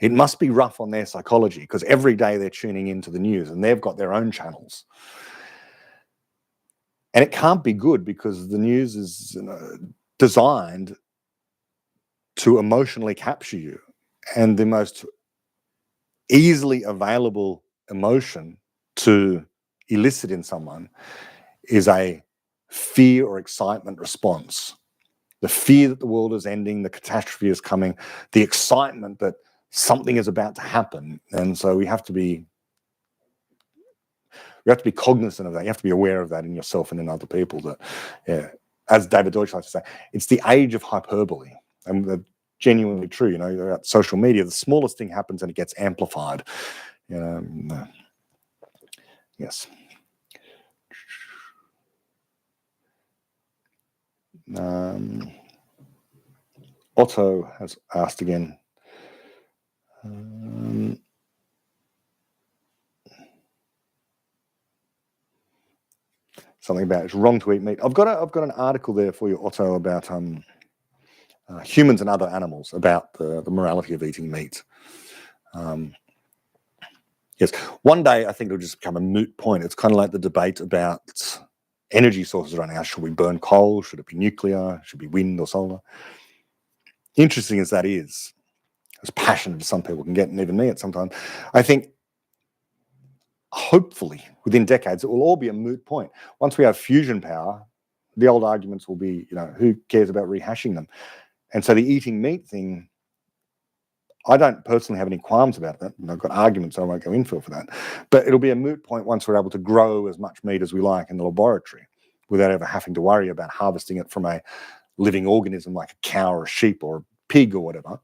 it must be rough on their psychology, because every day they're tuning into the news and they've got their own channels. And it can't be good, because the news is designed to emotionally capture you. And the most easily available emotion to elicit in someone is a fear or excitement response. The fear that the world is ending, the catastrophe is coming, the excitement that something is about to happen. And so we have to be cognizant of that. You have to be aware of that in yourself and in other people. That, as David Deutsch likes to say, it's the age of hyperbole. And genuinely true. About social media, the smallest thing happens and it gets amplified. Yes. Otto has asked again. Something about it's wrong to eat meat. I've got an article there for you, Otto, about humans and other animals, about the morality of eating meat. Yes, one day I think it'll just become a moot point. It's kind of like the debate about energy sources right now. Should we burn coal? Should it be nuclear? Should it be wind or solar? Interesting as that is, as passionate as some people can get, and even me at some time, I think hopefully within decades it will all be a moot point. Once we have fusion power, the old arguments will be, who cares about rehashing them? And so the eating meat thing, I don't personally have any qualms about that. And I've got arguments, so I won't go in for that. But it'll be a moot point once we're able to grow as much meat as we like in the laboratory without ever having to worry about harvesting it from a living organism like a cow or a sheep or a pig or whatever.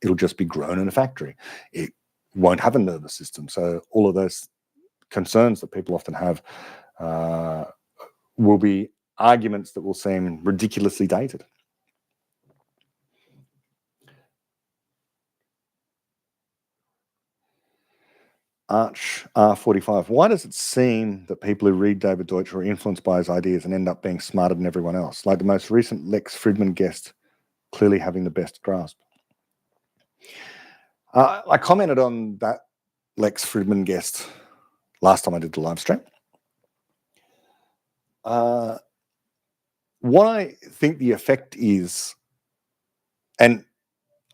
It'll just be grown in a factory. It won't have a nervous system. So all of those concerns that people often have will be arguments that will seem ridiculously dated. Arch R45. Why does it seem that people who read David Deutsch are influenced by his ideas and end up being smarter than everyone else? Like the most recent Lex Fridman guest, clearly having the best grasp. I commented on that Lex Fridman guest last time I did the live stream. What I think the effect is, and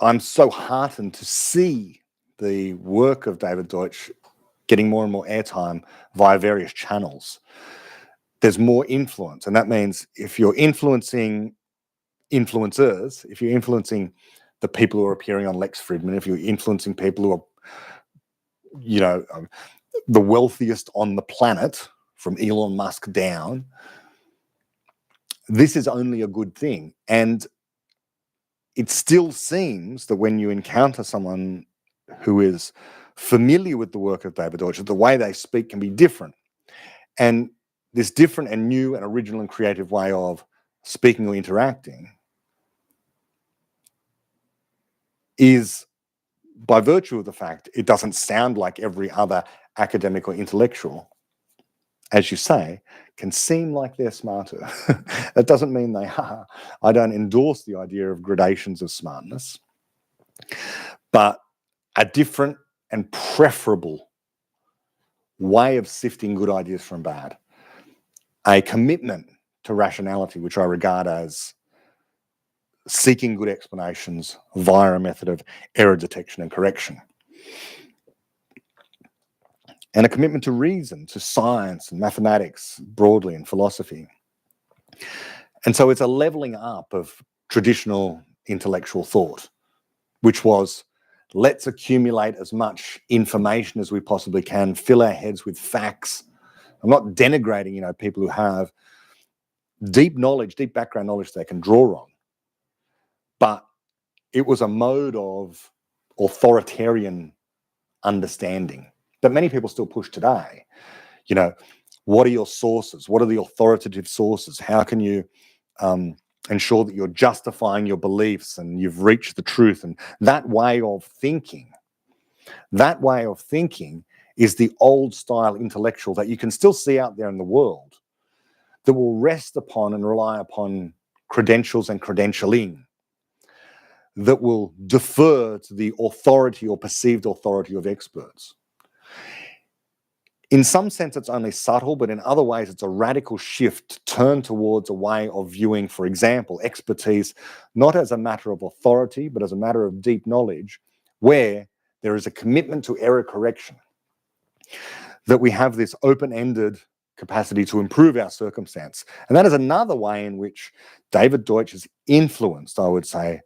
I'm so heartened to see the work of David Deutsch getting more and more airtime via various channels. There's more influence, and that means if you're influencing influencers, if you're influencing the people who are appearing on Lex Fridman, if you're influencing people who are, the wealthiest on the planet, from Elon Musk down, this is only a good thing. And it still seems that when you encounter someone who is familiar with the work of David Deutsch, the way they speak can be different. And this different and new and original and creative way of speaking or interacting is, by virtue of the fact it doesn't sound like every other academic or intellectual, as you say, can seem like they're smarter. That doesn't mean they are. I don't endorse the idea of gradations of smartness, but a different and preferable way of sifting good ideas from bad. A commitment to rationality, which I regard as seeking good explanations via a method of error detection and correction. And a commitment to reason, to science and mathematics broadly, and philosophy. And so it's a leveling up of traditional intellectual thought, which was, let's accumulate as much information as we possibly can, fill our heads with facts. I'm not denigrating, people who have deep knowledge, deep background knowledge they can draw on. But it was a mode of authoritarian understanding that many people still push today. What are your sources? What are the authoritative sources? How can you ensure that you're justifying your beliefs and you've reached the truth? And that way of thinking is the old style intellectual that you can still see out there in the world, that will rest upon and rely upon credentials and credentialing, that will defer to the authority or perceived authority of experts. In some sense, it's only subtle, but in other ways, it's a radical shift turned towards a way of viewing, for example, expertise, not as a matter of authority, but as a matter of deep knowledge, where there is a commitment to error correction, that we have this open-ended capacity to improve our circumstance. And that is another way in which David Deutsch has influenced, I would say,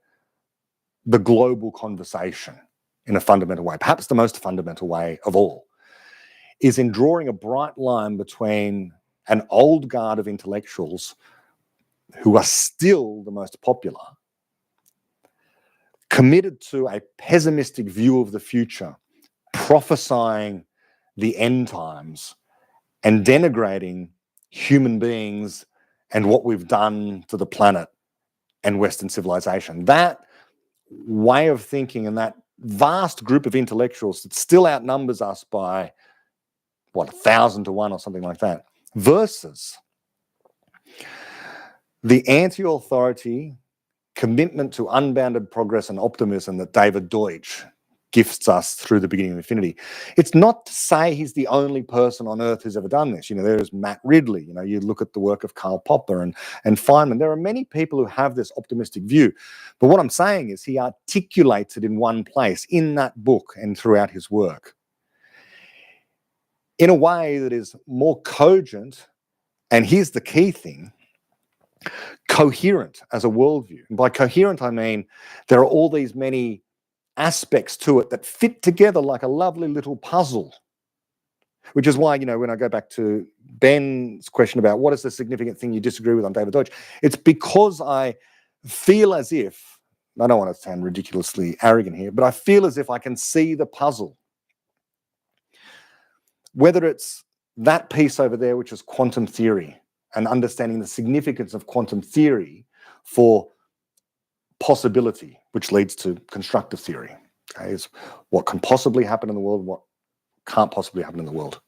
the global conversation in a fundamental way, perhaps the most fundamental way of all, is in drawing a bright line between an old guard of intellectuals who are still the most popular, committed to a pessimistic view of the future, prophesying the end times and denigrating human beings and what we've done to the planet and Western civilization. That way of thinking and that vast group of intellectuals that still outnumbers us by 1,000 to 1 or something like that, versus the anti-authority commitment to unbounded progress and optimism that David Deutsch gifts us through the beginning of infinity. It's not to say he's the only person on earth who's ever done this. There's Matt Ridley. You look at the work of Karl Popper and Feynman. There are many people who have this optimistic view. But what I'm saying is he articulates it in one place, in that book and throughout his work, in a way that is more cogent, and here's the key thing, coherent as a worldview. And by coherent, I mean there are all these many aspects to it that fit together like a lovely little puzzle, which is why, when I go back to Ben's question about what is the significant thing you disagree with on David Deutsch, it's because I feel as if, I don't want to sound ridiculously arrogant here, but I feel as if I can see the puzzle. Whether it's that piece over there, which is quantum theory, and understanding the significance of quantum theory for possibility, which leads to constructive theory, is what can possibly happen in the world, what can't possibly happen in the world.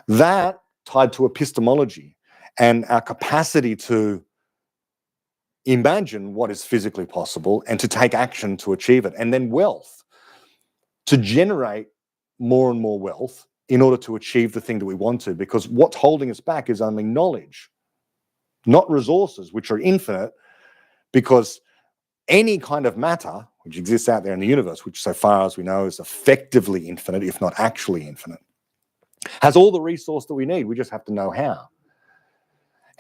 That tied to epistemology and our capacity to imagine what is physically possible and to take action to achieve it. And then wealth, to generate more and more wealth in order to achieve the thing that we want to, because what's holding us back is only knowledge, not resources, which are infinite, because any kind of matter which exists out there in the universe, which so far as we know is effectively infinite, if not actually infinite, has all the resource that we need. We just have to know how.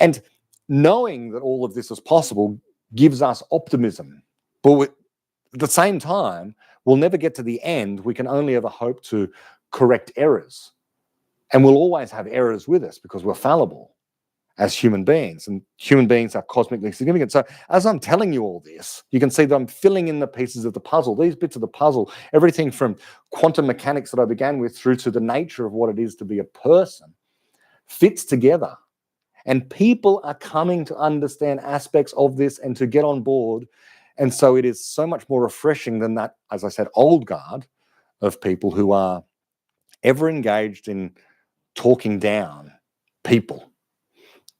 And knowing that all of this is possible gives us optimism. But at the same time, we'll never get to the end. We can only ever hope to correct errors. And we'll always have errors with us because we're fallible as human beings, and human beings are cosmically significant. So as I'm telling you all this, you can see that I'm filling in the pieces of the puzzle. These bits of the puzzle, everything from quantum mechanics that I began with through to the nature of what it is to be a person, fits together. And people are coming to understand aspects of this and to get on board. And so it is so much more refreshing than that, as I said, old guard of people who are ever engaged in talking down people.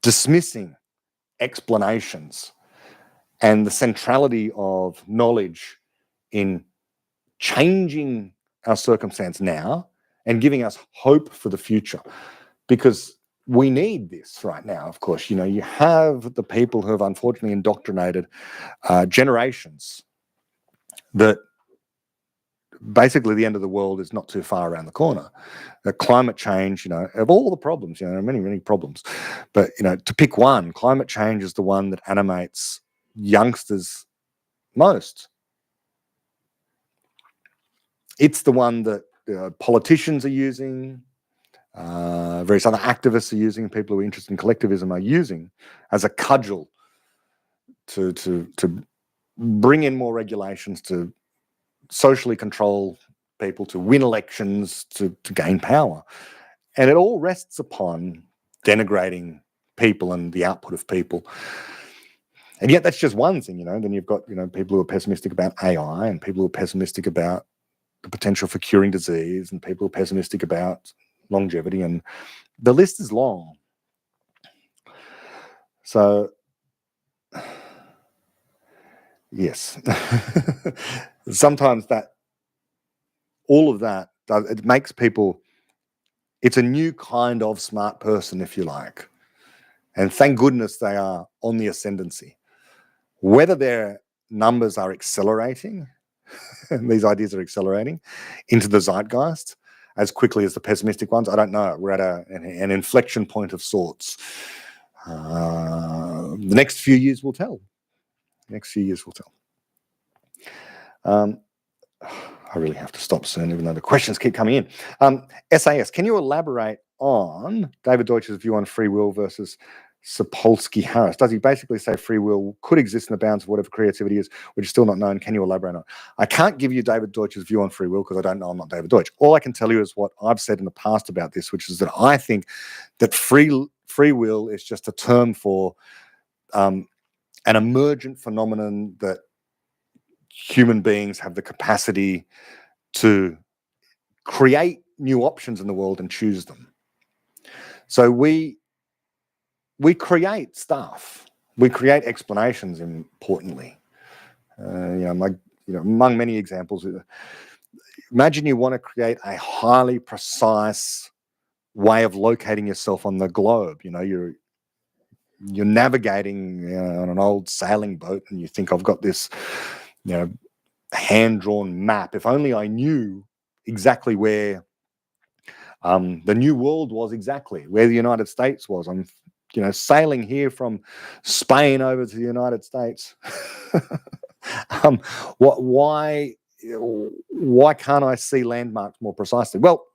dismissing explanations and the centrality of knowledge in changing our circumstance now and giving us hope for the future. Because we need this right now, of course. You know, you have the people who have unfortunately indoctrinated generations that basically the end of the world is not too far around the corner. Climate change, you know, of all the problems, you know, many, many problems. But, you know, to pick one, climate change is the one that animates youngsters most. It's the one that politicians are using, various other activists are using, people who are interested in collectivism are using as a cudgel to bring in more regulations, to socially control people, to win elections, to gain power. And it all rests upon denigrating people and the output of people. And yet that's just one thing, you know. Then you've got, you know, people who are pessimistic about AI, and people who are pessimistic about the potential for curing disease, and people who are pessimistic about longevity, and the list is long. So yes, sometimes that, all of that, it makes people, it's a new kind of smart person, if you like. And thank goodness they are on the ascendancy. Whether their numbers are accelerating, and these ideas are accelerating into the zeitgeist as quickly as the pessimistic ones, I don't know. We're at an inflection point of sorts. The next few years will tell. I really have to stop soon, even though the questions keep coming in. SAS, can you elaborate on David Deutsch's view on free will versus Sapolsky-Harris? Does he basically say free will could exist in the bounds of whatever creativity is, which is still not known? Can you elaborate on it? I can't give you David Deutsch's view on free will because I don't know. I'm not David Deutsch. All I can tell you is what I've said in the past about this, which is that I think that free will is just a term for an emergent phenomenon that human beings have the capacity to create new options in the world and choose them. So we create stuff. We create explanations, importantly. Among many examples, imagine you want to create a highly precise way of locating yourself on the globe. You know, you're navigating on an old sailing boat, and you think, I've got this, you know, hand-drawn map. If only I knew exactly where the new world was, exactly where the United States was. I'm, you know, sailing here from Spain over to the United States. Why can't I see landmarks more precisely? Well,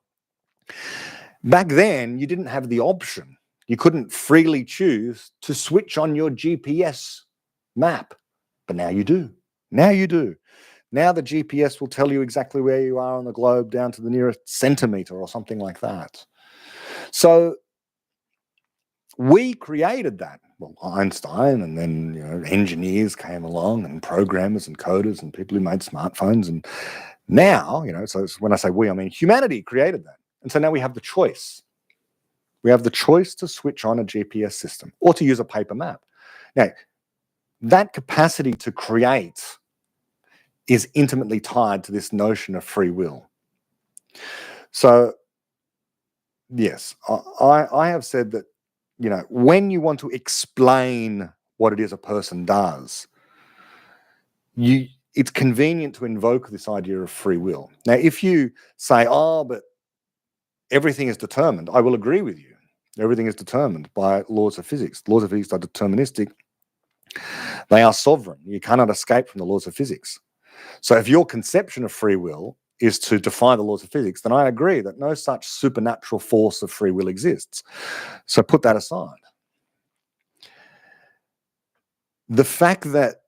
back then you didn't have the option. You couldn't freely choose to switch on your GPS map, but now you do. Now the GPS will tell you exactly where you are on the globe down to the nearest centimeter or something like that. So we created that. Well, Einstein, and then, you know, engineers came along, and programmers and coders and people who made smartphones. And now, you know, so when I say we, I mean humanity created that. And so now we have the choice. We have the choice to switch on a GPS system or to use a paper map. Now, that capacity to create is intimately tied to this notion of free will. So, yes, I have said that, you know, when you want to explain what it is a person does, it's convenient to invoke this idea of free will. Now, if you say, oh, but everything is determined, I will agree with you. Everything is determined by laws of physics. Laws of physics are deterministic. They are sovereign. You cannot escape from the laws of physics. So if your conception of free will is to defy the laws of physics, then I agree that no such supernatural force of free will exists. So put that aside. The fact that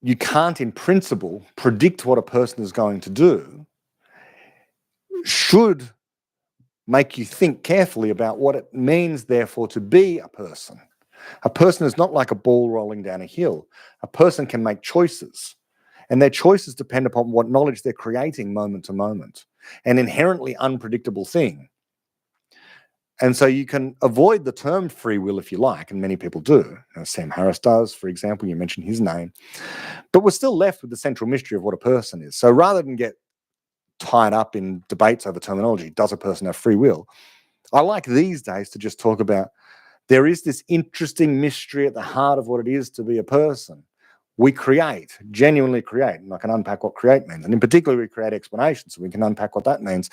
you can't, in principle, predict what a person is going to do should make you think carefully about what it means, therefore, to be a person. A person is not like a ball rolling down a hill. A person can make choices, and their choices depend upon what knowledge they're creating moment to moment. An inherently unpredictable thing And so you can avoid the term free will if you like, and many people do. Sam Harris does, for example. You mentioned his name. But we're still left with the central mystery of what a person is. So rather than get tied up in debates over terminology, does a person have free will? I like these days to just talk about there is this interesting mystery at the heart of what it is to be a person. We create, genuinely create, and I can unpack what create means. And in particular, we create explanations, so we can unpack what that means.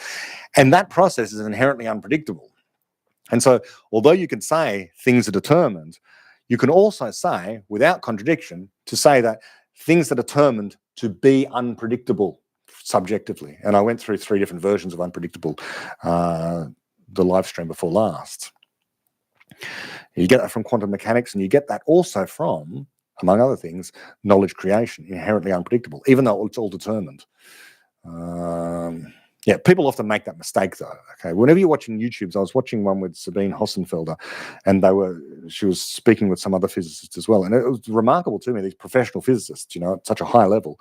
And that process is inherently unpredictable. And so, although you can say things are determined, you can also say, without contradiction, to say that things are determined to be unpredictable subjectively. And I went through 3 different versions of unpredictable, the live stream before last. You get that from quantum mechanics, and you get that also from, among other things, knowledge creation, inherently unpredictable, even though it's all determined. Yeah, people often make that mistake, though. Okay, whenever you're watching YouTubes, I was watching one with Sabine Hossenfelder, and she was speaking with some other physicists as well, and it was remarkable to me, these professional physicists, at such a high level,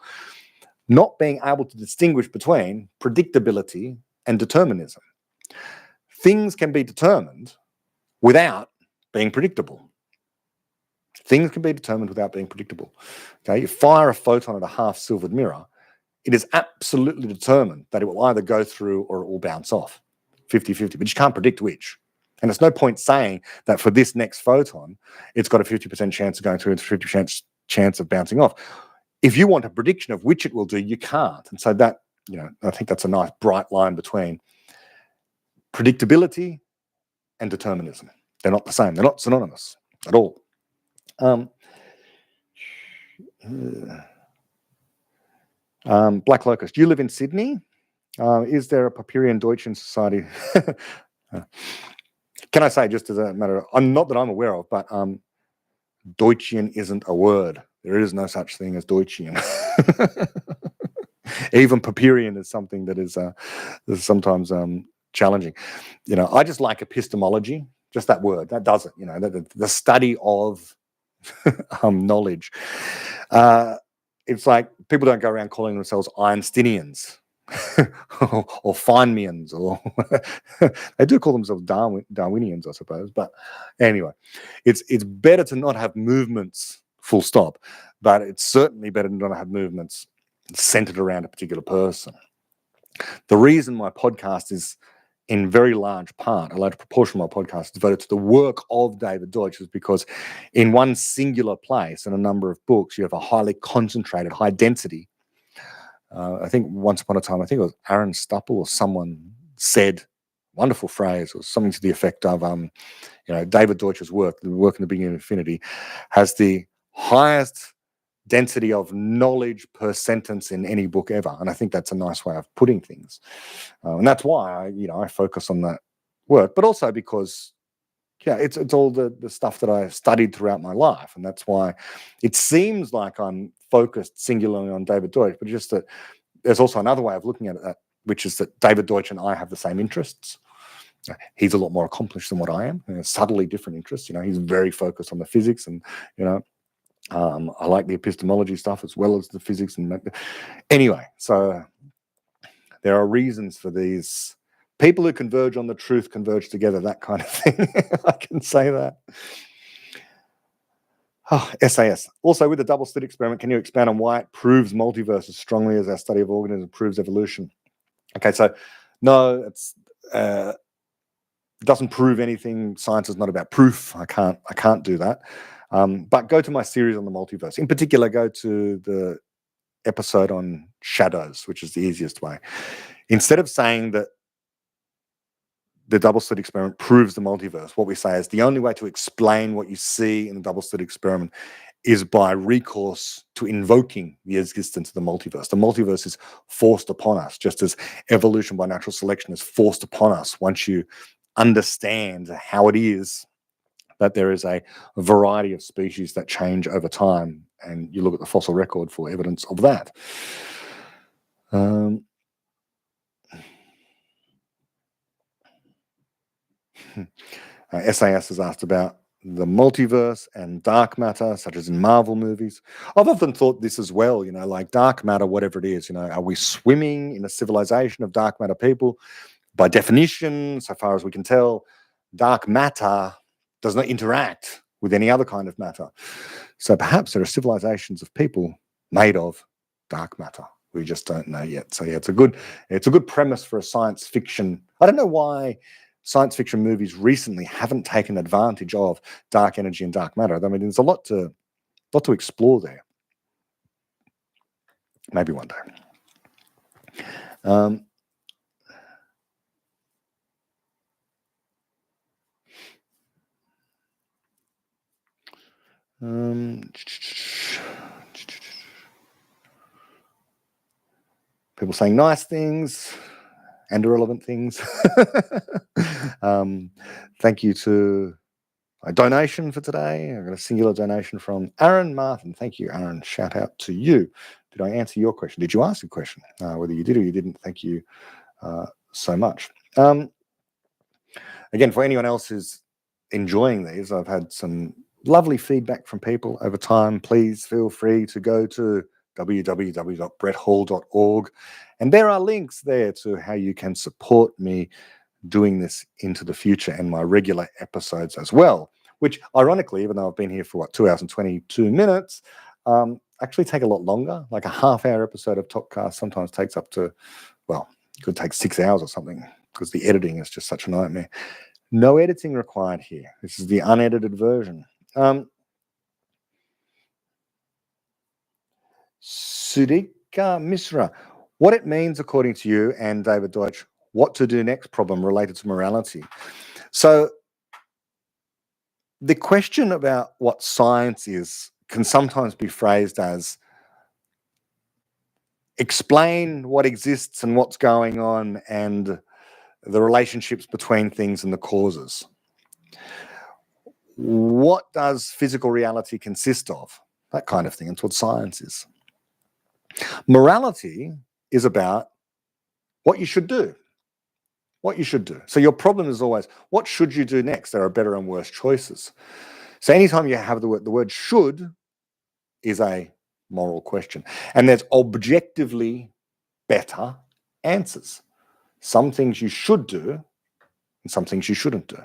not being able to distinguish between predictability and determinism. Things can be determined without being predictable. Things can be determined without being predictable. Okay, you fire a photon at a half-silvered mirror, it is absolutely determined that it will either go through or it will bounce off, 50-50, but you can't predict which. And there's no point saying that for this next photon, it's got a 50% chance of going through and a 50% chance of bouncing off. If you want a prediction of which it will do, you can't. And so that, I think that's a nice bright line between predictability and determinism. They're not the same. They're not synonymous at all. Black Locust, you live in Sydney. Is there a Papyrian Deutschen society? Can I say, just as a matter of, not that I'm aware of, but Deutschian isn't a word. There is no such thing as Deutschian. Even Papyrian is something that is sometimes challenging. I just like epistemology, just that word. That does it. The study of knowledge. It's like people don't go around calling themselves Einsteinians or Feynmanians, or they do call themselves Darwinians, I suppose. But anyway, it's better to not have movements, full stop. But it's certainly better to not have movements centered around a particular person. The reason my podcast is, in very large part, a large proportion of my podcast is devoted to the work of David Deutsch, is because in one singular place and a number of books, you have a highly concentrated, high density. I think once upon a time, I think it was Aaron Stupple or someone said, wonderful phrase, or something to the effect of, David Deutsch's work, the work in the beginning of infinity, has the highest density of knowledge per sentence in any book ever. And I think that's a nice way of putting things. And that's why I focus on that work, but also because, it's all the stuff that I studied throughout my life. And that's why it seems like I'm focused singularly on David Deutsch, but just that there's also another way of looking at it, which is that David Deutsch and I have the same interests. He's a lot more accomplished than what I am, subtly different interests. He's very focused on the physics, and, I like the epistemology stuff as well as the physics. And anyway, so there are reasons for these. People who converge on the truth converge together, that kind of thing. I can say that. SAS. Also, with the double slit experiment, can you expand on why it proves multiverse as strongly as our study of organisms proves evolution? Okay, so no, it doesn't prove anything. Science is not about proof. I can't do that. But go to my series on the multiverse. In particular, go to the episode on shadows, which is the easiest way. Instead of saying that the double slit experiment proves the multiverse, what we say is the only way to explain what you see in the double slit experiment is by recourse to invoking the existence of the multiverse. The multiverse is forced upon us, just as evolution by natural selection is forced upon us once you understand how it is that there is a variety of species that change over time, and you look at the fossil record for evidence of that. SAS has asked about the multiverse and dark matter, such as in Marvel movies. I've often thought this as well, like dark matter, whatever it is, are we swimming in a civilization of dark matter people? By definition, so far as we can tell, dark matter does not interact with any other kind of matter. So perhaps there are civilizations of people made of dark matter. We just don't know yet. So yeah, it's a good premise for a science fiction. I don't know why science fiction movies recently haven't taken advantage of dark energy and dark matter. I mean, there's a lot to explore there. Maybe one day. People saying nice things and irrelevant things. Thank you to a donation for today. I've got a singular donation from Aaron Martin. Thank you, Aaron. Shout out to you. Did I answer your question? Did you ask a question? Whether you did or you didn't, thank you so much. Again, for anyone else who's enjoying these, I've had some lovely feedback from people over time. Please feel free to go to www.bretthall.org, and there are links there to how you can support me doing this into the future and my regular episodes as well, which ironically, even though I've been here for 2 hours and 22 minutes, actually take a lot longer. Like a half-hour episode of Topcast sometimes takes up to, well, it could take 6 hours or something, because the editing is just such a nightmare. No editing required here. This is the unedited version. Sudika Misra, what it means according to you and David Deutsch, what to do next problem related to morality. So the question about what science is can sometimes be phrased as explain what exists and what's going on and the relationships between things and the causes. What does physical reality consist of? That kind of thing. That's what science is. Morality is about what you should do. What you should do. So your problem is always, what should you do next? There are better and worse choices. So anytime you have the word should is a moral question. And there's objectively better answers. Some things you should do and some things you shouldn't do.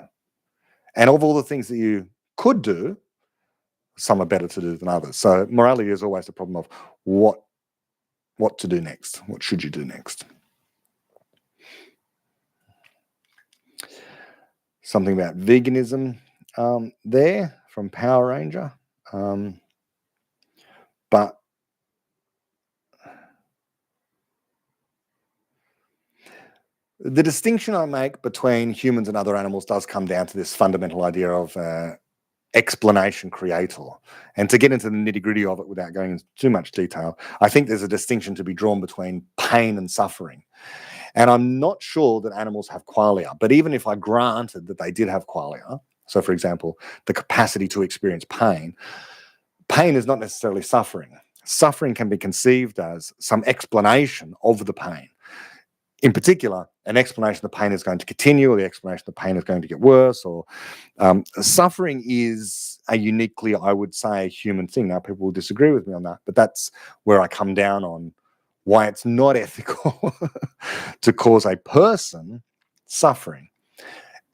And of all the things that you could do, some are better to do than others. So morality is always the problem of what to do next. What should you do next? Something about veganism there from Power Ranger. But the distinction I make between humans and other animals does come down to this fundamental idea of explanation creator. And to get into the nitty-gritty of it without going into too much detail, I think there's a distinction to be drawn between pain and suffering. And I'm not sure that animals have qualia, but even if I granted that they did have qualia, so for example, the capacity to experience pain, pain is not necessarily suffering. Suffering can be conceived as some explanation of the pain. In particular, an explanation the pain is going to continue, or the explanation the pain is going to get worse, or suffering is a uniquely, I would say, human thing. Now, people will disagree with me on that, but that's where I come down on why it's not ethical to cause a person suffering,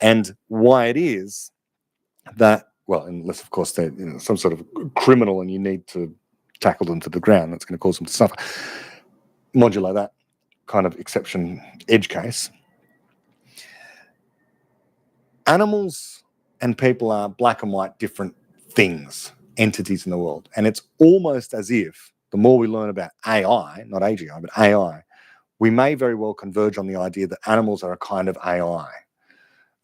and why it is that, well, unless, of course, they're some sort of criminal and you need to tackle them to the ground, that's going to cause them to suffer. Modulate that kind of exception edge case. Animals and people are black and white different things, entities in the world. And it's almost as if the more we learn about AI, not AGI, but AI, we may very well converge on the idea that animals are a kind of AI.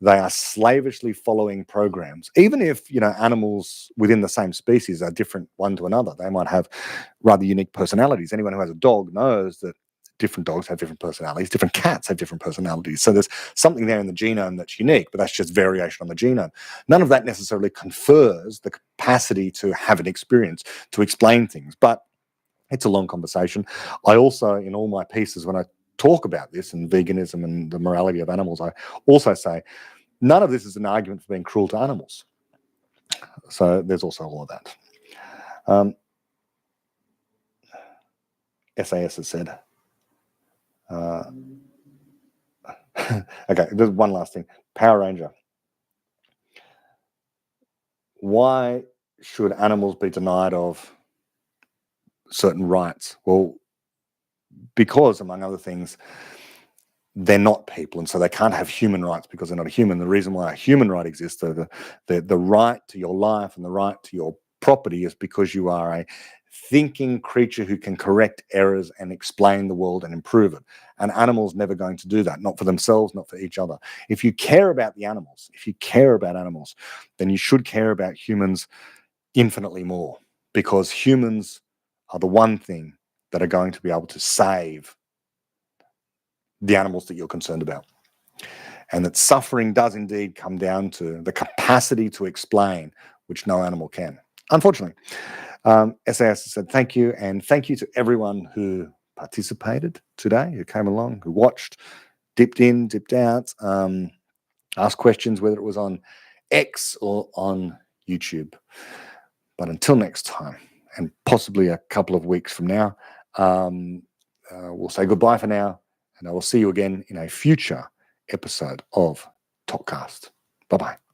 They are slavishly following programs. Even if, animals within the same species are different one to another, they might have rather unique personalities. Anyone who has a dog knows that different dogs have different personalities, different cats have different personalities. So there's something there in the genome that's unique, but that's just variation on the genome. None of that necessarily confers the capacity to have an experience, to explain things, but it's a long conversation. I also, in all my pieces, when I talk about this and veganism and the morality of animals, I also say none of this is an argument for being cruel to animals. So there's also all of that. SAS has said, okay, there's one last thing. Power Ranger. why should animals be denied of certain rights? Well, because, among other things, they're not people, and so they can't have human rights because they're not a human. The reason why a human right exists, the right to your life and the right to your property, is because you are a thinking creature who can correct errors and explain the world and improve it. An animal's never going to do that, not for themselves, not for each other. If you care about the animals, if you care about animals, then you should care about humans infinitely more, because humans are the one thing that are going to be able to save the animals that you're concerned about. And that suffering does indeed come down to the capacity to explain, which no animal can, unfortunately. SAS said thank you, and thank you to everyone who participated today, who came along, who watched, dipped in, dipped out, asked questions, whether it was on X or on YouTube. But until next time, and possibly a couple of weeks from now, we'll say goodbye for now, and I will see you again in a future episode of Topcast. Bye-bye.